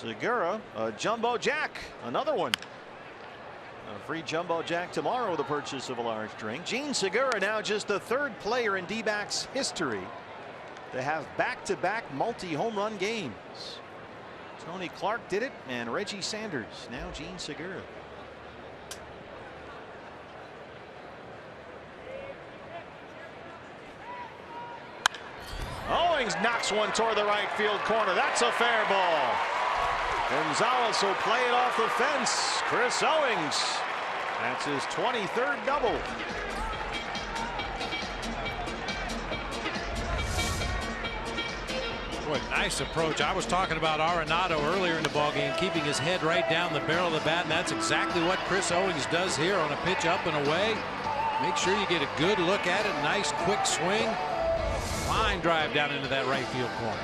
Segura, a jumbo jack, another one. A free jumbo jack tomorrow with the purchase of a large drink. Gene Segura now just the 3rd player in D-backs history to have back-to-back multi-home run games. Tony Clark did it, and Reggie Sanders. Now Gene Segura. Owings knocks one toward the right field corner. That's a fair ball. Gonzalez will play it off the fence. Chris Owings. That's his 23rd double. Boy, nice approach. I was talking about Arenado earlier in the ballgame, keeping his head right down the barrel of the bat, and that's exactly what Chris Owings does here on a pitch up and away. Make sure you get a good look at it. Nice quick swing. Line drive down into that right field corner.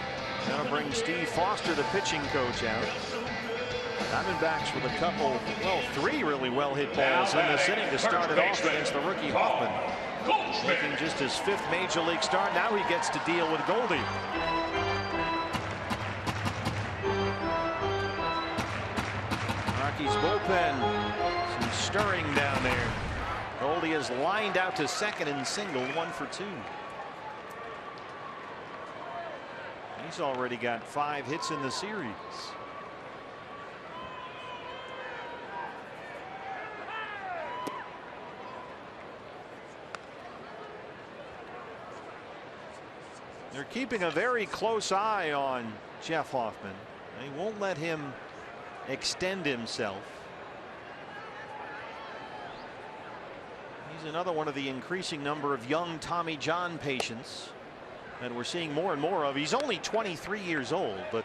Now bring Steve Foster, the pitching coach, out. Diamondbacks with a couple, well, 3 really well hit balls in this inning to start it off against the rookie Hoffman. Making just his 5th major league start. Now he gets to deal with Goldie. Rockies bullpen, some stirring down there. Goldie is lined out to second and singled, 1 for 2. He's already got 5 hits in the series. They're keeping a very close eye on Jeff Hoffman. They won't let him extend himself. He's another one of the increasing number of young Tommy John patients that we're seeing more and more of. He's only 23 years old, but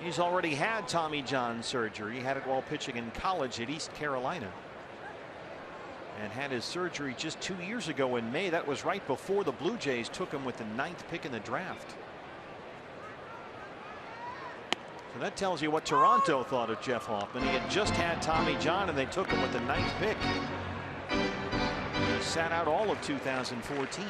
he's already had Tommy John surgery. He had it while pitching in college at East Carolina, and had his surgery just 2 years ago in May. That was right before the Blue Jays took him with the 9th pick in the draft. So that tells you what Toronto thought of Jeff Hoffman. He had just had Tommy John, and they took him with the 9th pick. He sat out all of 2014.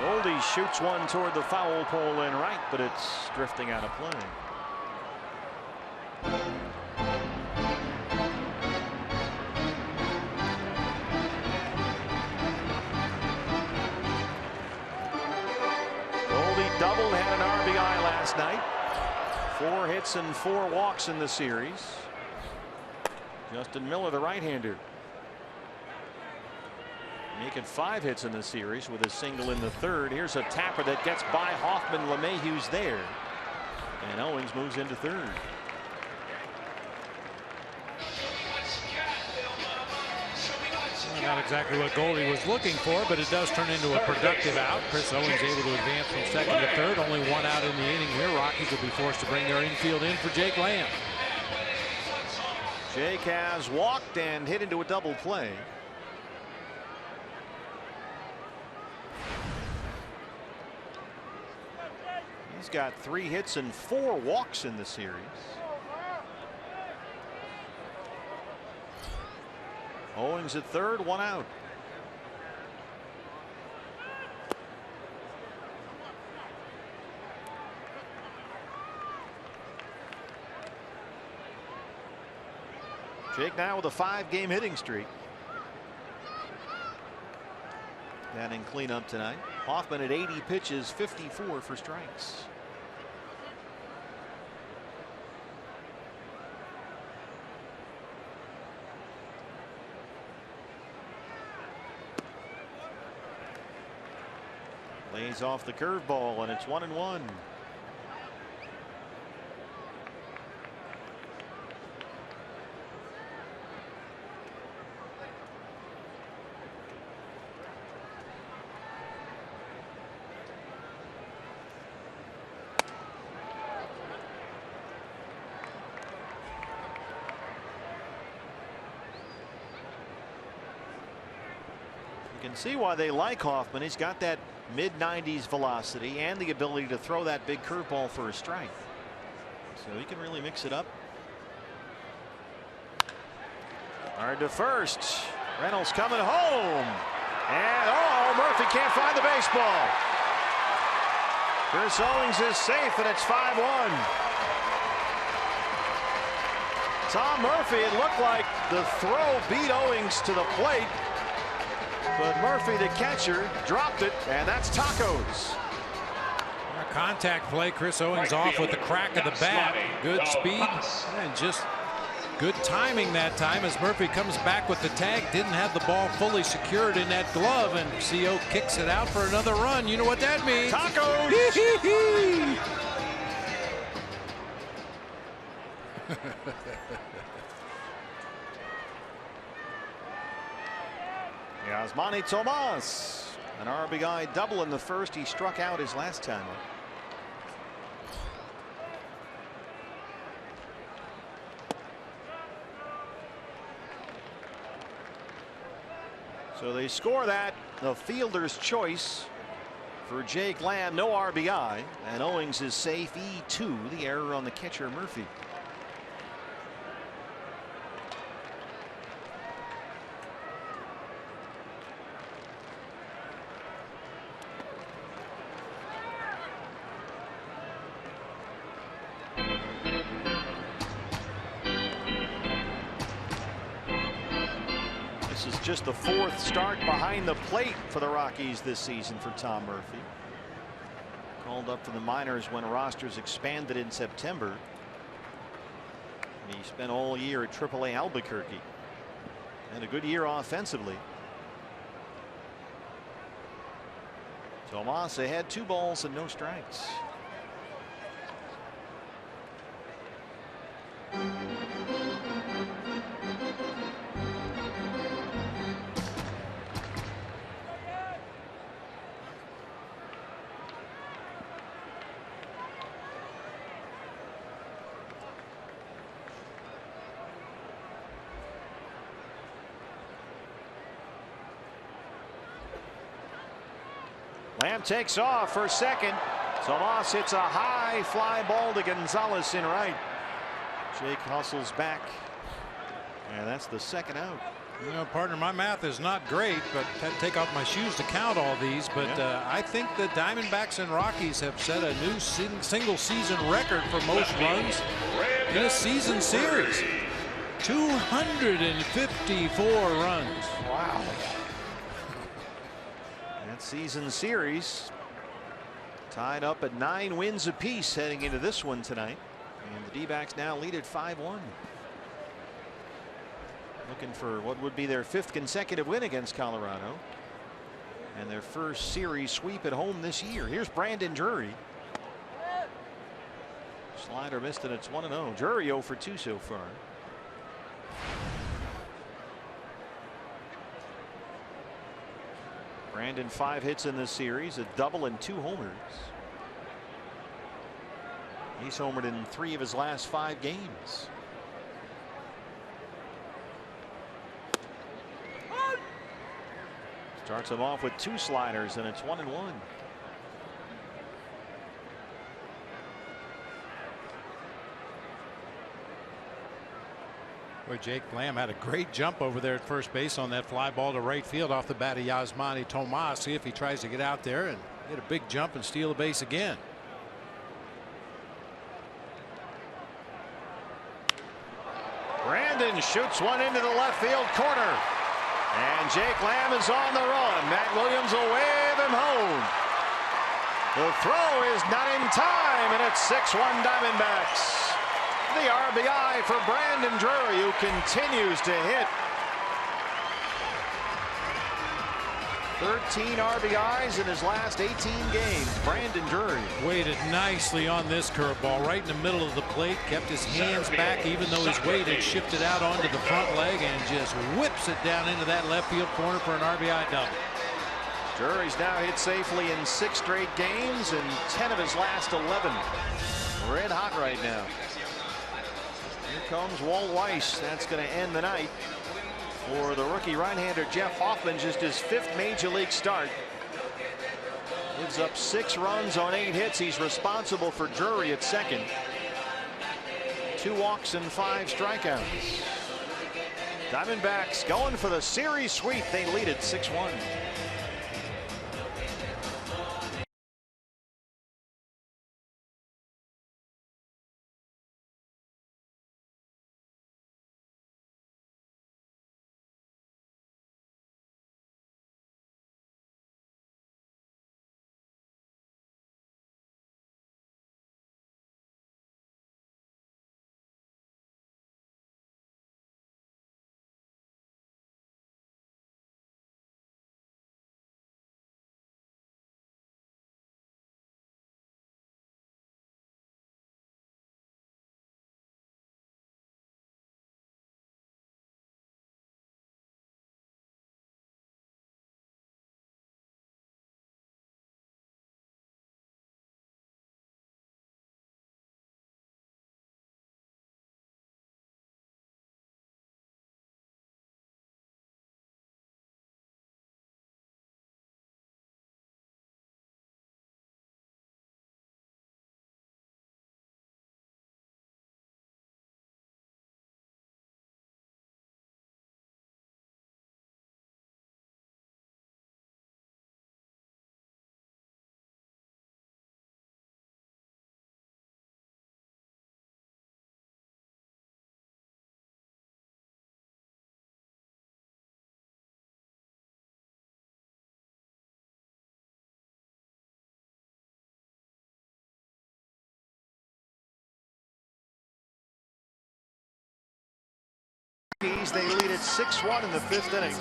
Goldie shoots one toward the foul pole in right, but it's drifting out of play. Goldie doubled, had an RBI last night. 4 hits and 4 walks in the series. Justin Miller, the right-hander, making 5 hits in the series with a single in the 3rd. Here's a tapper that gets by Hoffman. LeMahieu's there, and Owings moves into 3rd. Not exactly what Goldie was looking for, but it does turn into a productive out. Chris Owings able to advance from 2nd to 3rd. Only 1 out in the inning here. Rockies will be forced to bring their infield in for Jake Lamb. Jake has walked and hit into a double play. He's got 3 hits and 4 walks in the series. Owings at third, 1 out. Jake now with a 5-game hitting streak. That in cleanup tonight. Hoffman at 80 pitches, 54 for strikes. Lays off the curveball, and it's 1-1. You can see why they like Hoffman. He's got that mid-90s velocity and the ability to throw that big curveball for a strike. So he can really mix it up. Hard to first. Reynolds coming home. And Murphy can't find the baseball. Chris Owings is safe, and it's 5-1. Tom Murphy, it looked like the throw beat Owings to the plate. But Murphy, the catcher, dropped it, and that's tacos. A contact play. Chris Owings off with the crack of the bat. Good speed and just good timing that time as Murphy comes back with the tag. Didn't have the ball fully secured in that glove, and CO kicks it out for another run. You know what that means? Tacos! Yasmani Tomas, an RBI double in the first. He struck out his last time up. So they score that, the fielder's choice for Jake Lamb. No RBI, and Owings is safe. E2, the error on the catcher Murphy. Just the 4th start behind the plate for the Rockies this season for Tom Murphy. Called up from the minors when rosters expanded in September. He spent all year at AAA Albuquerque. And a good year offensively. Tomas ahead, 2 balls and no strikes. Lamb takes off for second. Tomas hits a high fly ball to Gonzalez in right. Jake hustles back, and that's the 2nd out. You know, partner, my math is not great, but had to take off my shoes to count all these. But I think the Diamondbacks and Rockies have set a new single season record for most runs in a season series. 254 runs. Wow. That season series tied up at 9 wins apiece heading into this one tonight. And the D-backs now lead at 5-1. Looking for what would be their 5th consecutive win against Colorado. And their first series sweep at home this year. Here's Brandon Drury. Slider missed, and it's 1-0. Drury 0 for 2 so far. Brandon 5 hits in this series, a double and 2 homers. He's homered in 3 of his last 5 games. Starts him off with 2 sliders, and it's 1-1. Boy, Jake Lamb had a great jump over there at first base on that fly ball to right field off the bat of Yasmani Tomas. See if he tries to get out there and get a big jump and steal the base again. Brandon shoots one into the left field corner. And Jake Lamb is on the run. Matt Williams will wave him home. The throw is not in time, and it's 6-1 Diamondbacks. The RBI for Brandon Drury, who continues to hit. 13 RBIs in his last 18 games. Brandon Drury waited nicely on this curveball right in the middle of the plate, kept his hands back even though his weight had shifted out onto the front leg, and just whips it down into that left field corner for an RBI double. Drury's now hit safely in 6 straight games and 10 of his last 11. Red hot right now. Here comes Walt Weiss. That's going to end the night for the rookie right-hander Jeff Hoffman. Just his 5th major league start. Gives up 6 runs on 8 hits. He's responsible for Drury at second. 2 walks and 5 strikeouts. Diamondbacks going for the series sweep. They lead it 6-1. They lead it 6-1 in the 5th inning.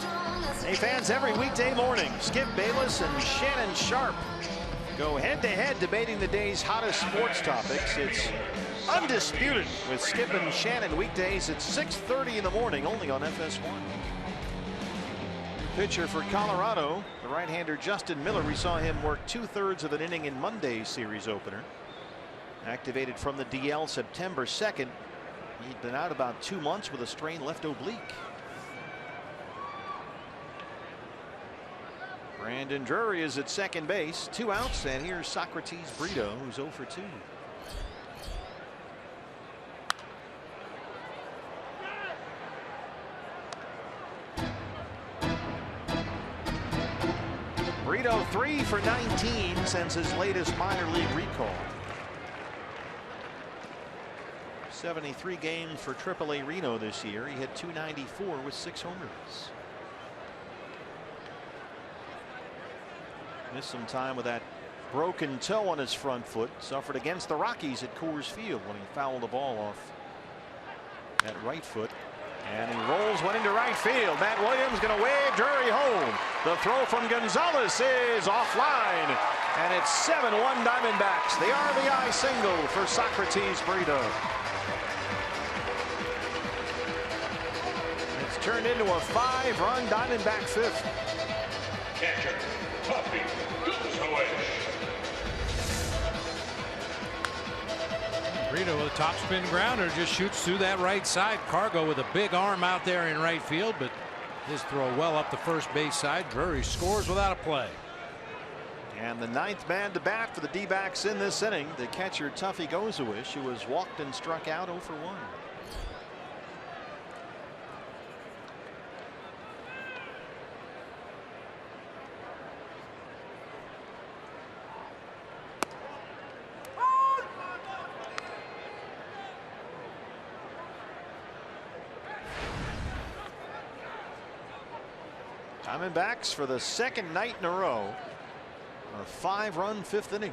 Hey fans, every weekday morning, Skip Bayless and Shannon Sharp go head-to-head debating the day's hottest sports topics. It's Undisputed with Skip and Shannon weekdays at 6:30 in the morning, only on FS1. Pitcher for Colorado, the right-hander Justin Miller. We saw him work 2/3 of an inning in Monday's series opener. Activated from the DL September 2nd. He'd been out about 2 months with a strained left oblique. Brandon Drury is at second base, 2 outs, and here's Socrates Brito, who's 0 for 2. Brito 3 for 19 since his latest minor league recall. 73 games for AAA Reno this year. He hit .294 with 6 homers. Missed some time with that broken toe on his front foot. Suffered against the Rockies at Coors Field when he fouled the ball off that right foot. And he rolls one into right field. Matt Williams going to wave Drury home. The throw from Gonzalez is offline. And it's 7-1 Diamondbacks. The RBI single for Socrates Brito. It's turned into a 5-run Diamondback 5th. Catcher, Tuffy goes away. Brito with a topspin grounder just shoots through that right side. Cargo with a big arm out there in right field, but his throw well up the first base side. Drury scores without a play. And the 9th man to bat for the D-backs in this inning, the catcher Tuffy Gozawish, who was walked and struck out 0 for 1. Diamondbacks for the second night in a row. A 5-run fifth inning.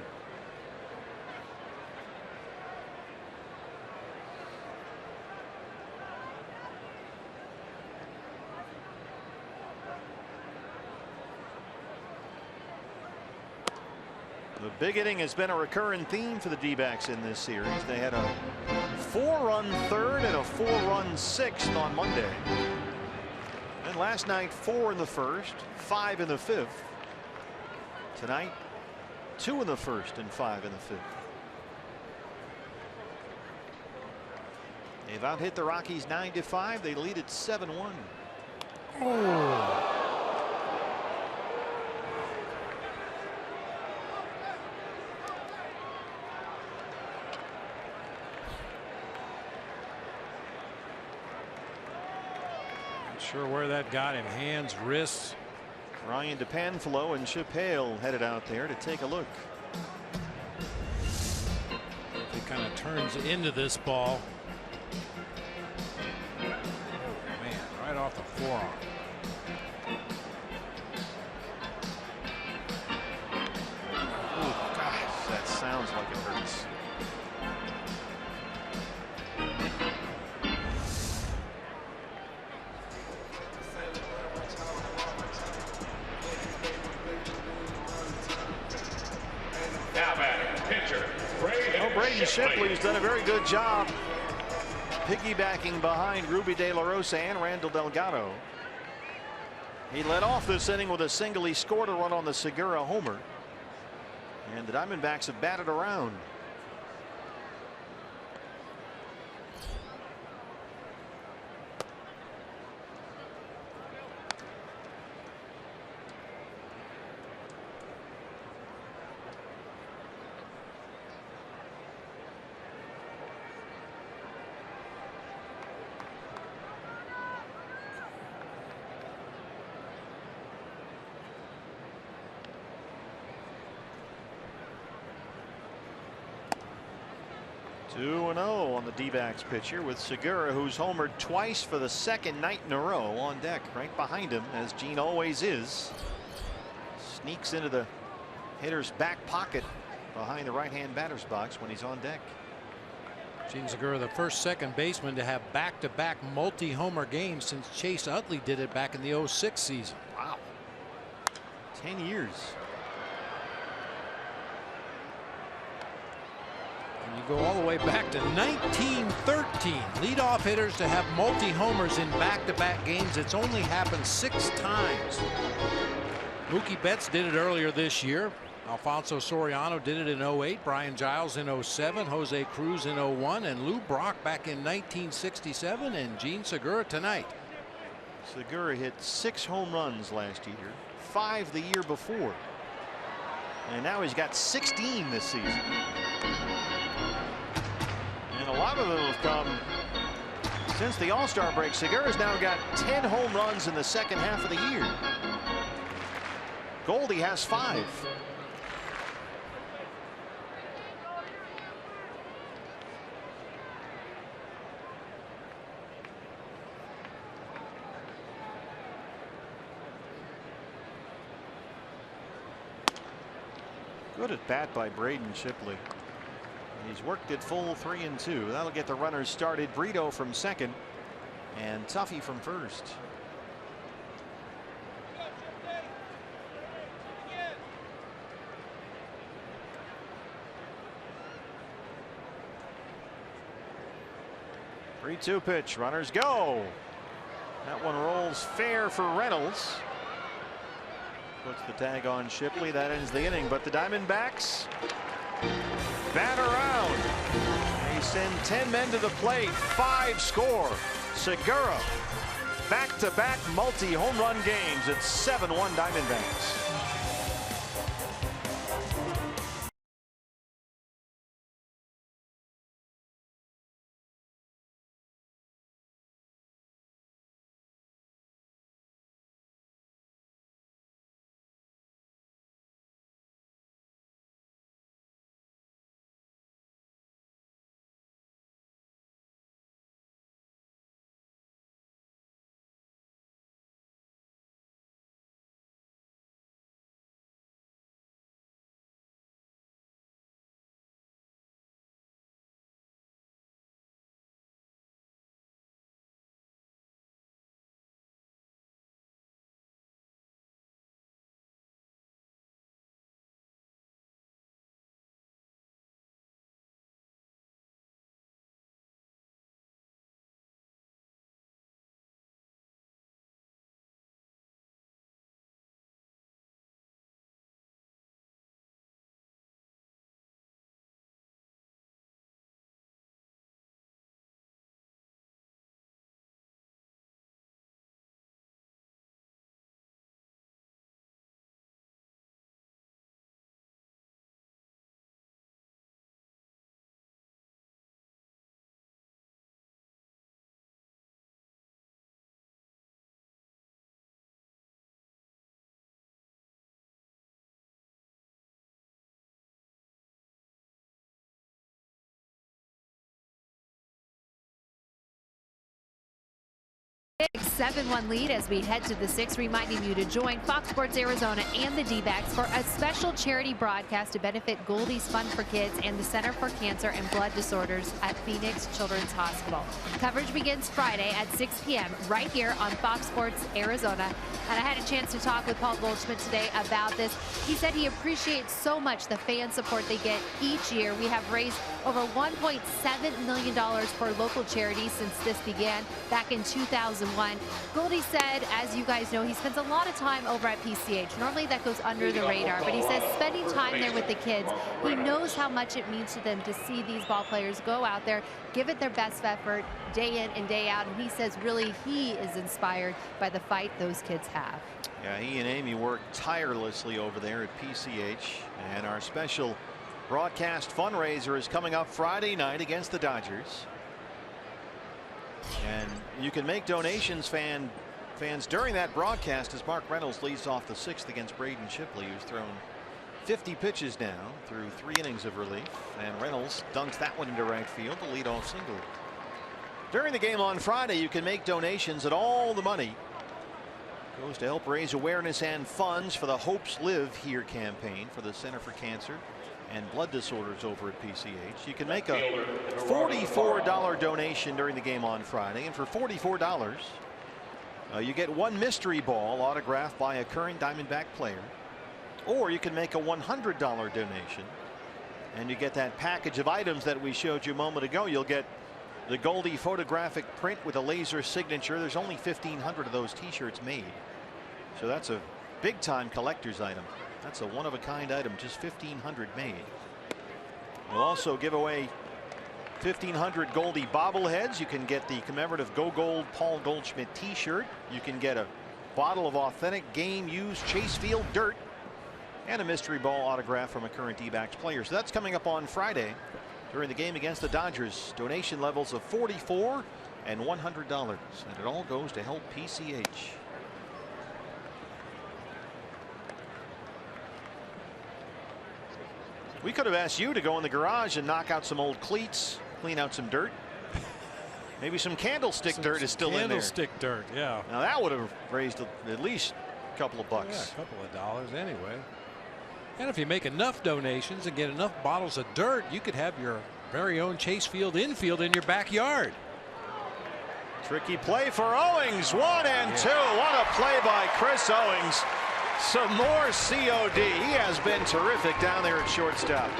The big inning has been a recurring theme for the D-backs in this series. They had a 4-run third and a 4-run sixth on Monday. And last night, 4 in the first, 5 in the fifth. Tonight, 2 in the first and 5 in the fifth. They've out-hit the Rockies 9-5. They lead it 7-1. Oh. Sure where that got him. Hands, wrists. Ryan DePanfilo and Chip Hale headed out there to take a look. He kind of turns into this ball. Oh, man, right off the forearm. Oh, gosh, that sounds like it hurts. Braden Shipley's done a very good job piggybacking behind Ruby De La Rosa and Randall Delgado. He led off this inning with a single. He scored a run on the Segura homer. And the Diamondbacks have batted around. Two and 0 on the D-backs pitcher, with Segura, who's homered twice for the second night in a row, on deck right behind him, as Gene always is. Sneaks into the hitter's back pocket behind the right-hand batter's box when he's on deck. Gene Segura, the first second baseman to have back-to-back multi-homer games since Chase Utley did it back in the 06 season. Wow. 10 years. You go all the way back to 1913. Leadoff hitters to have multi-homers in back-to-back games. It's only happened 6 times. Mookie Betts did it earlier this year. Alfonso Soriano did it in 08. Brian Giles in 07. Jose Cruz in 01. And Lou Brock back in 1967. And Gene Segura tonight. Segura hit 6 home runs last year, 5 the year before. And now he's got 16 this season. And a lot of them have come since the All-Star break. Segura's now got 10 home runs in the second half of the year. Goldie has 5. Good at bat by Braden Shipley. He's worked it full 3 and 2. That'll get the runners started. Brito from second and Tuffy from first. Three-two pitch. Runners go. That one rolls fair for Reynolds. Puts the tag on Shipley. That ends the inning. But the Diamondbacks bat around. They send 10 men to the plate. 5 score. Segura back-to-back multi-home run games. It's 7-1 Diamondbacks. Big 7-1 lead as we head to the 6th, reminding you to join Fox Sports Arizona and the D-backs for a special charity broadcast to benefit Goldie's Fund for Kids and the Center for Cancer and Blood Disorders at Phoenix Children's Hospital. Coverage begins Friday at 6 p.m. right here on Fox Sports Arizona. And I had a chance to talk with Paul Goldschmidt today about this. He said he appreciates so much the fan support they get each year. We have raised over $1.7 million for local charities since this began back in 2001. Goldie said, as you guys know, he spends a lot of time over at PCH. Normally that goes under the radar, but he says spending time there with the kids, he knows how much it means to them to see these ball players go out there, give it their best effort day in and day out. And he says really he is inspired by the fight those kids have. Yeah, he and Amy work tirelessly over there at PCH, and our special broadcast fundraiser is coming up Friday night against the Dodgers. And you can make donations, fans, during that broadcast as Mark Reynolds leads off the 6th against Braden Shipley, who's thrown 50 pitches now through 3 innings of relief, and Reynolds dunks that one into right field, the leadoff single. During the game on Friday, you can make donations, and all the money goes to help raise awareness and funds for the Hopes Live Here campaign for the Center for Cancer and Blood Disorders over at PCH. You can make a $44 donation during the game on Friday, and for $44 you get 1 mystery ball autographed by a current Diamondback player, or you can make a $100 donation and you get that package of items that we showed you a moment ago. You'll get the Goldie photographic print with a laser signature. There's only 1,500 of those t-shirts made, so that's a big time collector's item. That's a one-of-a-kind item, just 1,500 made. We'll also give away 1,500 Goldie bobbleheads. You can get the commemorative Go Gold Paul Goldschmidt t-shirt. You can get a bottle of authentic game-used Chase Field dirt and a mystery ball autograph from a current D-backs player. So that's coming up on Friday during the game against the Dodgers. Donation levels of $44 and $100, and it all goes to help PCH. We could have asked you to go in the garage and knock out some old cleats, clean out some dirt. Maybe some candlestick dirt is still in there. Candlestick dirt, yeah. Now that would have raised at least a couple of bucks. Yeah, a couple of dollars anyway. And if you make enough donations and get enough bottles of dirt, you could have your very own Chase Field infield in your backyard. Tricky play for Owings. 1 and 2. What a play by Chris Owings. Some more COD. He has been terrific down there at shortstop.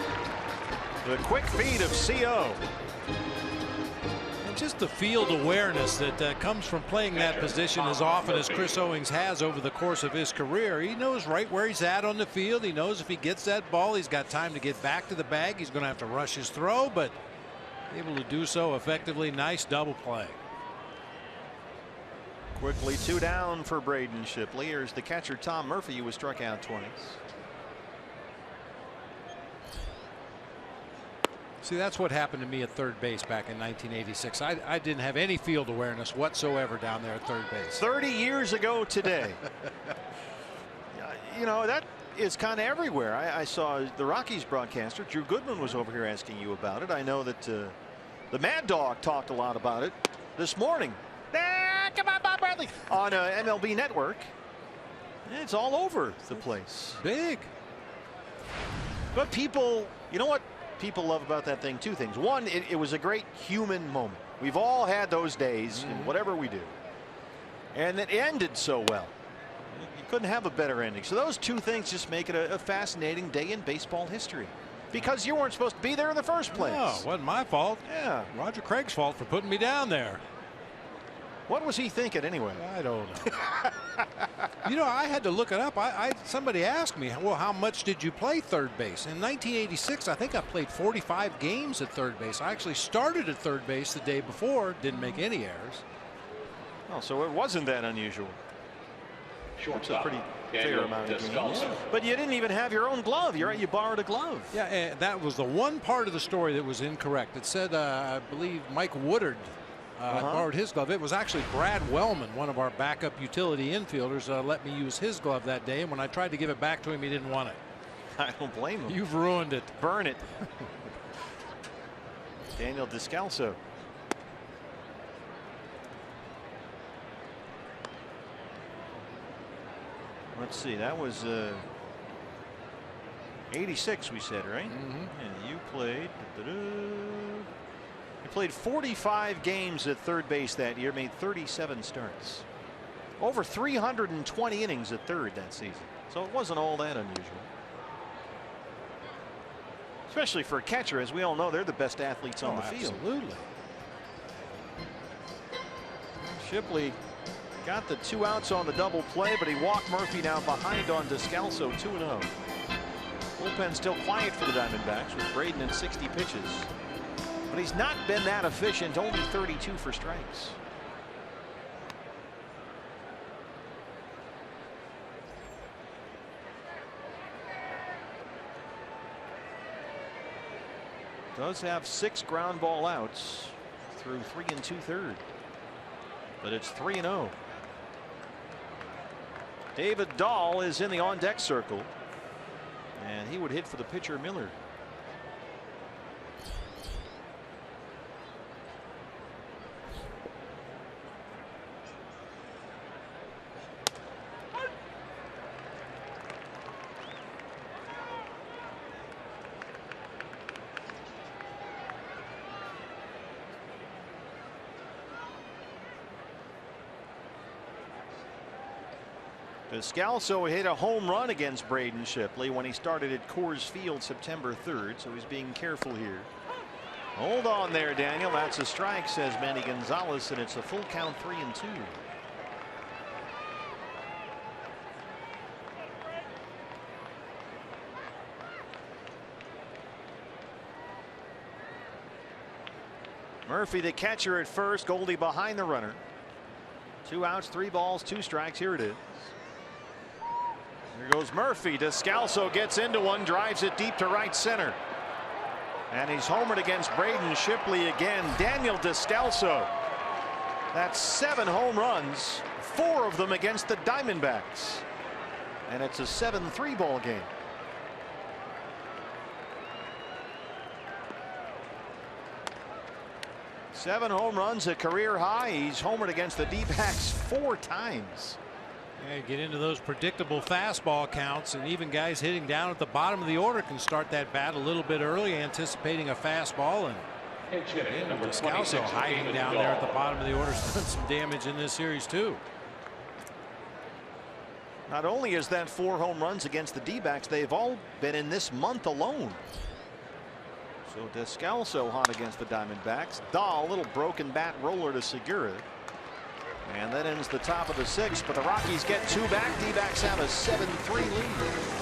The quick feed of CO. And just the field awareness that comes from playing that position as often as Chris Owings has over the course of his career. He knows right where he's at on the field. He knows if he gets that ball, he's got time to get back to the bag. He's going to have to rush his throw, but able to do so effectively. Nice double play. Quickly 2 down for Braden Shipley. Here's the catcher Tom Murphy, who was struck out twice. See, that's what happened to me at third base back in 1986. I didn't have any field awareness whatsoever down there at third base. 30 years ago today. You know, that is kind of everywhere. I saw the Rockies broadcaster Drew Goodman was over here asking you about it. I know that the Mad Dog talked a lot about it this morning. Come on, Bob Bradley, on MLB Network. It's all over the place. Big. But people, you know what people love about that thing? 2 things. One, it was a great human moment. We've all had those days in whatever we do. And it ended so well. You couldn't have a better ending. So those 2 things just make it a fascinating day in baseball history. Because you weren't supposed to be there in the first place. No, it wasn't my fault. Yeah. Roger Craig's fault for putting me down there. What was he thinking anyway? I don't know. You know, I had to look it up. Somebody asked me, well, how much did you play third base? In 1986, I think I played 45 games at third base. I actually started at third base the day before, didn't make any errors. Oh, so it wasn't that unusual. It's a pretty fair amount of games. But you didn't even have your own glove. You're right, you borrowed a glove. Yeah, and that was the one part of the story that was incorrect. It said, I believe Mike Woodard borrowed his glove. It was actually Brad Wellman, one of our backup utility infielders, let me use his glove that day. And when I tried to give it back to him, he didn't want it. I don't blame him. You've ruined it. Burn it. Daniel Descalso. Let's see, that was 86 we said, right? And you played you played 45 games at third base that year, made 37 starts, over 320 innings at third that season, so it wasn't all that unusual, especially for a catcher. As we all know, they're the best athletes on the field. Absolutely. Shipley got the 2 outs on the double play, but he walked Murphy down behind on Descalso. 2-0. Bullpen still quiet for the Diamondbacks with Braden at 60 pitches, but he's not been that efficient. Only 32 for strikes. Does have 6 ground ball outs through 3 2/3, but it's 3-0. David Dahl is in the on deck circle, and he would hit for the pitcher Miller. Descalso hit a home run against Braden Shipley when he started at Coors Field September 3rd, so he's being careful here. Hold on there, Daniel. That's a strike, says Manny Gonzalez, and it's a full count, 3-2. Murphy, the catcher at first. Goldie behind the runner. 2 outs, 3 balls, 2 strikes. Here it is. Here goes Murphy. Descalso gets into one, drives it deep to right center. And he's homered against Braden Shipley again. Daniel Descalso. That's 7 home runs, 4 of them against the Diamondbacks. And it's a 7-3 ball game. Seven home runs, a career high. He's homered against the D-backs 4 times. Yeah, get into those predictable fastball counts, and even guys hitting down at the bottom of the order can start that bat a little bit early, anticipating a fastball. And Descalso hiding down there at the bottom of the order has done some damage in this series too. Not only is that 4 home runs against the D-backs, they've all been in this month alone. So Descalso hot against the Diamondbacks. Dahl, little broken bat roller to Segura. And that ends the top of the 6th, but the Rockies get 2 back. D-backs have a 7-3 lead.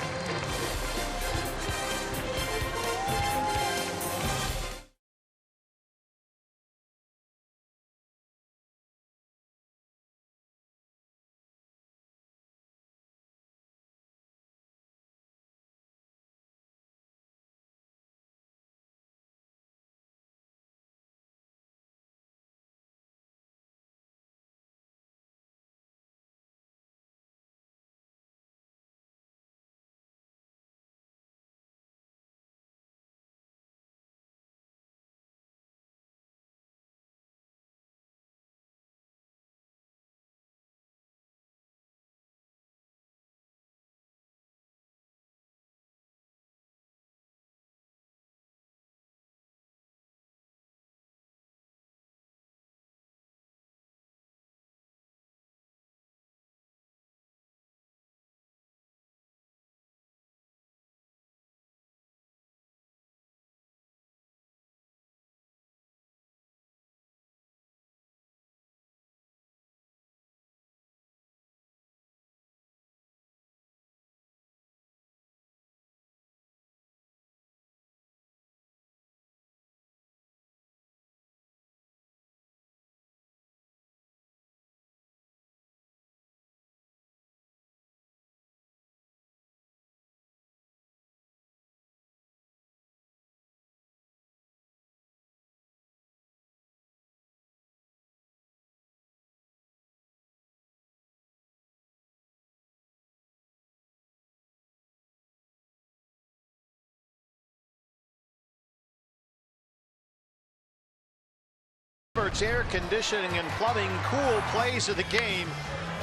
Air conditioning and plumbing, cool plays of the game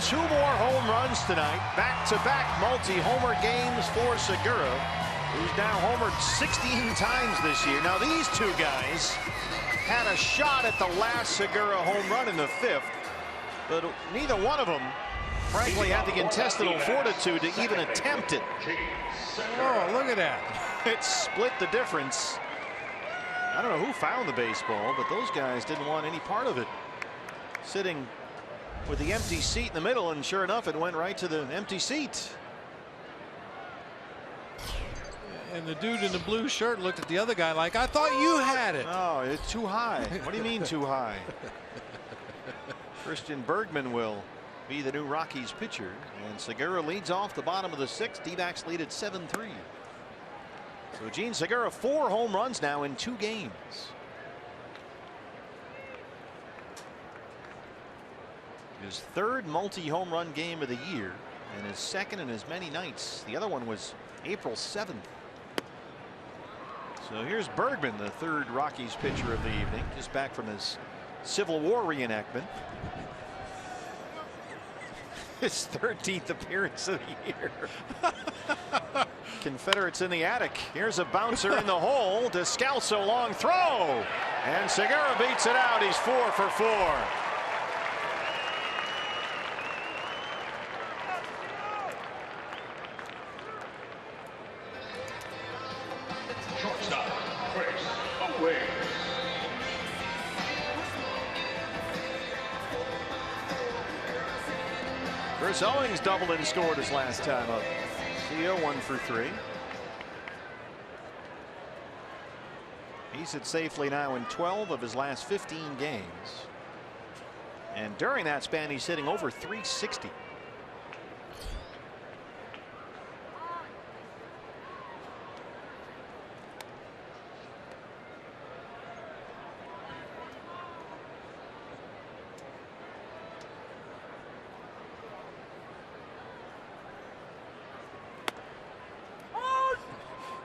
2 more home runs tonight. Back-to-back multi-homer games for Segura, who's now homered 16 times this year. Now these two guys had a shot at the last Segura home run in the 5th, but neither one of them, frankly, had the intestinal fortitude to even attempt it. Oh, look at that. It split the difference. I don't know who found the baseball, but those guys didn't want any part of it. Sitting with the empty seat in the middle, and sure enough, it went right to the empty seat. And the dude in the blue shirt looked at the other guy like, I thought you had it. Oh, it's too high. What do you mean too high? Christian Bergman will be the new Rockies pitcher, and Segura leads off the bottom of the 6th. D-backs lead at 7-3. So Gene Segura, 4 home runs now in 2 games. His 3rd multi-home run game of the year, and his 2nd in as many nights. The other one was April 7th. So here's Bergman, the 3rd Rockies pitcher of the evening, just back from his Civil War reenactment. His 13th appearance of the year. Confederates in the attic. Here's a bouncer in the hole. Descalso long throw, and Segura beats it out. He's 4 for 4. Shortstop, Chris Owings. Chris Owings doubled and scored his last time up. CO 1 for 3. He's hit safely now in 12 of his last 15 games. And during that span, he's hitting over 360.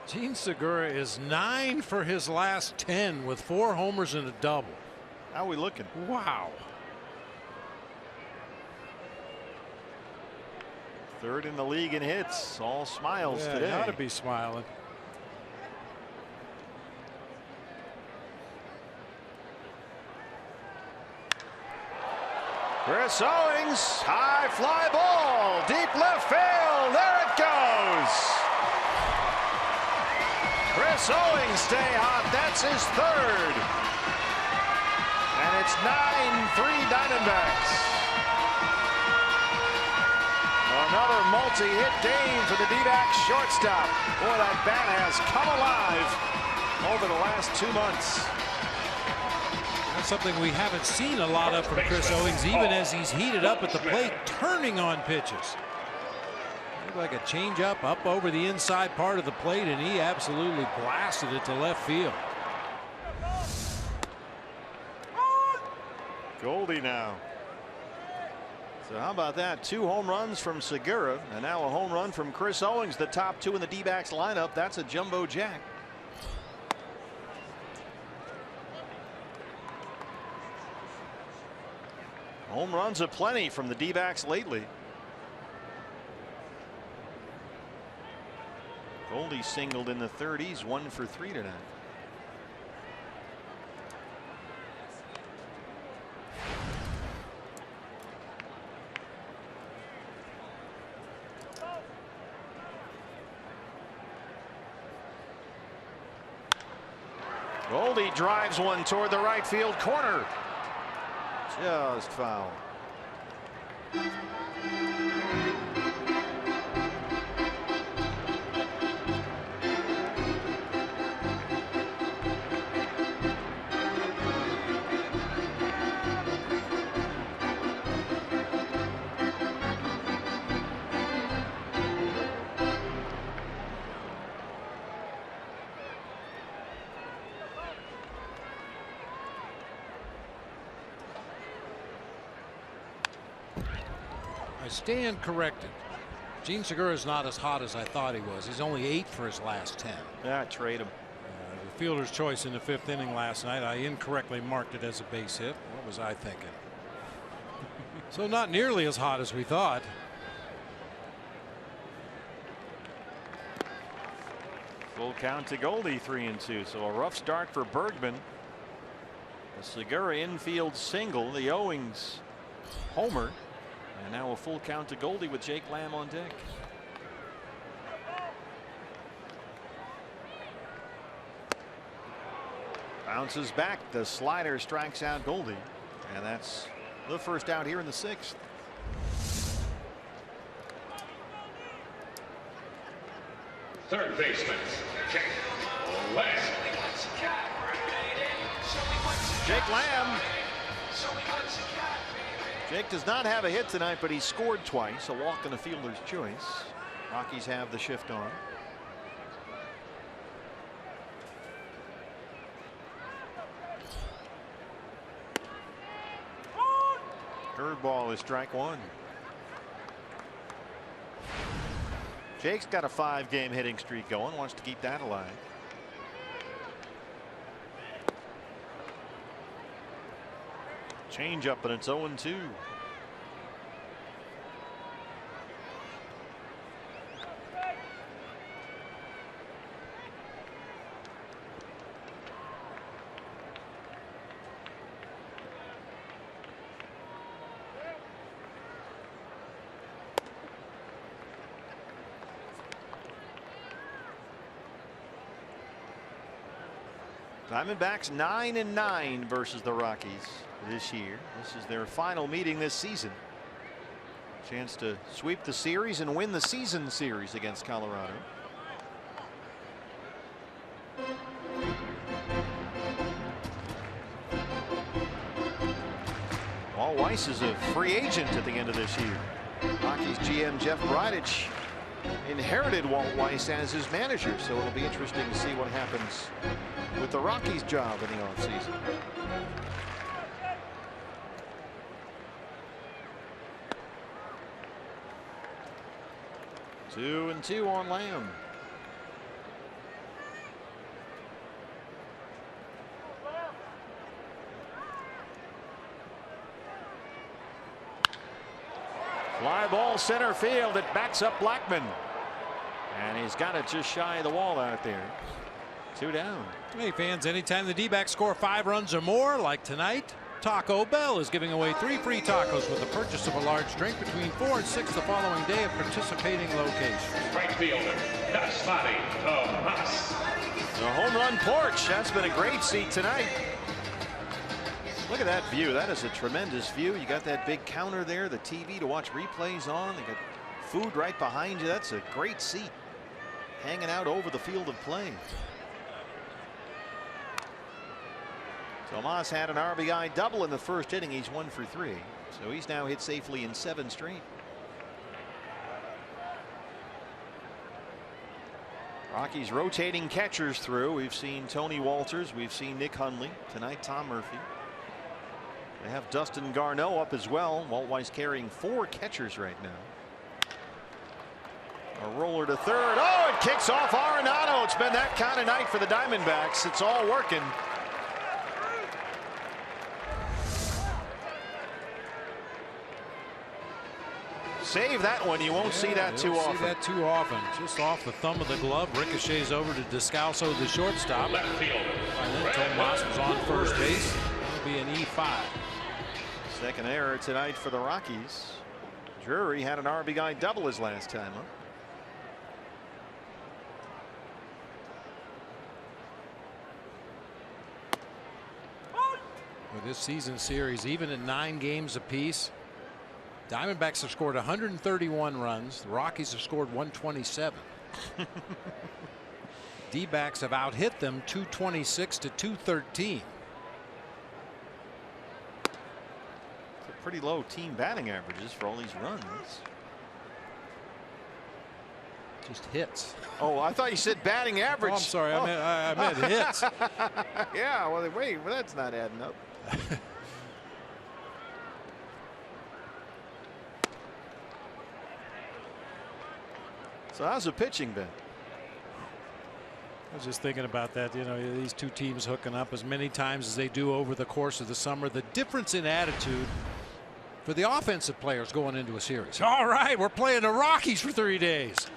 Gene Segura is 9 for his last 10 with 4 homers and a double. How are we looking? Wow. 3rd in the league in hits. All smiles Yeah, today. He ought to be smiling. Chris Owings, high fly ball, deep left field. There it goes. Chris Owings stay hot. That's his 3rd. And it's 9-3 Diamondbacks. Another multi-hit game for the D-backs shortstop. Boy, that bat has come alive over the last 2 months. That's something we haven't seen a lot of from Chris Owings, even as he's heated up at the plate, turning on pitches. Like a changeup up over the inside part of the plate, and he absolutely blasted it to left field. Goldie now. So how about that? 2 home runs from Segura, and now a home run from Chris Owings, the top 2 in the D-backs lineup. That's a jumbo jack. Home runs aplenty from the D-backs lately. Goldie singled in the 30s, 1 for 3 tonight. Goldie drives one toward the right field corner. Just foul. I stand corrected. Gene Segura is not as hot as I thought he was. He's only 8 for his last 10. Yeah, trade him. The fielder's choice in the 5th inning last night. I incorrectly marked it as a base hit. What was I thinking? So not nearly as hot as we thought. Full count to Goldie, 3-2. So a rough start for Bergman. A Segura infield single, the Owings homer, and now a full count to Goldie with Jake Lamb on deck. Bounces back, the slider strikes out Goldie, and that's the first out here in the 6th. Third baseman, Jake Lamb. Jake Lamb. Jake does not have a hit tonight, but he scored twice, a walk and a fielder's choice. Rockies have the shift on. Curveball is strike one. Jake's got a 5-game hitting streak going, wants to keep that alive. Change up, and it's 0-2. Diamondbacks 9-9 versus the Rockies this year. This is their final meeting this season. Chance to sweep the series and win the season series against Colorado. Walt Weiss is a free agent at the end of this year. Rockies GM Jeff Bridich inherited Walt Weiss as his manager, so it'll be interesting to see what happens with the Rockies job in the offseason. Two and two on Lamb. Fly ball center field. It backs up Blackman. And he's got it just shy of the wall out there. 2 down. Hey fans, anytime the D-backs score 5 runs or more, like tonight, Taco Bell is giving away 3 free tacos with the purchase of a large drink between 4 and 6 the following day at participating locations. Right fielder, Dasmati Tomas. The home run porch. That's been a great seat tonight. Look at that view. That is a tremendous view. You got that big counter there, the TV to watch replays on. They got food right behind you. That's a great seat. Hanging out over the field of play. Tomas had an RBI double in the first inning. He's 1 for 3. So he's now hit safely in 7 straight. Rockies rotating catchers through. We've seen Tony Walters. We've seen Nick Hundley. Tonight, Tom Murphy. They have Dustin Garneau up as well. Walt Weiss carrying 4 catchers right now. A roller to third. Oh, it kicks off Arenado. It's been that kind of night for the Diamondbacks. It's all working. Save that one. You won't see that too often. See that too often. Just off the thumb of the glove. Ricochets over to Descalso, the shortstop. Left fielder. And then Tomas was on first base. That'll be an E5. Second error tonight for the Rockies. Drury had an RBI double his last time up. With this season series, even at 9 games apiece, Diamondbacks have scored 131 runs. The Rockies have scored 127. D-backs have out-hit them 226 to 213. Pretty low team batting averages for all these runs. Just hits. Oh, I thought you said batting average. Oh, I'm sorry. I meant hits. Yeah, well, wait, well, that's not adding up. So how's the pitching been? I was just thinking about that. You know, these two teams hooking up as many times as they do over the course of the summer. The difference in attitude for the offensive players going into a series. All right, we're playing the Rockies for 3 days.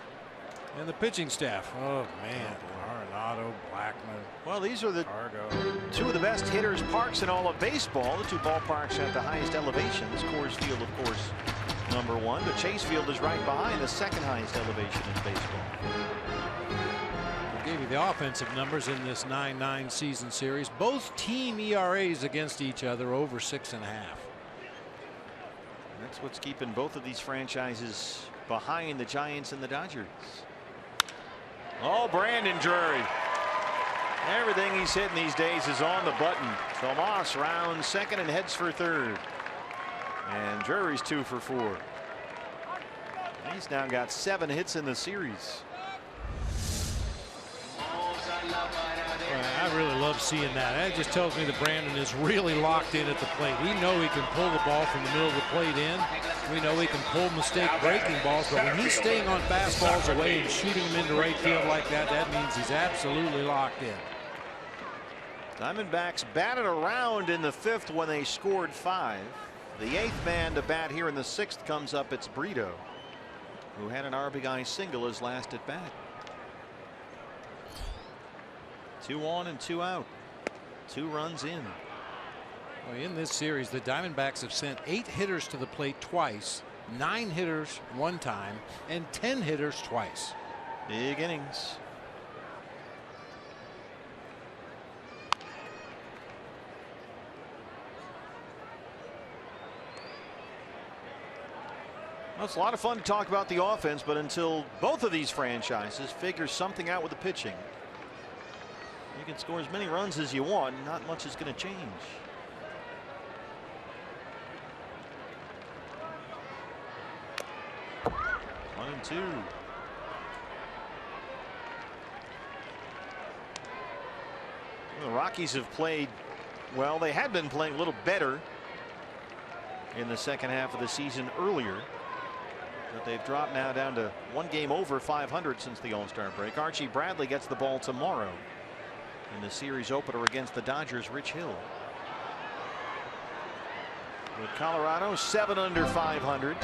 And the pitching staff. Oh, man. Arenado, Blackman. Well, these are the Argo. two of the best hitters parks in all of baseball. The two ballparks at the highest elevations. Coors Field, of course, #1, but Chase Field is right behind the second highest elevation in baseball. I gave you the offensive numbers in this 9-9 season series. Both team ERAs against each other over 6.5. That's what's keeping both of these franchises behind the Giants and the Dodgers. Oh, Brandon Drury. Everything he's hitting these days is on the button. Tomas rounds second and heads for third. And Drury's 2 for 4. He's now got 7 hits in the series. I really love seeing that. That just tells me that Brandon is really locked in at the plate. We know he can pull the ball from the middle of the plate in. We know he can pull mistake breaking balls, but when he's staying on fastballs away and shooting them into right field like that, that means he's absolutely locked in. Diamondbacks batted around in the 5th when they scored 5. The 8th man to bat here in the 6th comes up. It's Brito, who had an RBI single his last at bat. 2 on and 2 out. 2 runs in. Well, in this series, the Diamondbacks have sent 8 hitters to the plate twice, 9 hitters 1 time, and 10 hitters twice. Big innings. Well, it's a lot of fun to talk about the offense, but until both of these franchises figure something out with the pitching, you can score as many runs as you want. Not much is going to change. One and 2. The Rockies have played well. They had been playing a little better in the second half of the season earlier, but they've dropped now down to 1 game over 500 since the All-Star break. Archie Bradley gets the ball tomorrow in the series opener against the Dodgers. Rich Hill with Colorado 7 under 500,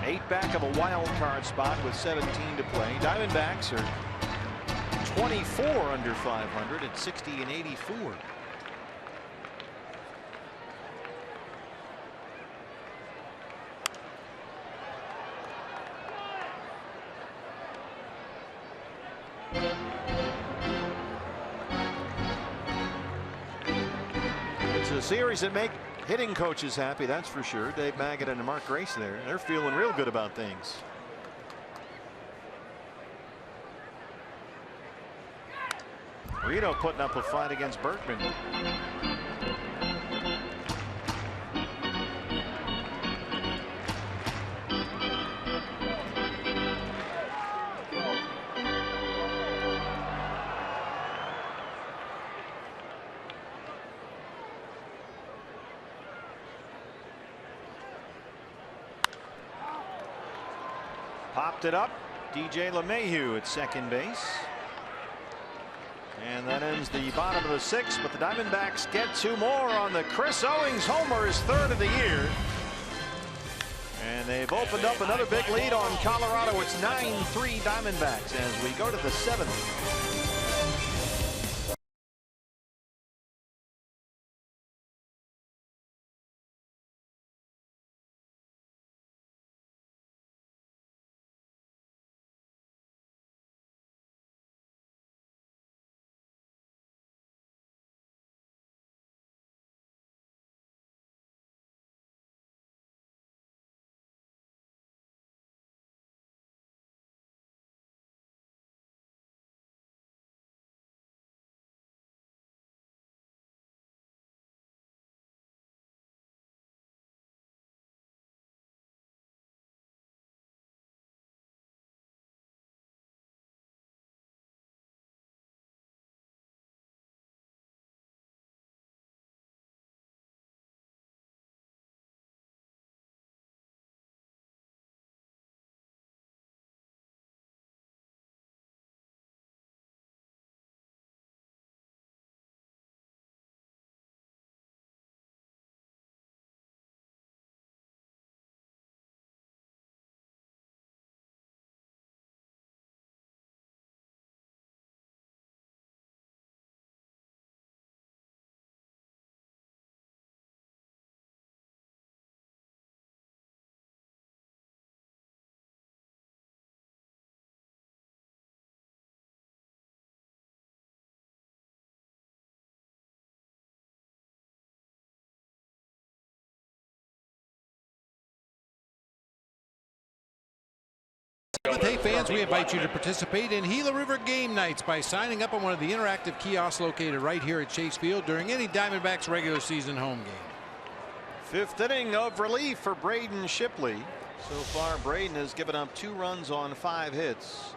8 back of a wild card spot with 17 to play. Diamondbacks are 24 under 500 at 60 and 84. It's a series that make hitting coaches happy, that's for sure. Dave Maggott and Mark Grace there. They're feeling real good about things. Rito putting up a fight against Berkman. Popped it up. DJ LeMahieu at second base. And that ends the bottom of the 6th, but the Diamondbacks get 2 more on the Chris Owings homer, his 3rd of the year. And they've opened up another big lead on Colorado. It's 9-3 Diamondbacks as we go to the 7th. Hey fans, we invite you to participate in Gila River game nights by signing up on one of the interactive kiosks located right here at Chase Field during any Diamondbacks regular season home game. Fifth inning of relief for Braden Shipley. So far, Braden has given up 2 runs on 5 hits.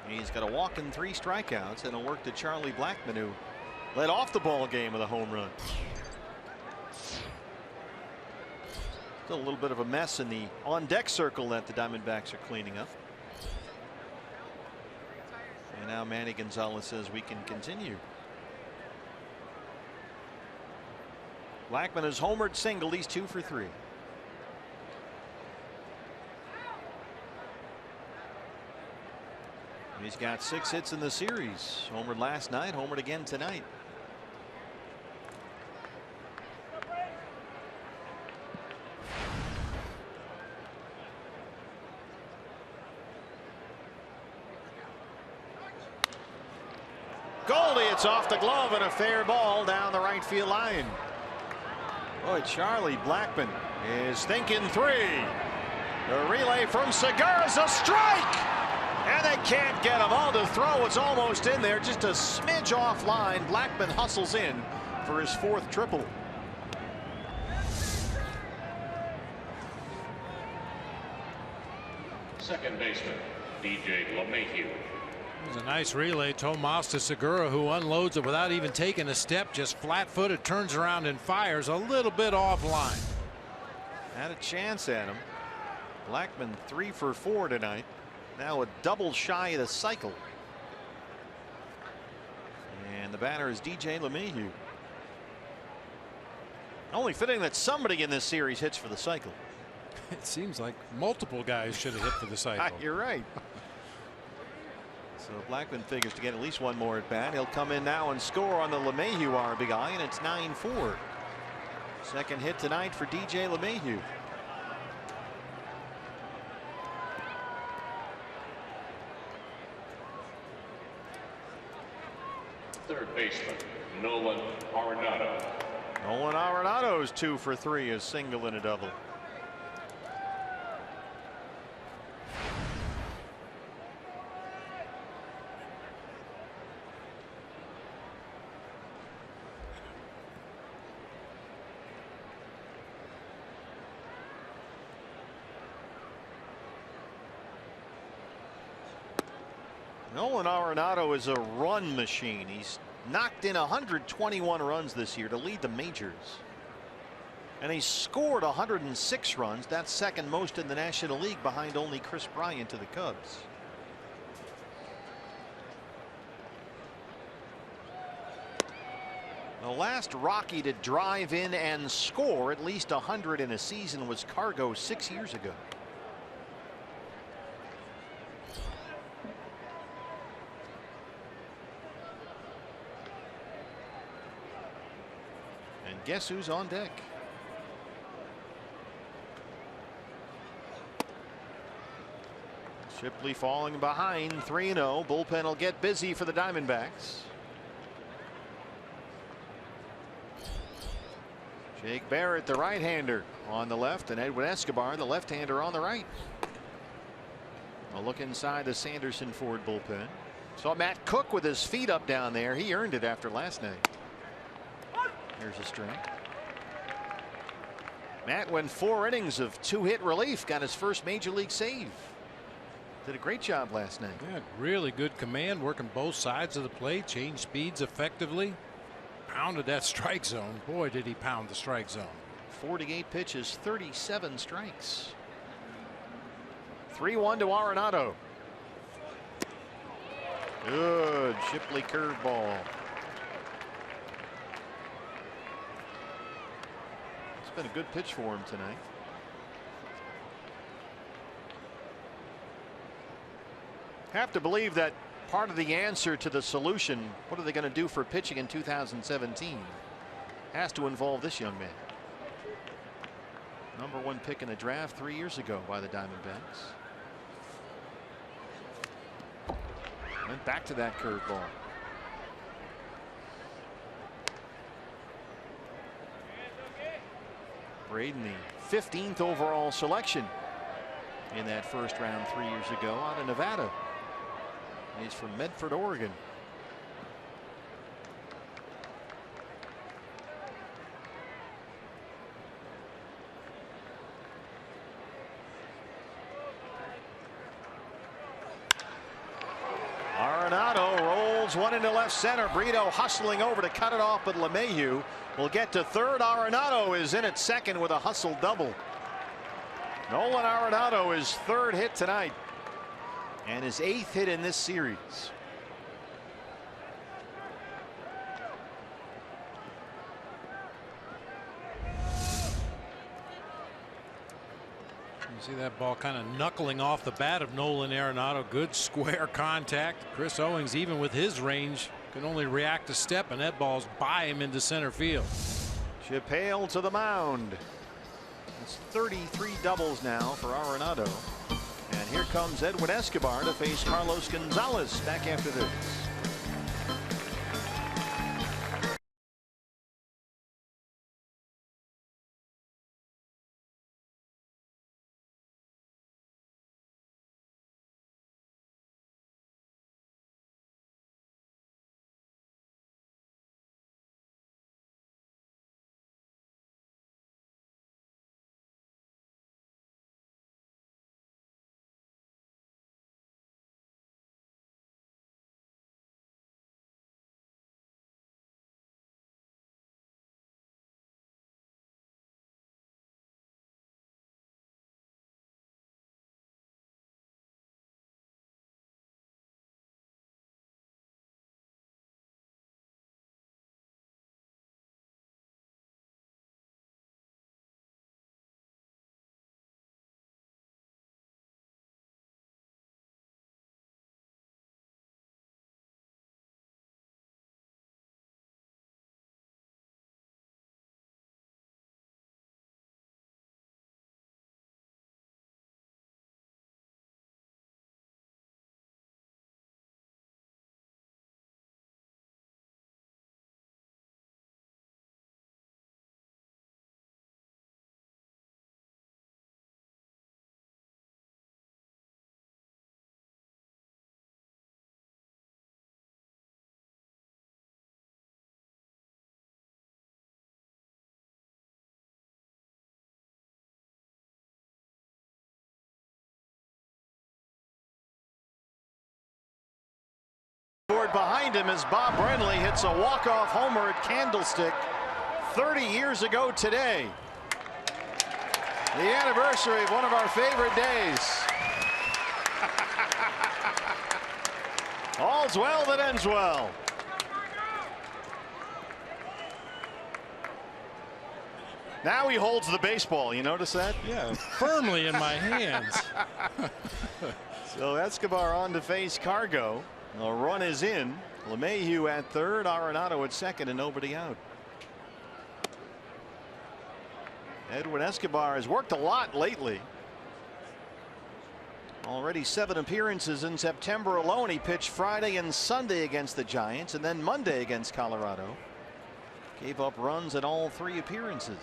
He's got a walk and 3 strikeouts, and a work to Charlie Blackmon, who led off the ball game with a home run. Still a little bit of a mess in the on-deck circle that the Diamondbacks are cleaning up. And now Manny Gonzalez says we can continue. Blackmon has homered single. He's 2 for 3. He's got 6 hits in the series. Homered last night, homered again tonight. Goldie, it's off the glove and a fair ball down the right field line. Boy, Charlie Blackmon is thinking 3. The relay from Segura's a strike. And they can't get him. All to throw. It's almost in there. Just a smidge offline. Blackmon hustles in for his 4th triple. Second baseman, DJ LeMahieu. It was a nice relay. Tomas to Segura, who unloads it without even taking a step. Just flat-footed, turns around and fires a little bit offline. Had a chance at him. Blackmon 3 for 4 tonight. Now a double shy of the cycle. And the batter is DJ LeMahieu. Only fitting that somebody in this series hits for the cycle. It seems like multiple guys should have hit for the cycle. You're right. So Blackmon figures to get at least 1 more at bat. He'll come in now and score on the LeMahieu RBI, and it's 9-4. Second hit tonight for DJ LeMahieu. Third baseman, Nolan Arenado. Nolan Arenado's 2 for 3, a single and a double. Nolan Arenado is a run machine. He's knocked in 121 runs this year to lead the majors. And he's scored 106 runs. That's second most in the National League, behind only Chris Bryant to the Cubs. The last Rocky to drive in and score at least 100 in a season was Cargo 6 years ago. Guess who's on deck? Shipley falling behind 3-0. Bullpen will get busy for the Diamondbacks. Jake Barrett, the right-hander, on the left, and Edwin Escobar, the left-hander, on the right. A look inside the Sanderson Ford bullpen. Saw Matt Cook with his feet up down there. He earned it after last night. Here's a strike. Matt went 4 innings of 2-hit relief, got his first major league save. Did a great job last night. Yeah, really good command, working both sides of the plate, changed speeds effectively, pounded that strike zone. Boy, did he pound the strike zone. 48 pitches, 37 strikes. 3-1 to Arenado. Good Shipley curveball. Been a good pitch for him tonight. Have to believe that part of the answer to the solution, what are they going to do for pitching in 2017, has to involve this young man. Number 1 pick in the draft 3 years ago by the Diamondbacks. Went back to that curveball. Braden, the 15th overall selection in that first round 3 years ago out of Nevada. He's from Medford, Oregon. Arenado rolls one into left center. Brito hustling over to cut it off, but LeMahieu will get to third. Arenado is in at second with a hustle double. Nolan Arenado, his third hit tonight and his 8th hit in this series. You see that ball kind of knuckling off the bat of Nolan Arenado. Good square contact. Chris Owings, even with his range, can only react a step, and that ball's by him into center field. Chip Hale to the mound. It's 33 doubles now for Arenado. And here comes Edwin Escobar to face Carlos Gonzalez back after this. Behind him as Bob Brenly hits a walk-off homer at Candlestick 30 years ago today. The anniversary of one of our favorite days. All's well that ends well. Now he holds the baseball. You notice that? Yeah, firmly in my hands. So Escobar on to face Cargo. The run is in. LeMahieu at third, Arenado at second, and nobody out. Edwin Escobar has worked a lot lately. Already 7 appearances in September alone. He pitched Friday and Sunday against the Giants, and then Monday against Colorado. Gave up runs in all 3 appearances.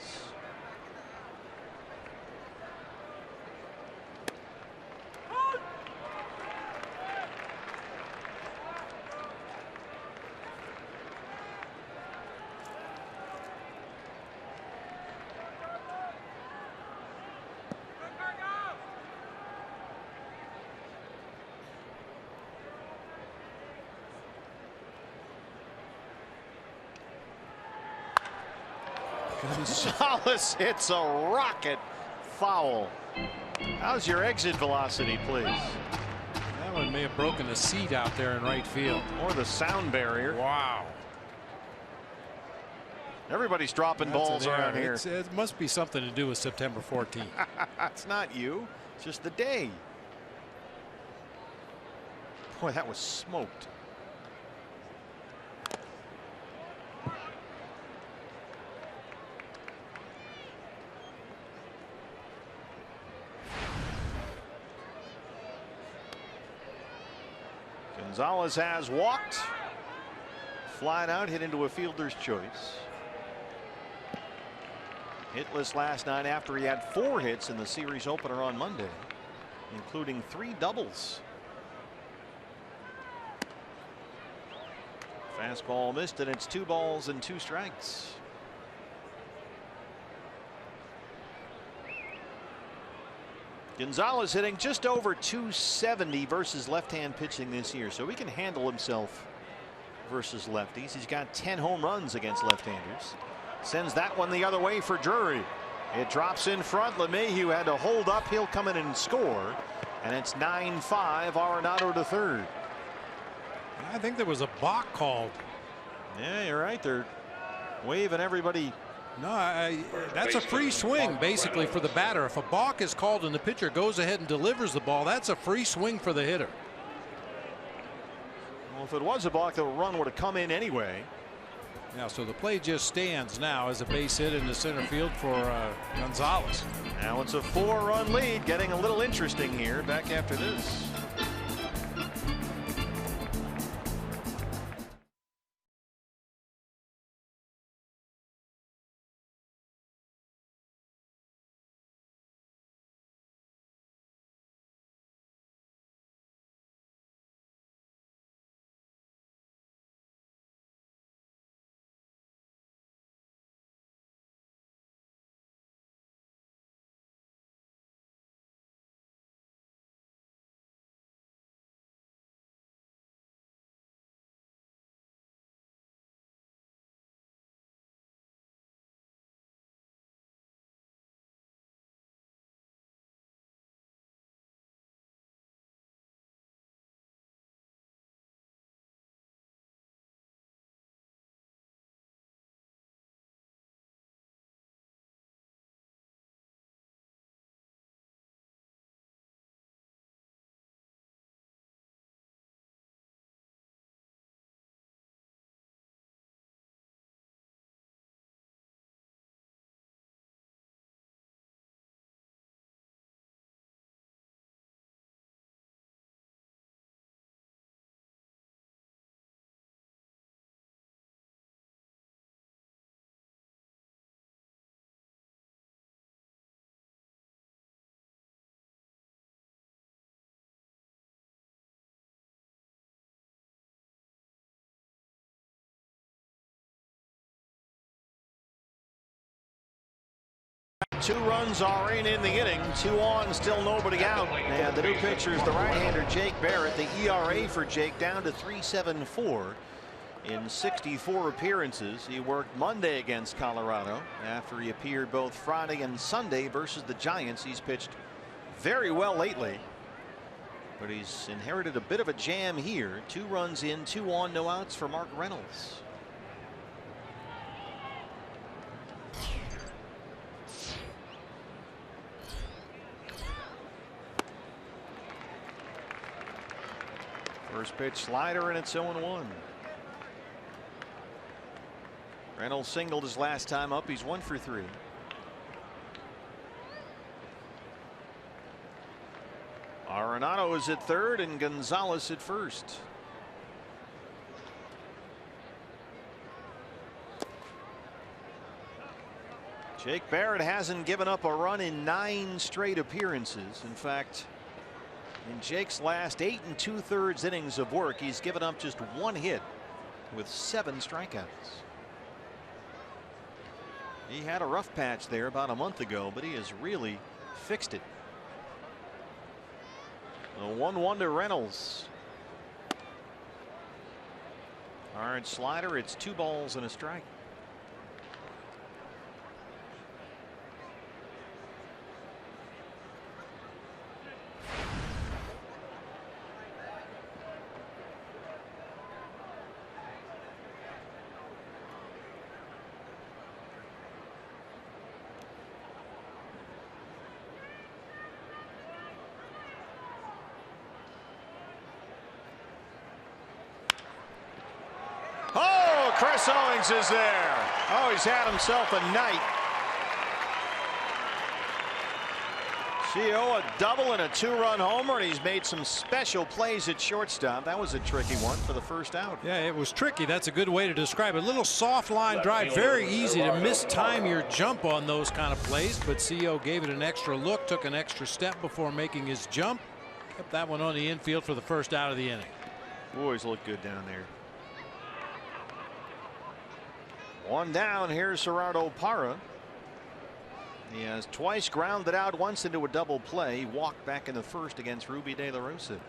Gonzalez hits a rocket foul. How's your exit velocity, please? That one may have broken the seat out there in right field. Or the sound barrier. Wow. Everybody's dropping balls around here. It must be something to do with September 14th. It's not you. It's just the day. Boy, that was smoked. Gonzalez has walked. Flying out, hit into a fielder's choice. Hitless last night after he had 4 hits in the series opener on Monday. including 3 doubles. Fastball missed, and it's 2 balls and 2 strikes. Gonzalez hitting just over 270 versus left-hand pitching this year, so he can handle himself versus lefties. He's got 10 home runs against left-handers. Sends that one the other way for Drury. It drops in front. LeMahieu had to hold up. He'll come in and score, and it's 9-5. Arenado to third. I think there was a balk called. Yeah, you're right. They're waving everybody. No, that's a free swing basically for the batter. If a balk is called and the pitcher goes ahead and delivers the ball, that's a free swing for the hitter. Well, if it was a balk, the run would have come in anyway. Yeah, so the play just stands now as a base hit into center field for Gonzalez. Now it's a 4-run lead, getting a little interesting here back after this. Two runs are in the inning. 2 on, still nobody out. And the new pitcher is the right-hander Jake Barrett. The ERA for Jake down to 3.74 in 64 appearances. He worked Monday against Colorado after he appeared both Friday and Sunday versus the Giants. He's pitched very well lately, but he's inherited a bit of a jam here. 2 runs in, 2 on, no outs for Mark Reynolds. First pitch slider, and it's 0-1. Reynolds singled his last time up. He's 1 for 3. Arenado is at third and Gonzalez at first. Jake Barrett hasn't given up a run in 9 straight appearances. In fact, in Jake's last 8 2/3 innings of work, he's given up just 1 hit with 7 strikeouts. He had a rough patch there about a month ago, but he has really fixed it. A 1-1 to Reynolds. Hard slider. It's 2 balls and a strike. Chris Owings is there. Oh, he's had himself a night. Gio, a double and a 2-run homer, and he's made some special plays at shortstop. That was a tricky one for the first out. Yeah, it was tricky. That's a good way to describe it. A little soft line drive, very easy to mistime your jump on those kind of plays, but CO gave it an extra look, took an extra step before making his jump. Kept that one on the infield for the first out of the inning. Boys look good down there. One down. Here's Gerardo Parra. He has twice grounded out, once into a double play. He walked back in the first against Ruby De La Rosa.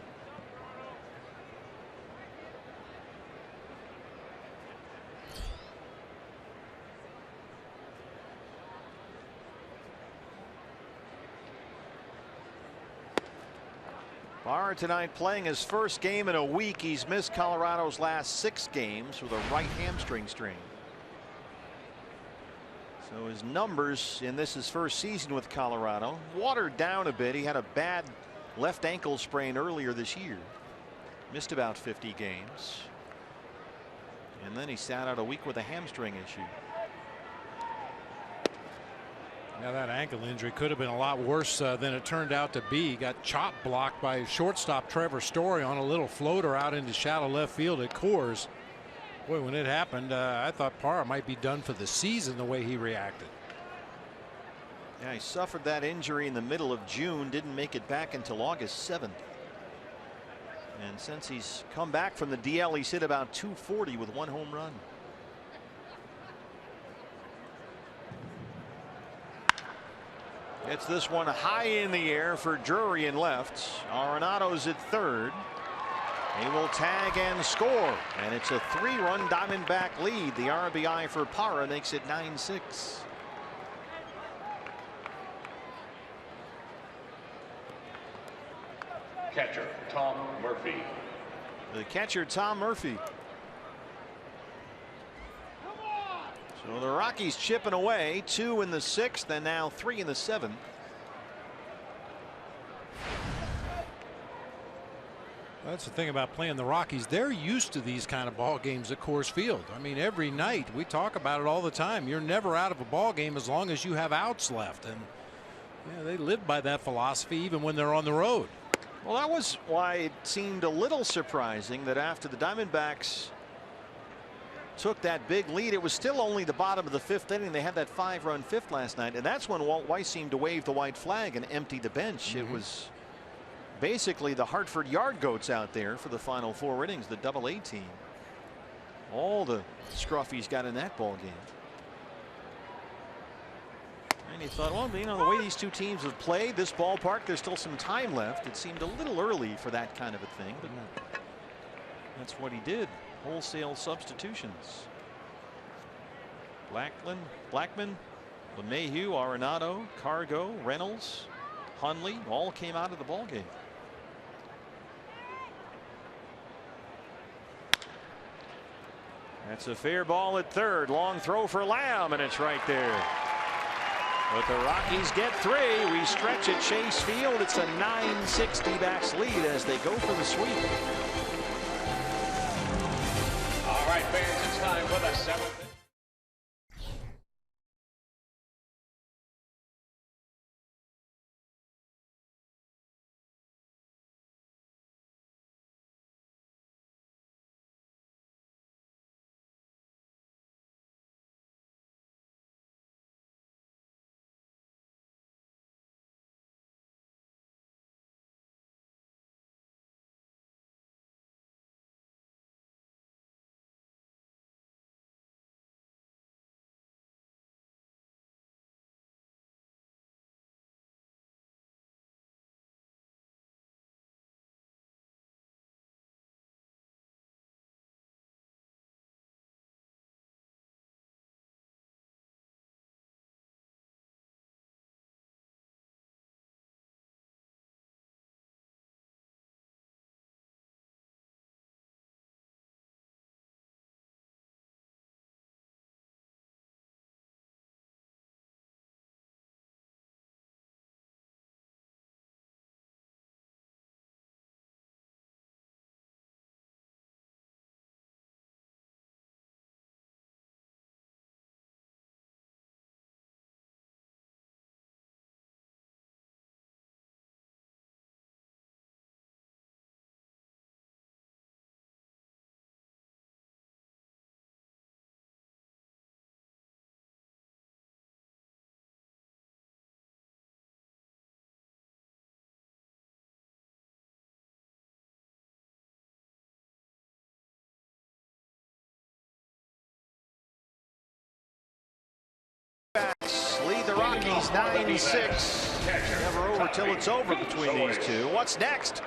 Parra tonight playing his first game in a week. He's missed Colorado's last 6 games with a right hamstring strain. So his numbers in this his first season with Colorado watered down a bit. He had a bad left ankle sprain earlier this year. Missed about 50 games. And then he sat out a week with a hamstring issue. Now that ankle injury could have been a lot worse than it turned out to be. He got chop blocked by shortstop Trevor Story on a little floater out into shallow left field at Coors. Boy, when it happened, I thought Parra might be done for the season the way he reacted. Yeah, he suffered that injury in the middle of June, didn't make it back until August 7th. And since he's come back from the DL, he's hit about .240 with 1 home run. Gets this one high in the air for Drury in left. Arenado's at third. He will tag and score, and it's a 3-run Diamondback lead. The RBI for Parra makes it 9-6. Catcher, Tom Murphy. The catcher, Tom Murphy. So the Rockies chipping away, 2 in the 6th and now 3 in the 7th. That's the thing about playing the Rockies. They're used to these kind of ball games at Coors Field. I mean, every night we talk about it all the time. You're never out of a ball game as long as you have outs left, and yeah, they live by that philosophy even when they're on the road. Well, that was why it seemed a little surprising that after the Diamondbacks took that big lead, it was still only the bottom of the 5th inning. They had that 5-run 5th last night, and that's when Walt Weiss seemed to wave the white flag and empty the bench. It was basically the Hartford Yard Goats out there for the final 4 innings, the Double-A team. All the scruffies got in that ball game. And you thought, well, you know, the way these two teams have played this ballpark, there's still some time left. It seemed a little early for that kind of a thing, but that's what he did. Wholesale substitutions. Blackman, LeMahieu, Arenado, Cargo, Reynolds, Hundley all came out of the ball game. That's a fair ball at third. Long throw for Lamb, and it's right there. But the Rockies get 3. We stretch at Chase Field. It's a 9-6 D-backs lead as they go for the sweep. All right, fans, it's time for the 7th. Diamondbacks lead the Rockies 9-6. Never over till it's over between these two. What's next?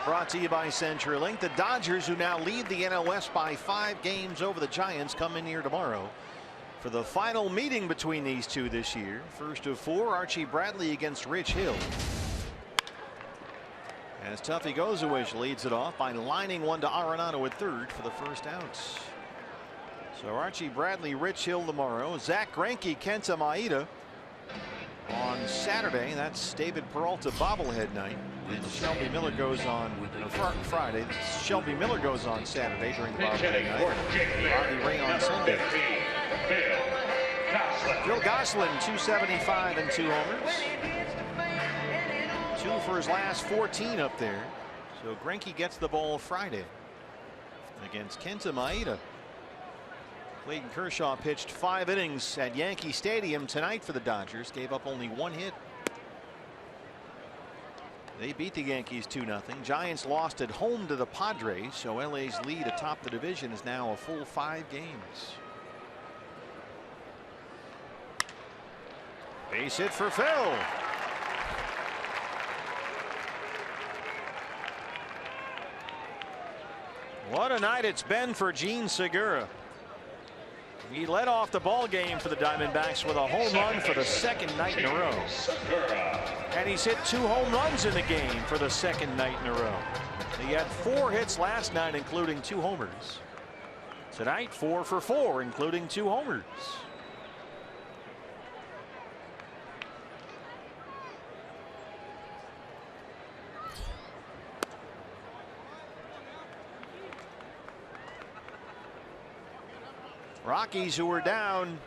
Brought to you by CenturyLink. The Dodgers, who now lead the NL West by 5 games over the Giants, come in here tomorrow for the final meeting between these two this year. First of 4, Archie Bradley against Rich Hill. As Tuffy Gozawish leads it off by lining one to Arenado at third for the first outs. So Archie Bradley, Rich Hill tomorrow. Zach Greinke, Kenta Maeda on Saturday. That's David Peralta bobblehead night. And Shelby Miller goes on Friday. Shelby Miller goes on Saturday during the bobblehead night. Robbie Ray on Sunday. Phil Gosselin, 275 and 2 homers. 2 for his last 14 up there. So Greinke gets the ball Friday against Kenta Maeda. Clayton Kershaw pitched 5 innings at Yankee Stadium tonight for the Dodgers. Gave up only 1 hit. They beat the Yankees 2-0. Giants lost at home to the Padres, so LA's lead atop the division is now a full 5 games. Base hit for Phil. What a night it's been for Gene Segura. He led off the ball game for the Diamondbacks with a home run for the 2nd night in a row. And he's hit 2 home runs in the game for the 2nd night in a row. He had 4 hits last night, including 2 homers. Tonight, 4 for 4, including 2 homers. Rockies, who were down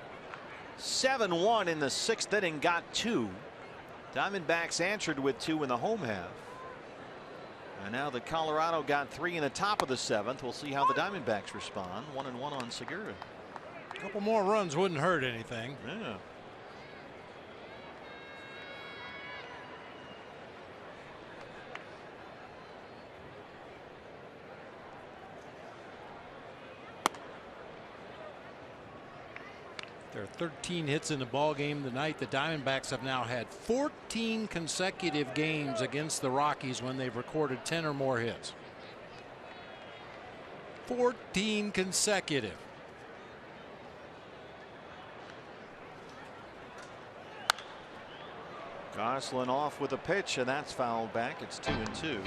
7-1 in the 6th inning, got 2. Diamondbacks answered with 2 in the home half. And now the Colorado got 3 in the top of the 7th. We'll see how the Diamondbacks respond. 1-1 on Segura. A couple more runs wouldn't hurt anything. Yeah. There are 13 hits in the ball game tonight. The Diamondbacks have now had 14 consecutive games against the Rockies when they've recorded 10 or more hits. 14 consecutive. Gosselin off with a pitch, and that's fouled back. It's 2-2.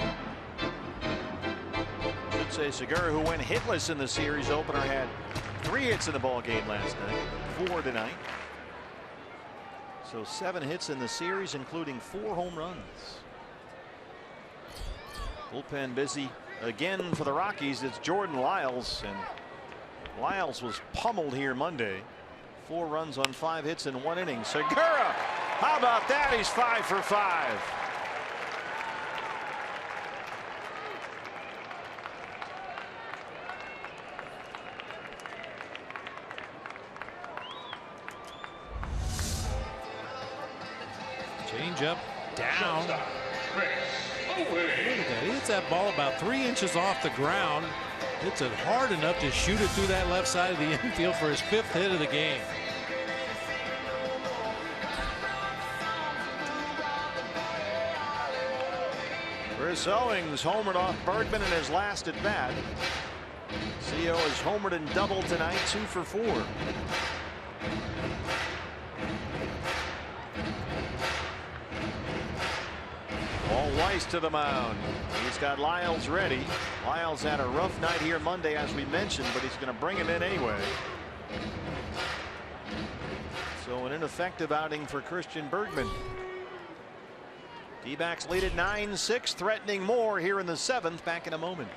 Should say Segura, who went hitless in the series opener, had 3 hits in the ball game last night, 4 tonight. So 7 hits in the series, including 4 home runs. Bullpen busy again for the Rockies. It's Jordan Lyles, and Lyles was pummeled here Monday. 4 runs on 5 hits in 1 inning. Segura, how about that? He's 5 for 5. Change up, down. Look at that. He hits that ball about 3 inches off the ground. Hits it hard enough to shoot it through that left side of the infield for his 5th hit of the game. Chris Owings homered off Bergman in his last at bat. CO has homered and doubled tonight, 2 for 4. Paul Weiss to the mound. He's got Lyles ready. Lyles had a rough night here Monday, as we mentioned, but he's going to bring him in anyway. So an ineffective outing for Christian Bergman. D-backs lead at 9-6, threatening more here in the 7th. Back in a moment.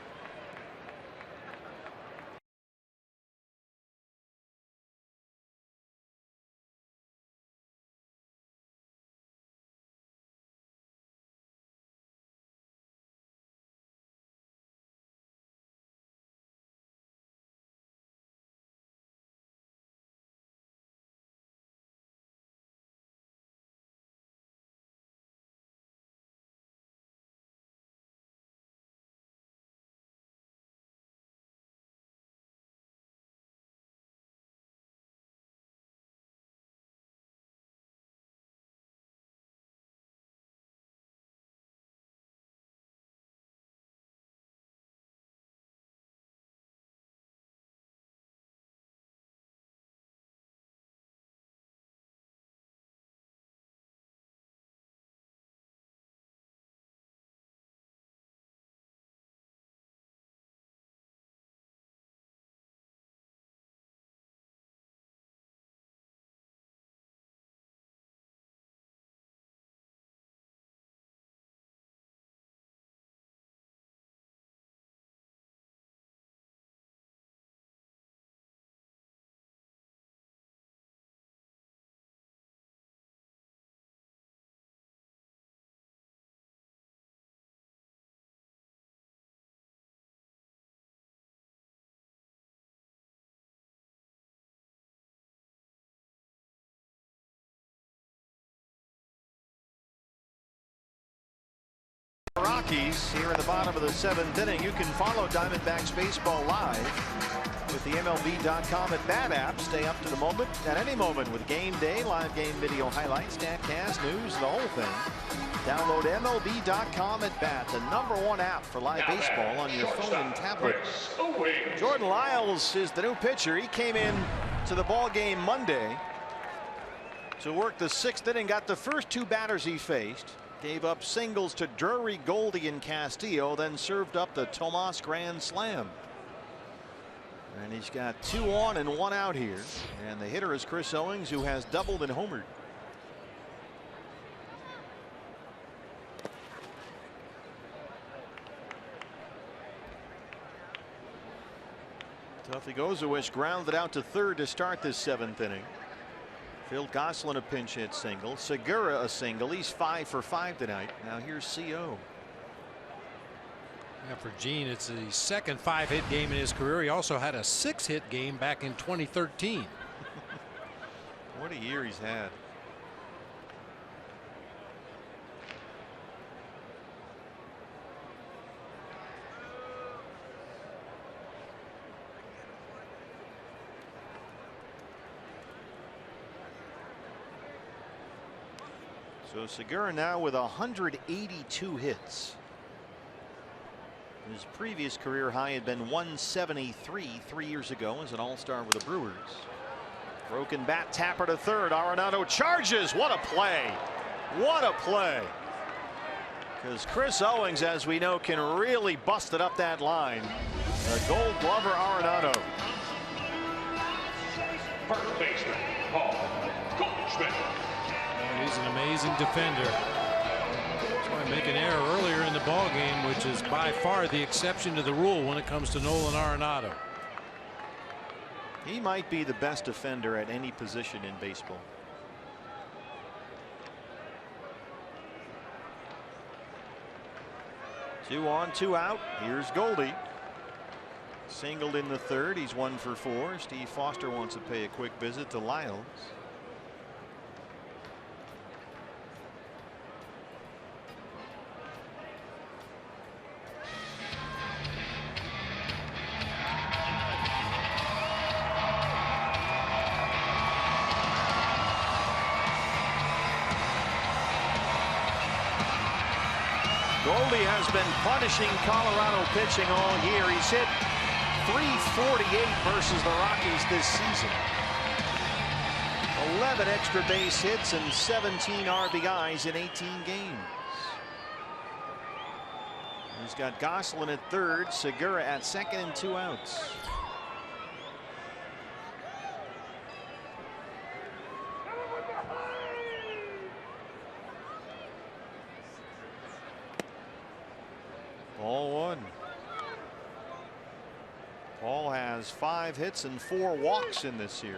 Rockies here in the bottom of the 7th inning. You can follow Diamondbacks baseball live with the MLB.com at Bat app. Stay up to the moment at any moment with game day, live game video highlights, StatCast, news, the whole thing. Download MLB.com at Bat, the #1 app for live baseball on your phone and tablet. Jordan Lyles is the new pitcher. He came in to the ball game Monday to work the 6th inning. Got the first 2 batters he faced. Gave up singles to Drury, Goldie, and Castillo, then served up the Tomas grand slam. And he's got 2 on and 1 out here. And the hitter is Chris Owings, who has doubled and homered. Tuffy Gozawish grounded out to 3rd to start this 7th inning. Phil Gosselin a pinch hit single. Segura a single. He's 5 for 5 tonight. Now here's CO. Yeah, for Gene, it's the second 5-hit game in his career. He also had a 6-hit game back in 2013. What a year he's had. So Segura now with 182 hits. His previous career high had been 173 3 years ago as an all-star with the Brewers. Broken bat, tapper to 3rd. Arenado charges. What a play. What a play. Because Chris Owings, as we know, can really bust it up that line. The Gold Glover Arenado. First baseman, Paul Goldschmidt. He's an amazing defender. That's why I make an error earlier in the ball game, which is by far the exception to the rule when it comes to Nolan Arenado. He might be the best defender at any position in baseball. Two on, 2 out. Here's Goldie. Singled in the 3rd. He's 1 for 4. Steve Foster wants to pay a quick visit to Lyles. Goldie has been punishing Colorado pitching all year. He's hit .348 versus the Rockies this season. 11 extra base hits and 17 RBIs in 18 games. He's got Gosselin at 3rd, Segura at 2nd, and 2 outs. Ball 1. Paul has 5 hits and 4 walks in this series.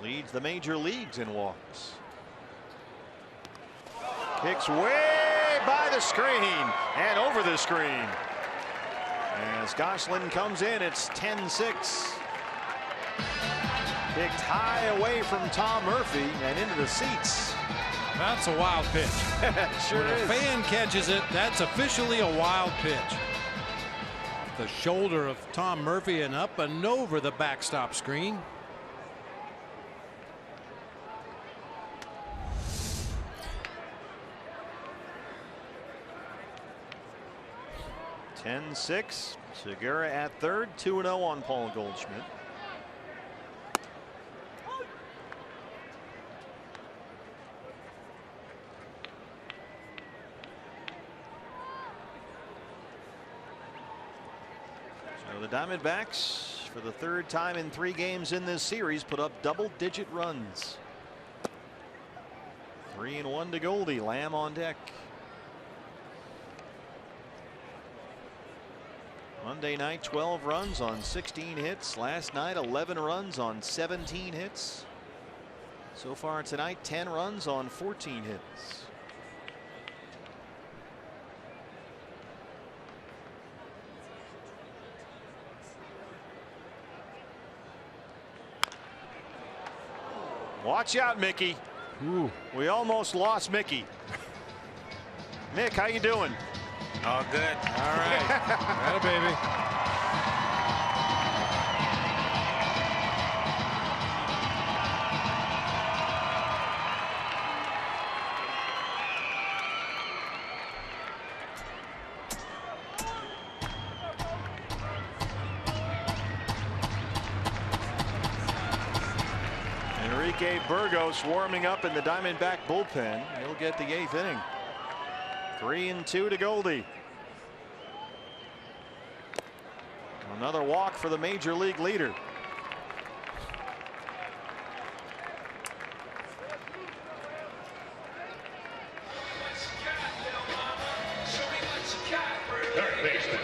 Leads the major leagues in walks. Kicks way by the screen and over the screen. As Gosselin comes in, it's 10-6. Kicked high away from Tom Murphy and into the seats. That's a wild pitch. Sure when is. a fan catches it, that's officially a wild pitch. Off the shoulder of Tom Murphy and up and over the backstop screen. (10-6). Segura at 3rd, 2-0 on Paul Goldschmidt. So the Diamondbacks, for the 3rd time in 3 games in this series, put up double-digit runs. 3-1 to Goldie. Lamb on deck. Monday night, 12 runs on 16 hits. Last night, 11 runs on 17 hits. So far tonight, 10 runs on 14 hits. Watch out, Mickey. Ooh. We almost lost Mickey. Mick, how you doing? All good. All right. Atta baby. Enrique Burgos warming up in the Diamondback bullpen. He'll get the 8th inning. 3-2 to Goldie. Another walk for the major league leader.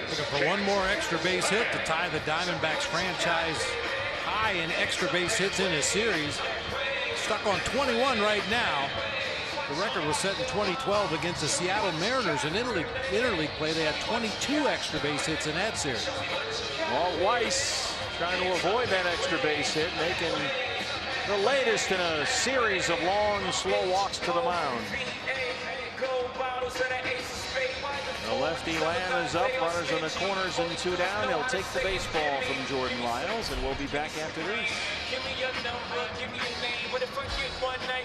Looking for one more extra base hit to tie the Diamondbacks franchise high in extra base hits in a series. Stuck on 21 right now. The record was set in 2012 against the Seattle Mariners in interleague play. They had 22 extra base hits in that series. Walt Weiss trying to avoid that extra base hit, making the latest in a series of long, slow walks to the mound. The lefty Lamb is up, runners in the corners and 2 down. He'll take the baseball from Jordan Lyles, and we'll be back after this. Give me your number, give me your name, but if I get one night.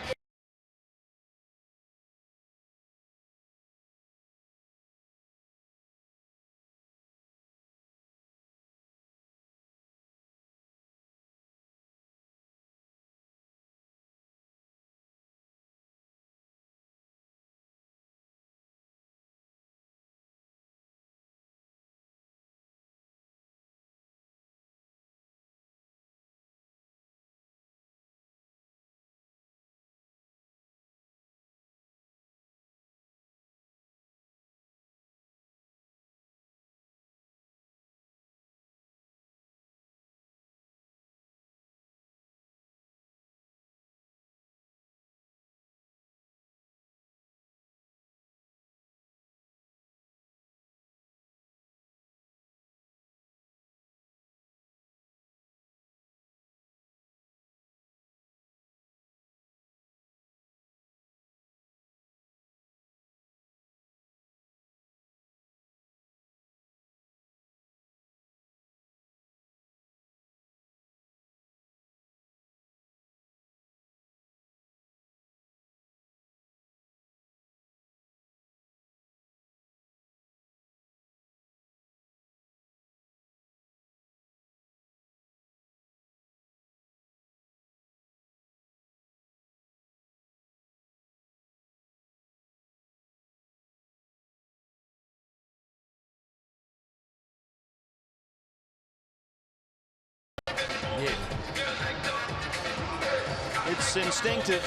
It's instinctive.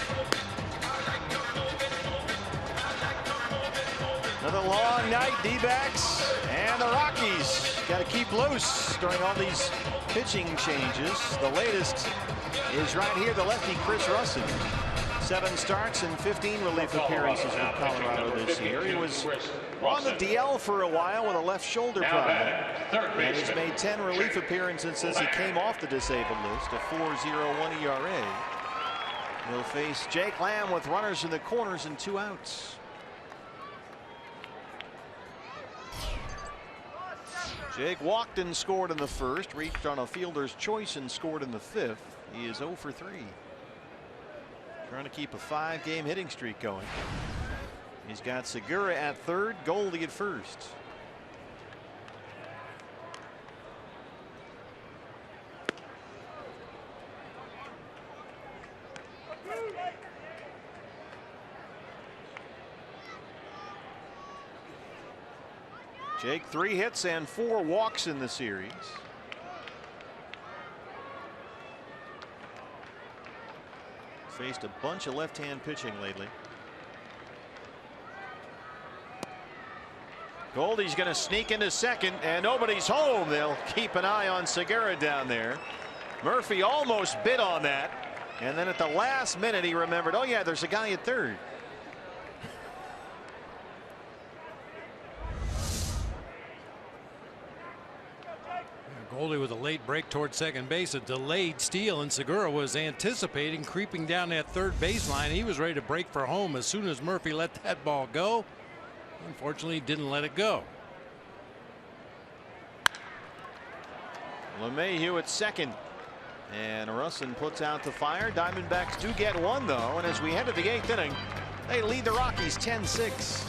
Another long night, D-backs and the Rockies got to keep loose during all these pitching changes. The latest is right here, the lefty Chris Russin. 7 starts and 15 relief appearances with Colorado this year. He was on the DL for a while with a left shoulder problem, and he's made 10 relief appearances since he came off the disabled list, a 4.01 ERA. He'll face Jake Lamb with runners in the corners and 2 outs. Jake walked and scored in the first, reached on a fielder's choice and scored in the 5th. He is 0 for 3. Trying to keep a 5-game hitting streak going. He's got Segura at third, Goldie at first. Jake 3 hits and 4 walks in the series. Faced a bunch of left-hand pitching lately. Goldie's going to sneak into second, and nobody's home. They'll keep an eye on Segura down there. Murphy almost bit on that, and then at the last minute he remembered, oh yeah, there's a guy at third. Foley with a late break towards second base, a delayed steal, and Segura was anticipating creeping down that third baseline. He was ready to break for home as soon as Murphy let that ball go. Unfortunately, didn't let it go. LeMahieu at second, and Russin puts out the fire. Diamondbacks do get one though, and as we head to the 8th inning, they lead the Rockies 10-6.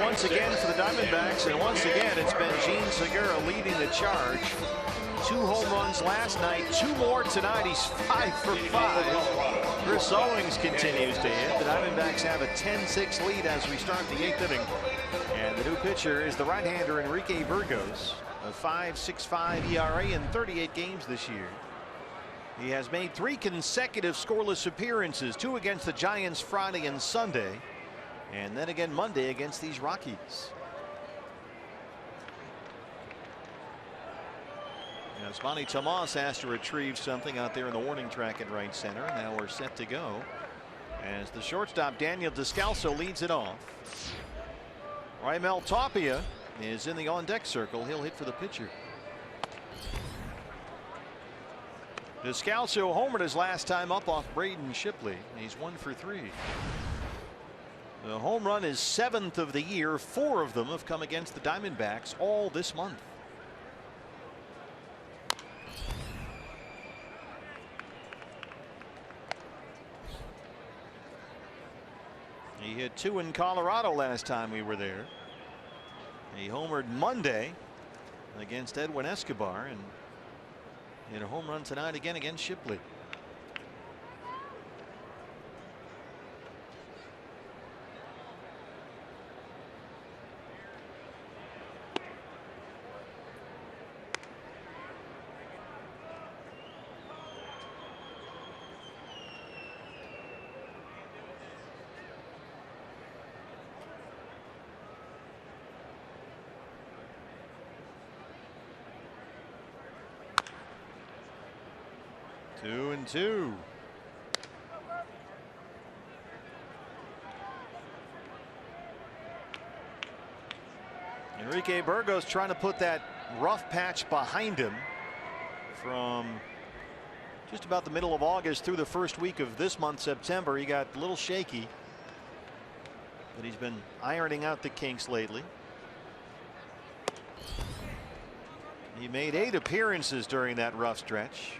Once again for the Diamondbacks, and once again it's been Gene Segura leading the charge. 2 home runs last night, 2 more tonight. He's 5 for 5. Chris Owings continues to hit. The Diamondbacks have a 10-6 lead as we start the 8th inning. And the new pitcher is the right-hander Enrique Burgos, a 5.65 ERA in 38 games this year. He has made 3 consecutive scoreless appearances, 2 against the Giants Friday and Sunday, and then again Monday against these Rockies. Yasmani Tomas has to retrieve something out there in the warning track at right center. Now we're set to go as the shortstop Daniel Descalso leads it off. Raimel Tapia is in the on-deck circle. He'll hit for the pitcher. Descalso homered his last time up off Braden Shipley. He's 1 for 3. The home run is 7th of the year. 4 of them have come against the Diamondbacks all this month. He hit 2 in Colorado last time we were there. He homered Monday against Edwin Escobar and hit a home run tonight again against Shipley. Two and two. Enrique Burgos trying to put that rough patch behind him from just about the middle of August through the first week of this month, September. He got a little shaky, but he's been ironing out the kinks lately. He made 8 appearances during that rough stretch.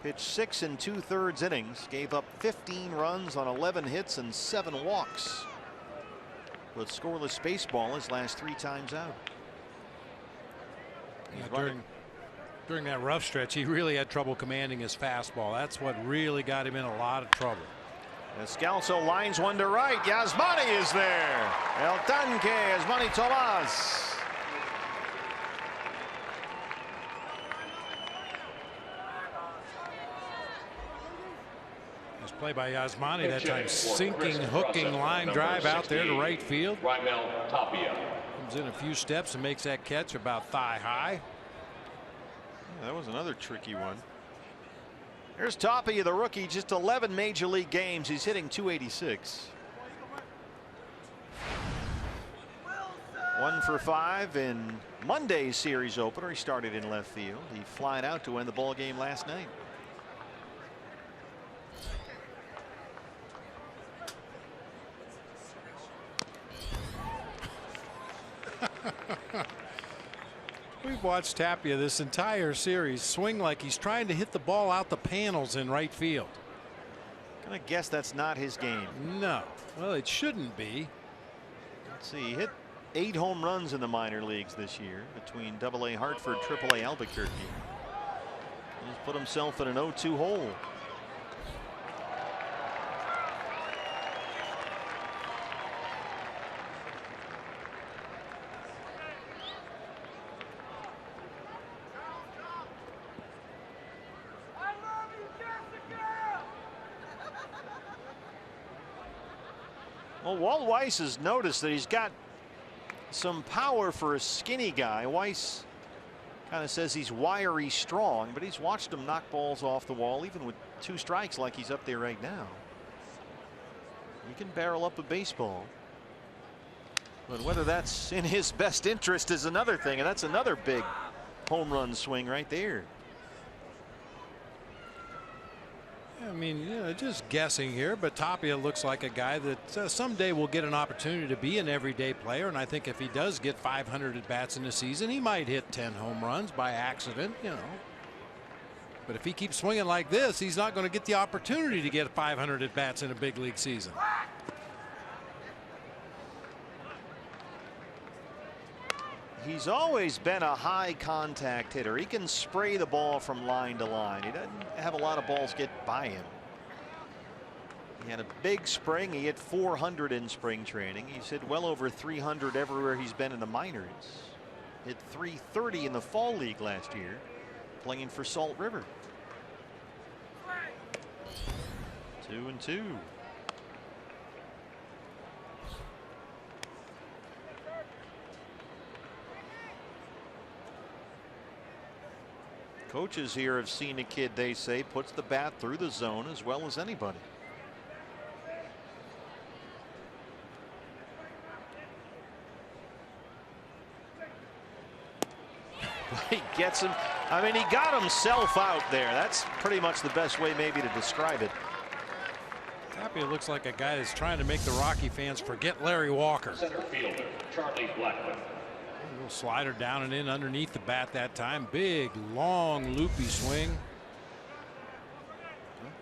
Pitched 6 2/3 innings, gave up 15 runs on 11 hits and 7 walks. But scoreless baseball his last 3 times out. During that rough stretch, he really had trouble commanding his fastball. That's what really got him in a lot of trouble. Descalso lines one to right. Yasmani is there. El Tanque, Yasmani Tomas. Play by Yasmani that time, sinking, hooking line drive out there to right field. Comes in a few steps and makes that catch about thigh high. Yeah, that was another tricky one. Here's Tapia, the rookie, just 11 major league games. He's hitting .286. 1 for 5 in Monday's series opener. He started in left field. He flied out to win the ball game last night. We've watched Tapia this entire series swing like he's trying to hit the ball out the panels in right field. Gonna guess that's not his game. No. Well, it shouldn't be. Let's see. He hit 8 home runs in the minor leagues this year between AA Hartford, AAA Albuquerque. He's put himself in an 0-2 hole. Well, Walt Weiss has noticed that he's got some power for a skinny guy. Weiss kind of says he's wiry strong, but he's watched him knock balls off the wall even with 2 strikes like he's up there right now. He can barrel up a baseball. But whether that's in his best interest is another thing, and that's another big home run swing right there. I mean, you know, just guessing here, but Tapia looks like a guy that someday will get an opportunity to be an everyday player. And I think if he does get 500 at bats in the season, he might hit 10 home runs by accident, you know. But if he keeps swinging like this, he's not going to get the opportunity to get 500 at bats in a big league season. He's always been a high contact hitter. He can spray the ball from line to line. He doesn't have a lot of balls get by him. He had a big spring. He hit 400 in spring training. He's hit well over 300 everywhere he's been in the minors. Hit 330 in the fall league last year, playing for Salt River. 2-2. Coaches here have seen a kid, they say, puts the bat through the zone as well as anybody. He gets him. I mean, he got himself out there. That's pretty much the best way maybe to describe it. Tapia looks like a guy that's trying to make the Rocky fans forget Larry Walker. Center fielder, Charlie Blackman. A little slider down and in underneath the bat that time. Big, long, loopy swing.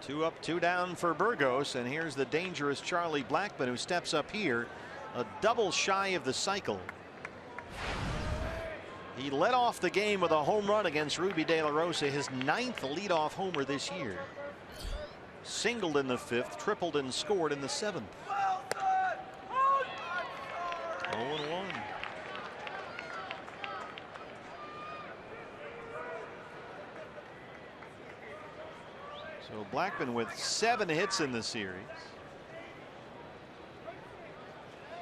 2 up, 2 down for Burgos, and here's the dangerous Charlie Blackman, who steps up here, a double shy of the cycle. He led off the game with a home run against Ruby De La Rosa, his 9th leadoff homer this year. Singled in the 5th, tripled and scored in the 7th. 0-1. So Blackman with 7 hits in the series.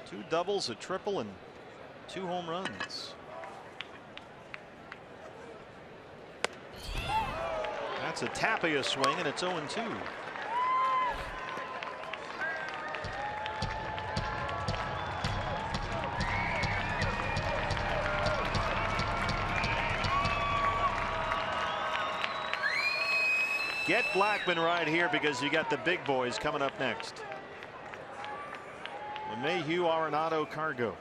2 doubles, a triple, and 2 home runs. That's a Tapia swing, and it's 0-2. Get Blackman right here because you got the big boys coming up next. Mayhew, Arenado, Cargo.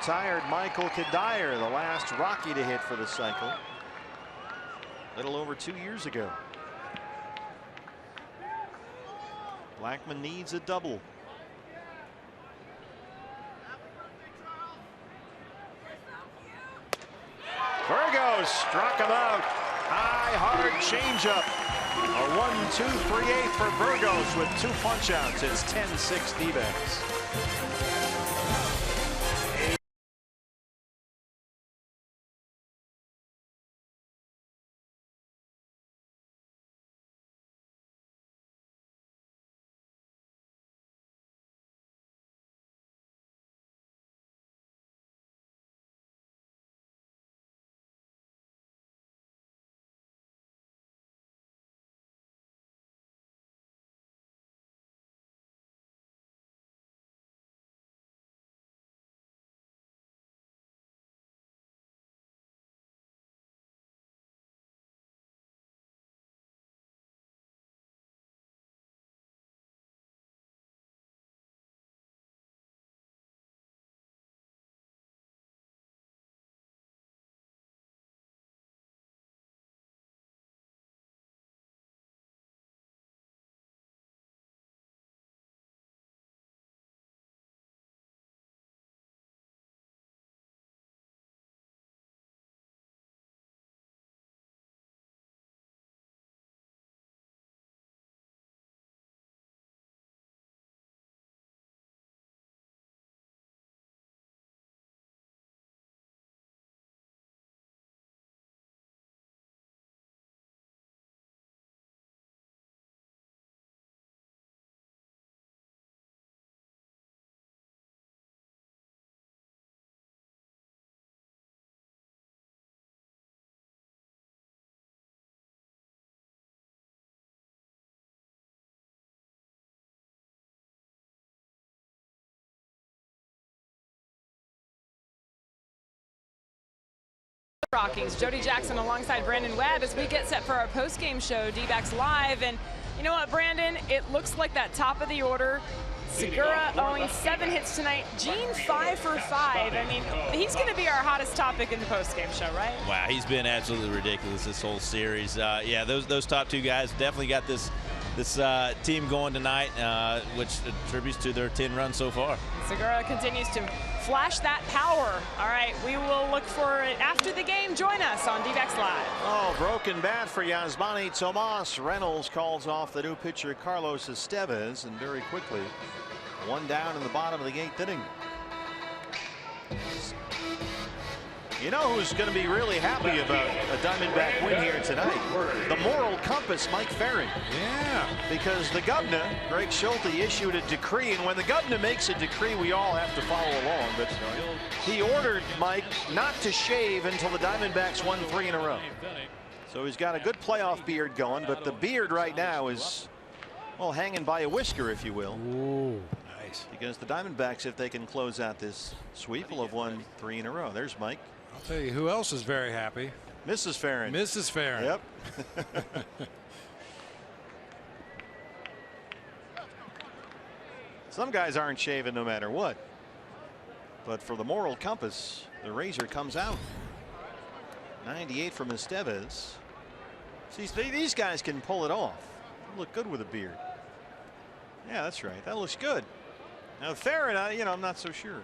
retired Michael Kadire, the last Rocky to hit for the cycle, a little over 2 years ago. Blackman needs a double. Burgos struck him out. High, hard changeup. A 1-2, 3/8 for Burgos with 2 punch-outs. It's 10-6 D-backs. Rockies. Jody Jackson alongside Brandon Webb as we get set for our post-game show, D-backs Live. And you know what, Brandon? It looks like that top of the order. Segura owing 7 hits tonight. Gene 5 for 5. I mean, he's going to be our hottest topic in the post-game show, right? Wow, he's been absolutely ridiculous this whole series. Yeah, those top 2 guys definitely got this team going tonight, which attributes to their 10 runs so far. Segura continues to flash that power. All right, we will look for it after the game. Join us on D-backs Live. Oh, broken bat for Yasmani Tomas. Reynolds calls off the new pitcher Carlos Estevez, and very quickly, 1 down in the bottom of the 8th inning. You know who's going to be really happy about a Diamondback win here tonight? The moral compass, Mike Ferrin. Yeah. Because the governor, Greg Schulte, issued a decree, and when the governor makes a decree, we all have to follow along. But he ordered Mike not to shave until the Diamondbacks won 3 in a row. So he's got a good playoff beard going, but the beard right now is, well, hanging by a whisker, if you will. Ooh, nice. Because the Diamondbacks, if they can close out this sweep, will have won 3 in a row. There's Mike. I'll tell you who else is very happy. Mrs. Ferrin. Mrs. Ferrin. Yep. Some guys aren't shaving no matter what. But for the moral compass, the razor comes out. 98 from Estevez. See, these guys can pull it off. They look good with a beard. Yeah, that's right. That looks good. Now Ferrin, I'm not so sure.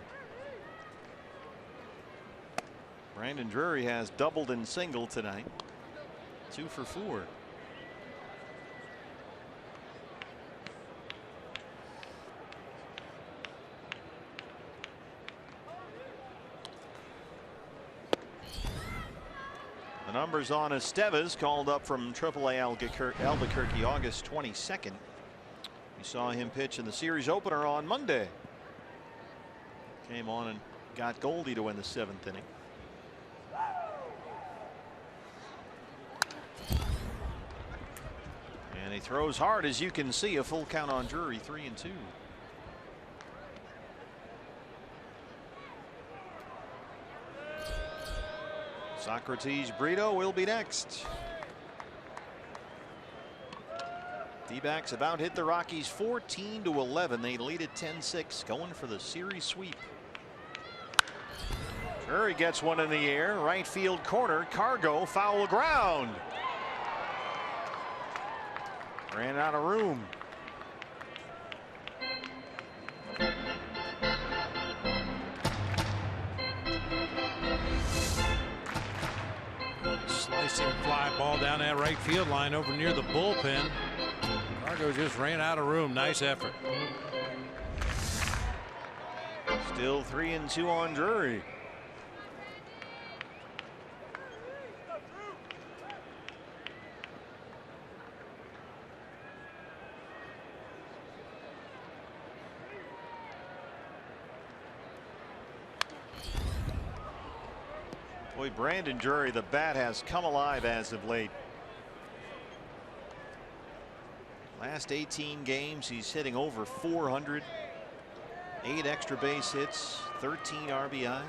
Brandon Drury has doubled and singled tonight. 2 for 4. The numbers on Estevez, called up from AAA Albuquerque August 22nd. We saw him pitch in the series opener on Monday. Came on and got Goldie to win the 7th inning. And he throws hard, as you can see. A full count on Drury, 3-2. Socrates Brito will be next. D-backs about hit the Rockies 14-11. They lead at 10-6, going for the series sweep. Drury gets one in the air. Right field corner. Cargo foul ground. Ran out of room. Slicing fly ball down that right field line over near the bullpen. Cargo just ran out of room. Nice effort. Still 3-2 on Drury. Boy, Brandon Drury, the bat has come alive as of late. Last 18 games, he's hitting over 400. 8 extra base hits, 13 RBIs.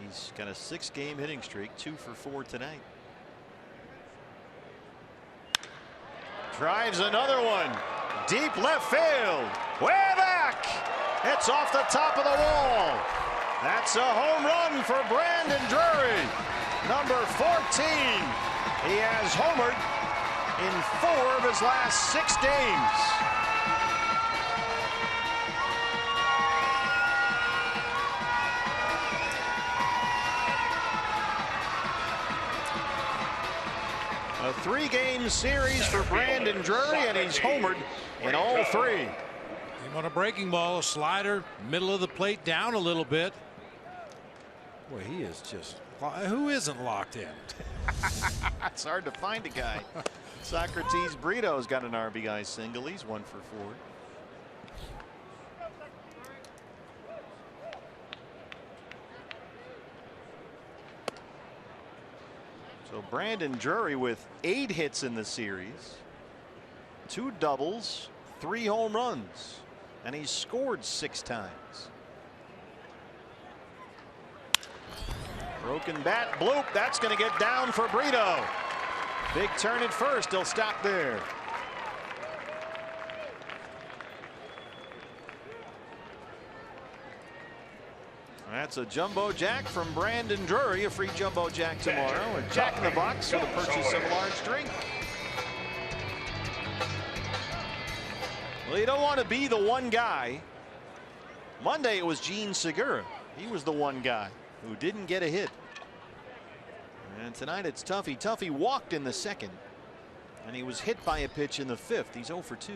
He's got a 6-game hitting streak, 2 for 4 tonight. Drives another one. Deep left field. Way back. It's off the top of the wall. That's a home run for Brandon Drury. Number 14. He has homered in 4 of his last 6 games. A 3-game series for Brandon Drury, and he's homered in all 3. He want a breaking ball, a slider, middle of the plate, down a little bit. Boy, he is just, who isn't locked in? It's hard to find a guy. Socrates Brito's got an RBI single. He's 1 for 4. So Brandon Drury with 8 hits in the series, 2 doubles, 3 home runs, and he's scored 6 times. Broken bat, bloop. That's going to get down for Brito. Big turn at first. He'll stop there. That's a jumbo jack from Brandon Drury. A free jumbo jack tomorrow. A Jack in the Box for the purchase of a large drink. Well, you don't want to be the one guy. Monday it was Gene Segura. He was the one guy who didn't get a hit. And tonight it's Tuffy. Tuffy walked in the 2nd, and he was hit by a pitch in the 5th. He's 0 for 2.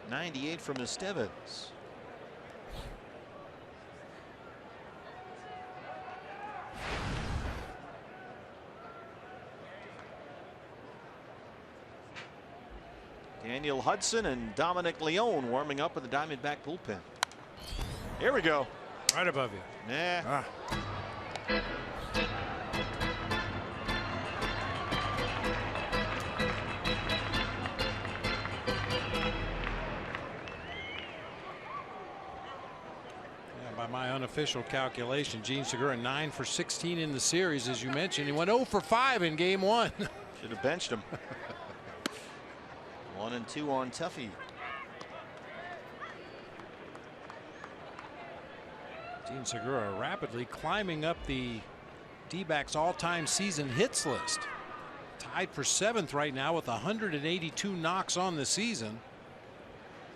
98 from Estevez. Daniel Hudson and Dominic Leone warming up with the Diamondback bullpen. Here we go. Right above you. Yeah. By my unofficial calculation, Gene Segura 9 for 16 in the series, as you mentioned. He went 0 for 5 in game 1. Should have benched him. 1 and 2 on Tuffy. Gene Segura rapidly climbing up the D-backs all-time season hits list. Tied for 7th right now with 182 knocks on the season.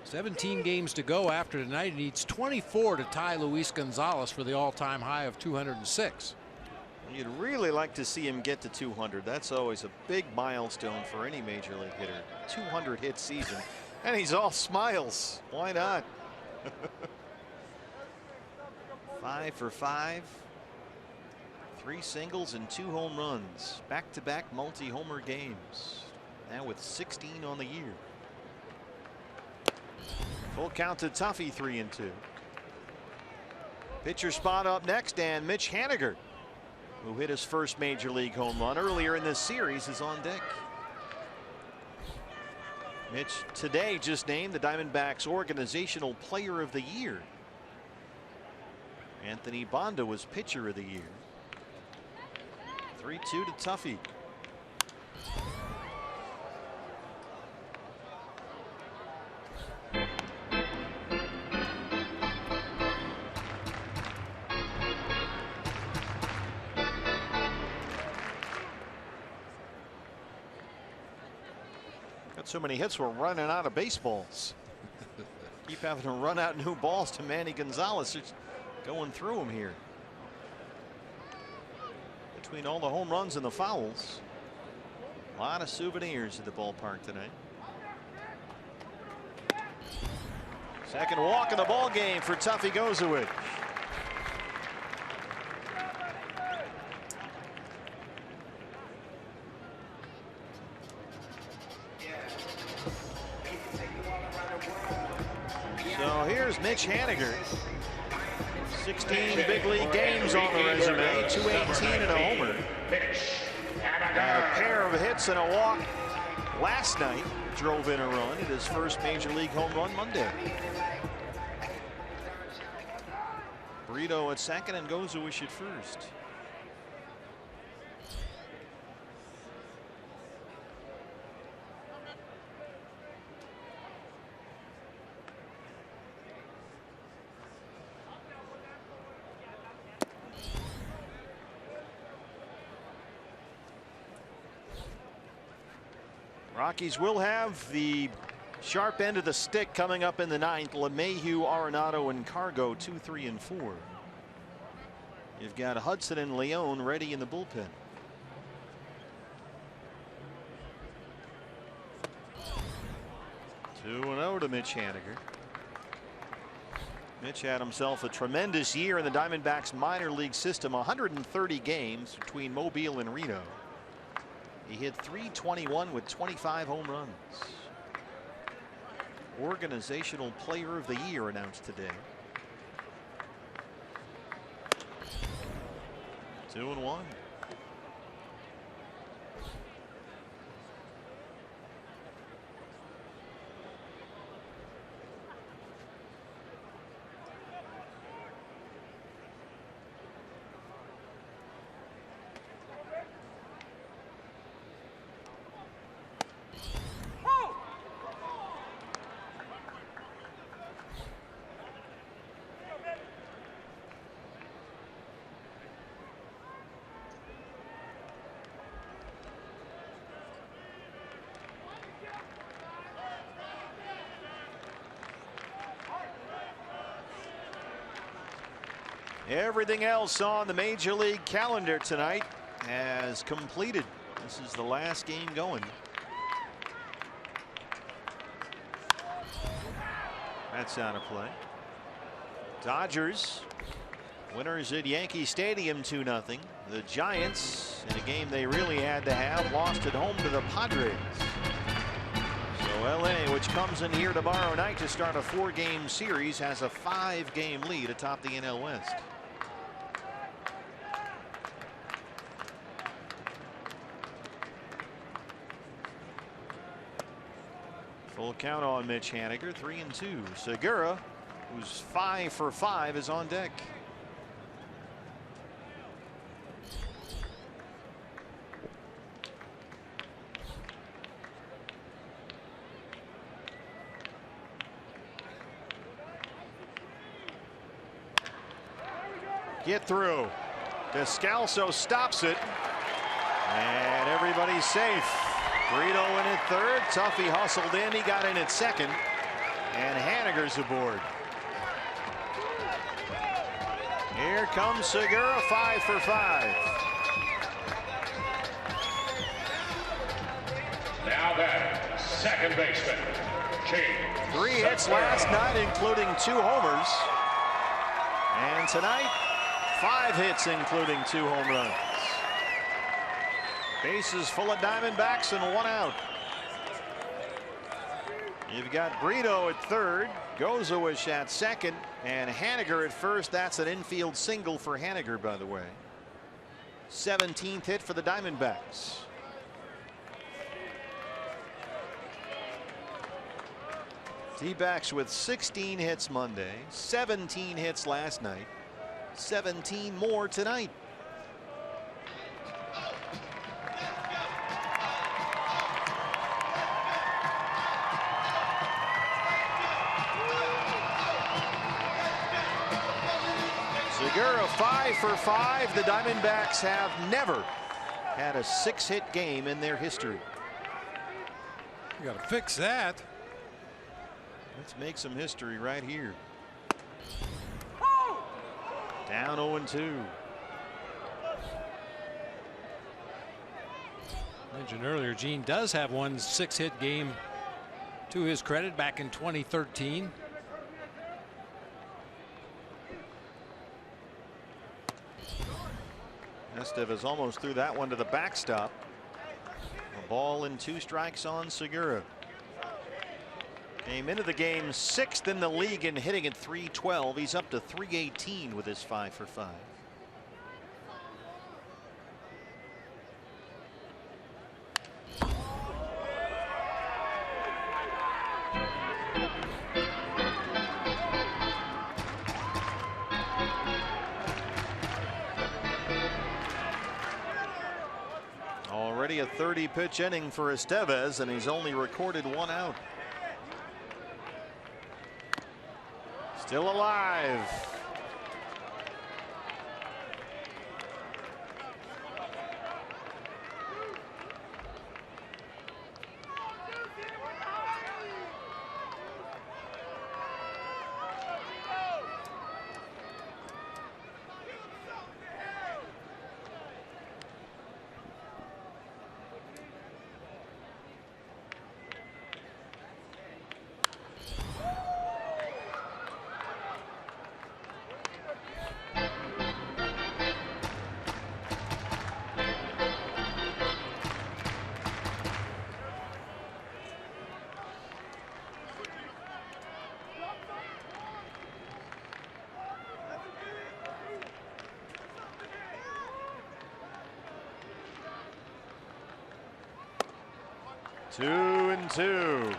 17 games to go after tonight. He needs 24 to tie Luis Gonzalez for the all-time high of 206. You'd really like to see him get to 200. That's always a big milestone for any major league hitter. 200 hit season. And he's all smiles. Why not? 5 for 5. 3 singles and 2 home runs. Back-to-back multi-homer games. Now with 16 on the year. Full count to Tuffy, 3 and 2. Pitcher spot up next, and Mitch Haniger, who hit his first major league home run earlier in this series, is on deck. Mitch today just named the Diamondbacks Organizational Player of the Year. Anthony Bonda was Pitcher of the Year. 3-2 to Tuffy. So many hits, we're running out of baseballs. Keep having to run out new balls to Manny Gonzalez. It's going through them here. Between all the home runs and the fouls, a lot of souvenirs at the ballpark tonight. Second walk in the ball game for Tuffy Gozowicz. So here's Mitch Haniger. 16 big league games on the resume, 218 and a homer. And a pair of hits and a walk last night drove in a run at his first major league home run Monday. Brito at second and Gozowicz at first. Rockies will have the sharp end of the stick coming up in the ninth. LeMahieu, Arenado, and Cargo 2, 3, and 4. You've got Hudson and Leone ready in the bullpen. Two 2-0 to Mitch Haniger. Mitch had himself a tremendous year in the Diamondbacks minor league system. 130 games between Mobile and Reno. He hit .321 with 25 home runs. Organizational Player of the Year announced today. 2-1. Everything else on the major league calendar tonight has completed. This is the last game going. That's out of play. Dodgers winners at Yankee Stadium 2-0. The Giants, in a game they really had to have, lost at home to the Padres. So LA, which comes in here tomorrow night to start a 4-game series, has a 5-game lead atop the NL West. Full count on Mitch Haniger, 3-2. Segura, who's 5 for 5, is on deck. Get through. Descalso stops it. And everybody's safe. Brito in at third. Tuffy hustled in. He got in at second. And Haniger's aboard. Here comes Segura, 5 for 5. Now that second baseman, James. 3 hits last night, including 2 homers. And tonight, 5 hits, including 2 home runs. Bases full of Diamondbacks and 1 out. You've got Brito at third, Gozowicz at second, and Haniger at first. That's an infield single for Haniger, by the way. 17th hit for the Diamondbacks. D-backs with 16 hits Monday, 17 hits last night, 17 more tonight. Segura 5 for 5. The Diamondbacks have never had a 6-hit game in their history. You got to fix that. Let's make some history right here. Down 0-2. Mentioned earlier, Gene does have one 6-hit game to his credit back in 2013. Estevez almost threw that one to the backstop. A ball and 2 strikes on Segura. Came into the game 6th in the league in hitting at .312. He's up to .318 with his 5 for 5. Already a 30-pitch inning for Estevez, and he's only recorded 1 out. Still alive. Two and two.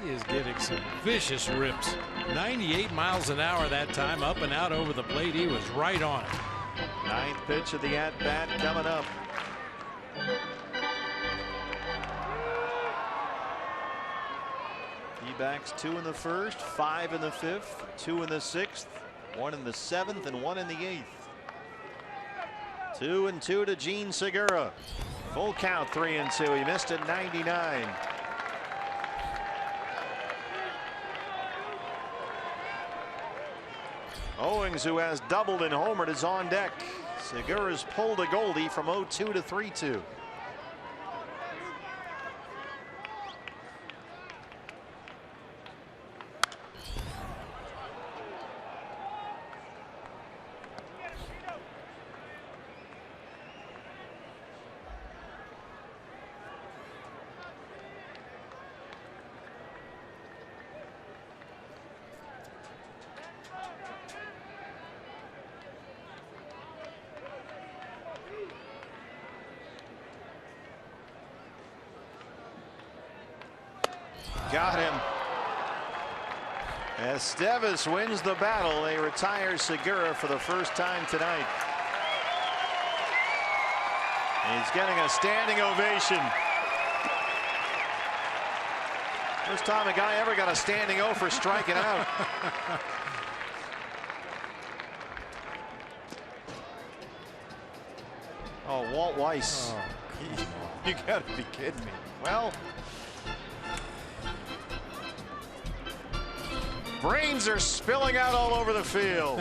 He is getting some vicious rips. 98 miles an hour that time, up and out over the plate. He was right on it. 9th pitch of the at-bat coming up. D-backs 2 in the 1st, 5 in the 5th, 2 in the 6th, 1 in the 7th, and 1 in the 8th. 2-2 to Gene Segura. Full count, 3-2. He missed at 99. Owings, who has doubled and homered, is on deck. Segura's pulled a Goldie from 0-2 to 3-2. Got him. Estevez wins the battle. They retire Segura for the first time tonight. He's getting a standing ovation. First time a guy ever got a standing O for striking out. Oh, Walt Weiss. Oh, you gotta be kidding me. Well, brains are spilling out all over the field.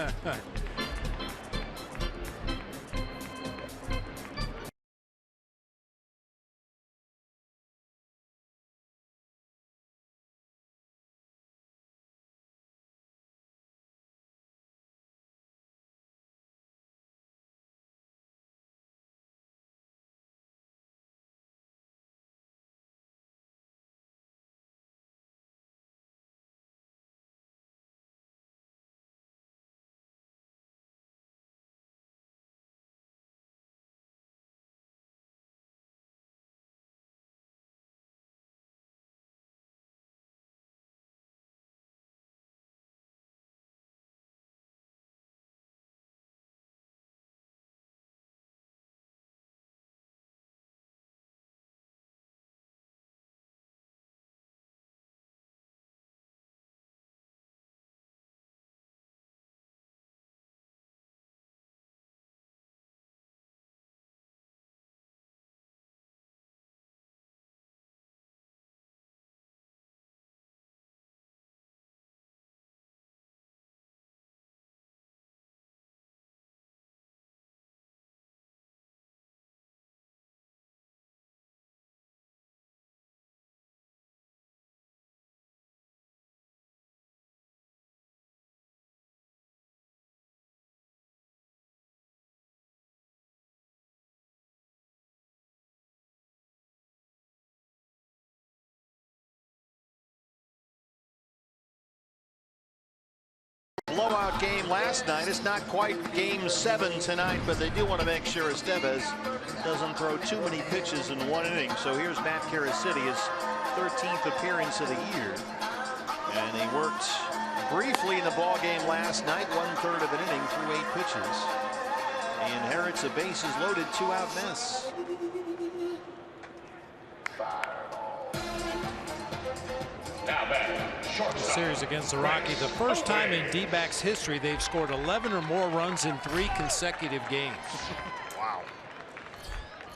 blowout game last night. It's not quite game 7 tonight, but they do want to make sure Estevez doesn't throw too many pitches in one inning. So here's Matt Caracity, his 13th appearance of the year. And he worked briefly in the ball game last night, 1/3 of an inning through 8 pitches. He inherits a bases loaded 2-out mess. The series against the Rockies, the first time in D-backs history they've scored 11 or more runs in 3 consecutive games. Wow.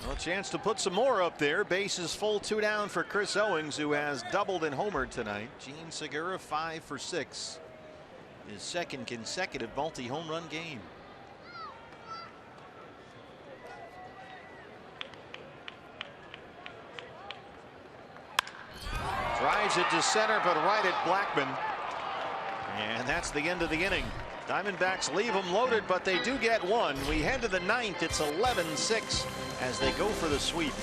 Well, a chance to put some more up there. Bases full, 2 down for Chris Owings, who has doubled and homered tonight. Gene Segura 5 for 6. His second consecutive multi-home run game. Drives it to center, but right at Blackman. And that's the end of the inning. Diamondbacks leave them loaded, but they do get one. We head to the 9th. It's 11-6 as they go for the sweep.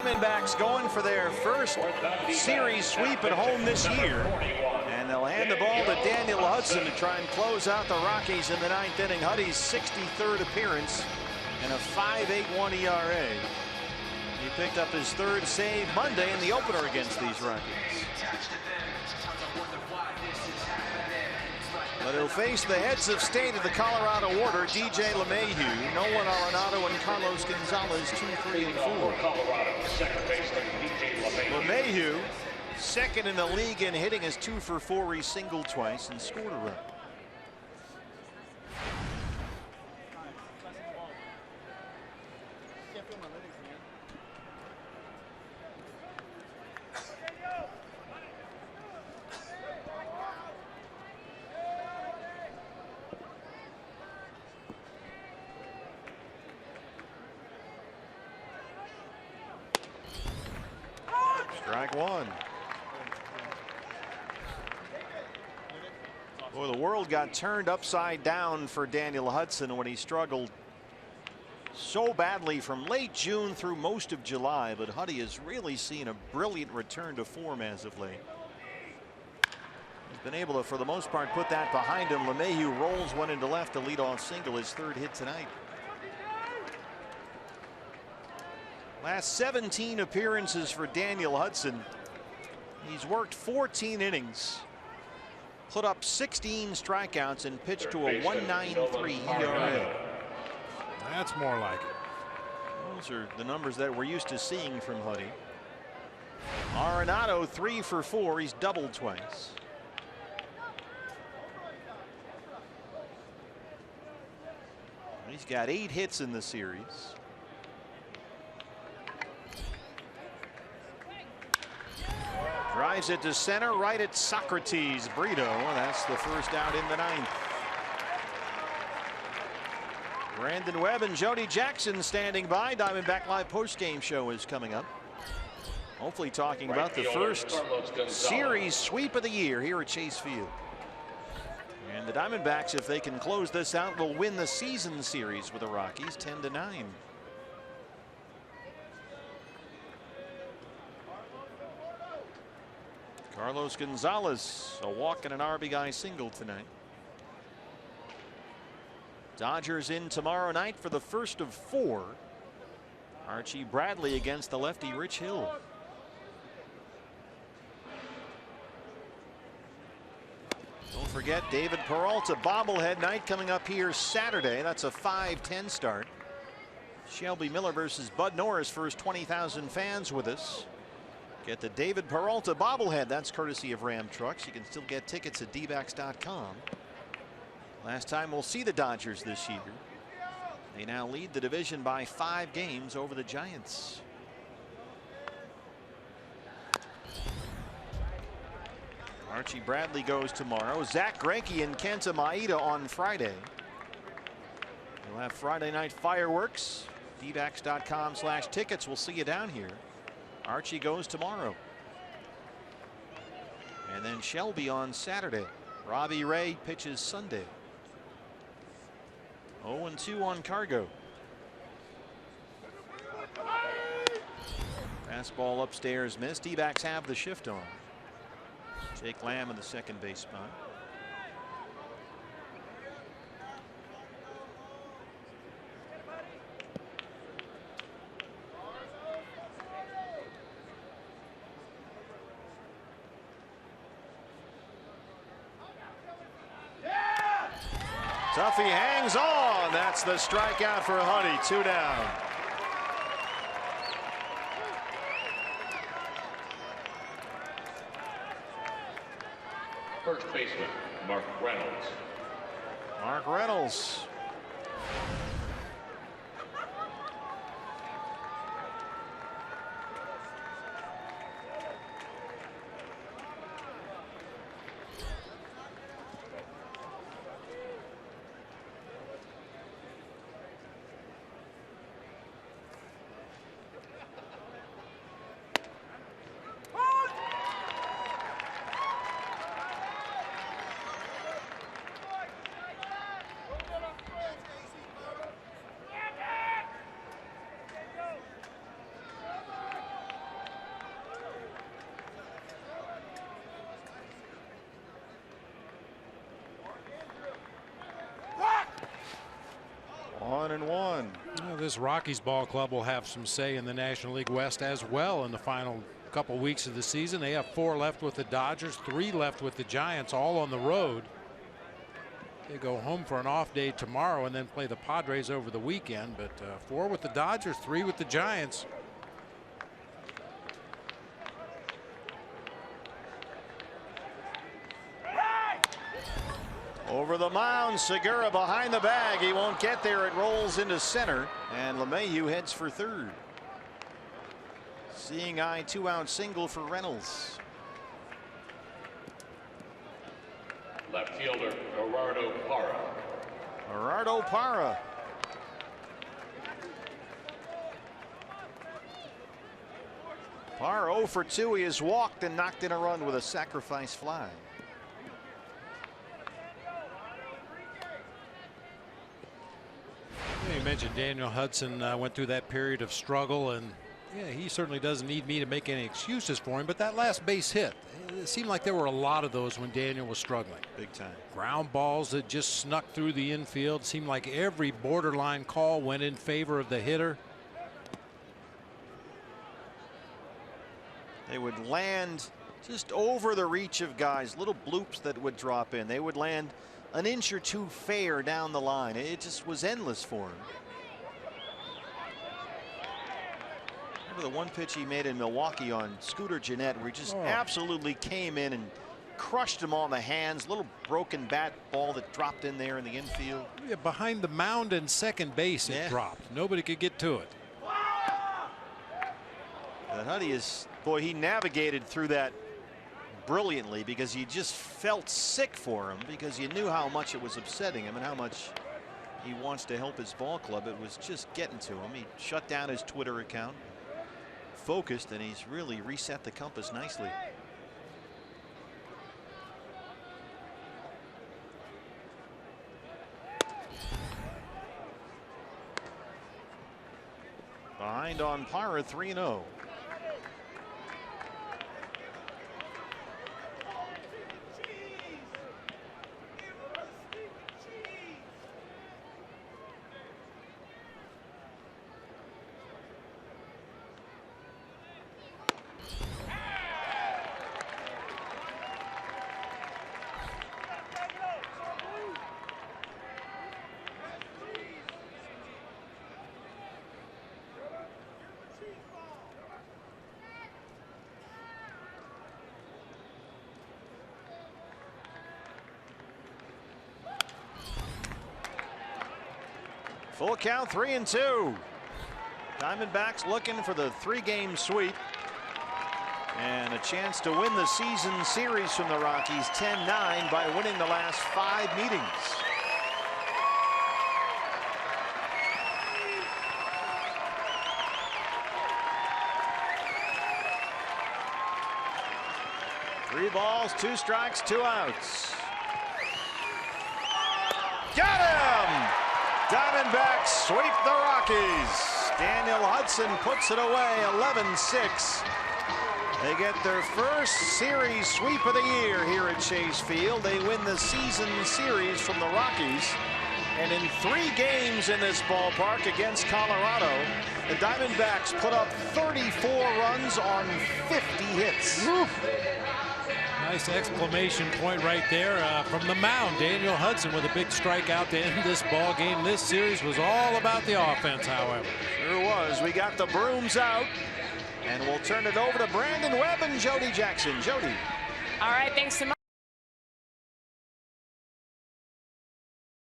Diamondbacks going for their first series sweep at home this year. And they'll hand the ball to Daniel Hudson to try and close out the Rockies in the 9th inning. Huddy's 63rd appearance and a 5.81 ERA. He picked up his 3rd save Monday in the opener against these Rockies. But he'll face the heads of state of the Colorado order, DJ LeMahieu, Nolan Arenado, and Carlos Gonzalez, 2, 3, and 4. LeMahieu, second in the league in hitting, is 2 for 4. He singled twice and scored a run. Strike 1. Boy, the world got turned upside down for Daniel Hudson when he struggled so badly from late June through most of July. But Huddy has really seen a brilliant return to form as of late. He's been able to, for the most part, put that behind him. LeMahieu rolls one into left, a leadoff single, his 3rd hit tonight. Last 17 appearances for Daniel Hudson. He's worked 14 innings, put up 16 strikeouts, and pitched to a 1.93 ERA. That's more like it. Those are the numbers that we're used to seeing from Huddy. Arenado 3 for 4. He's doubled twice. He's got 8 hits in the series. Drives it to center, right at Socrates. Brito, that's the first out in the 9th. Brandon Webb and Jody Jackson standing by. Diamondback Live post-game show is coming up. Hopefully talking about the first series sweep of the year here at Chase Field. And the Diamondbacks, if they can close this out, will win the season series with the Rockies 10-9. Carlos Gonzalez, a walk and an RBI single tonight. Dodgers in tomorrow night for the first of 4. Archie Bradley against the lefty Rich Hill. Don't forget David Peralta bobblehead night coming up here Saturday. That's a 5:10 start. Shelby Miller versus Bud Norris for his 20,000 fans with us. Get the David Peralta bobblehead. That's courtesy of Ram Trucks. You can still get tickets at dbacks.com. Last time we'll see the Dodgers this year. They now lead the division by 5 games over the Giants. Archie Bradley goes tomorrow. Zach Greinke and Kenta Maeda on Friday. We'll have Friday night fireworks. dbacks.com/tickets. We'll see you down here. Archie goes tomorrow. And then Shelby on Saturday. Robbie Ray pitches Sunday. 0-2 on Cargo. Fastball upstairs missed. D-backs have the shift on. Jake Lamb in the second base spot. Tuffy hangs on. That's the strikeout for Huddy. 2 down. First baseman, Mark Reynolds. Mark Reynolds. This Rockies ball club will have some say in the National League West as well in the final couple weeks of the season. They have 4 left with the Dodgers, 3 left with the Giants, all on the road. They go home for an off day tomorrow and then play the Padres over the weekend, but 4 with the Dodgers, 3 with the Giants. Over the mound, Segura behind the bag. He won't get there. It rolls into center, and LeMahieu heads for third. Seeing eye 2-out single for Reynolds. Left fielder, Gerardo Parra. Gerardo Parra. Parra 0 for 2. He has walked and knocked in a run with a sacrifice fly. You mentioned Daniel Hudson went through that period of struggle, and yeah, he certainly doesn't need me to make any excuses for him, but that last base hit, it seemed like there were a lot of those when Daniel was struggling. Big time. Ground balls that just snuck through the infield. Seemed like every borderline call went in favor of the hitter. They would land just over the reach of guys, little bloops that would drop in. They would land an inch or 2 fair down the line. It just was endless for him. Remember the one pitch he made in Milwaukee on Scooter Gennett, where he just absolutely came in and crushed him on the hands. Little broken bat ball that dropped in there in the infield. Yeah, behind the mound and second base it dropped. Nobody could get to it. And Huddy is, boy, he navigated through that brilliantly, because you just felt sick for him, because you knew how much it was upsetting him and how much he wants to help his ball club. It was just getting to him. He shut down his Twitter account, focused, and he's really reset the compass nicely. Behind on par, 3-0. Full count, 3-2. Diamondbacks looking for the 3-game sweep and a chance to win the season series from the Rockies 10-9 by winning the last 5 meetings. Three balls, 2 strikes, 2 outs. Got him! Diamondbacks sweep the Rockies. Daniel Hudson puts it away, 11-6. They get their first series sweep of the year here at Chase Field. They win the season series from the Rockies. And in 3 games in this ballpark against Colorado, the Diamondbacks put up 34 runs on 50 hits. Woo. Nice exclamation point right there from the mound. Daniel Hudson with a big strikeout to end this ball game. This series was all about the offense, however. Sure was. We got the brooms out, and we'll turn it over to Brandon Webb and Jody Jackson. Jody. All right, thanks so much.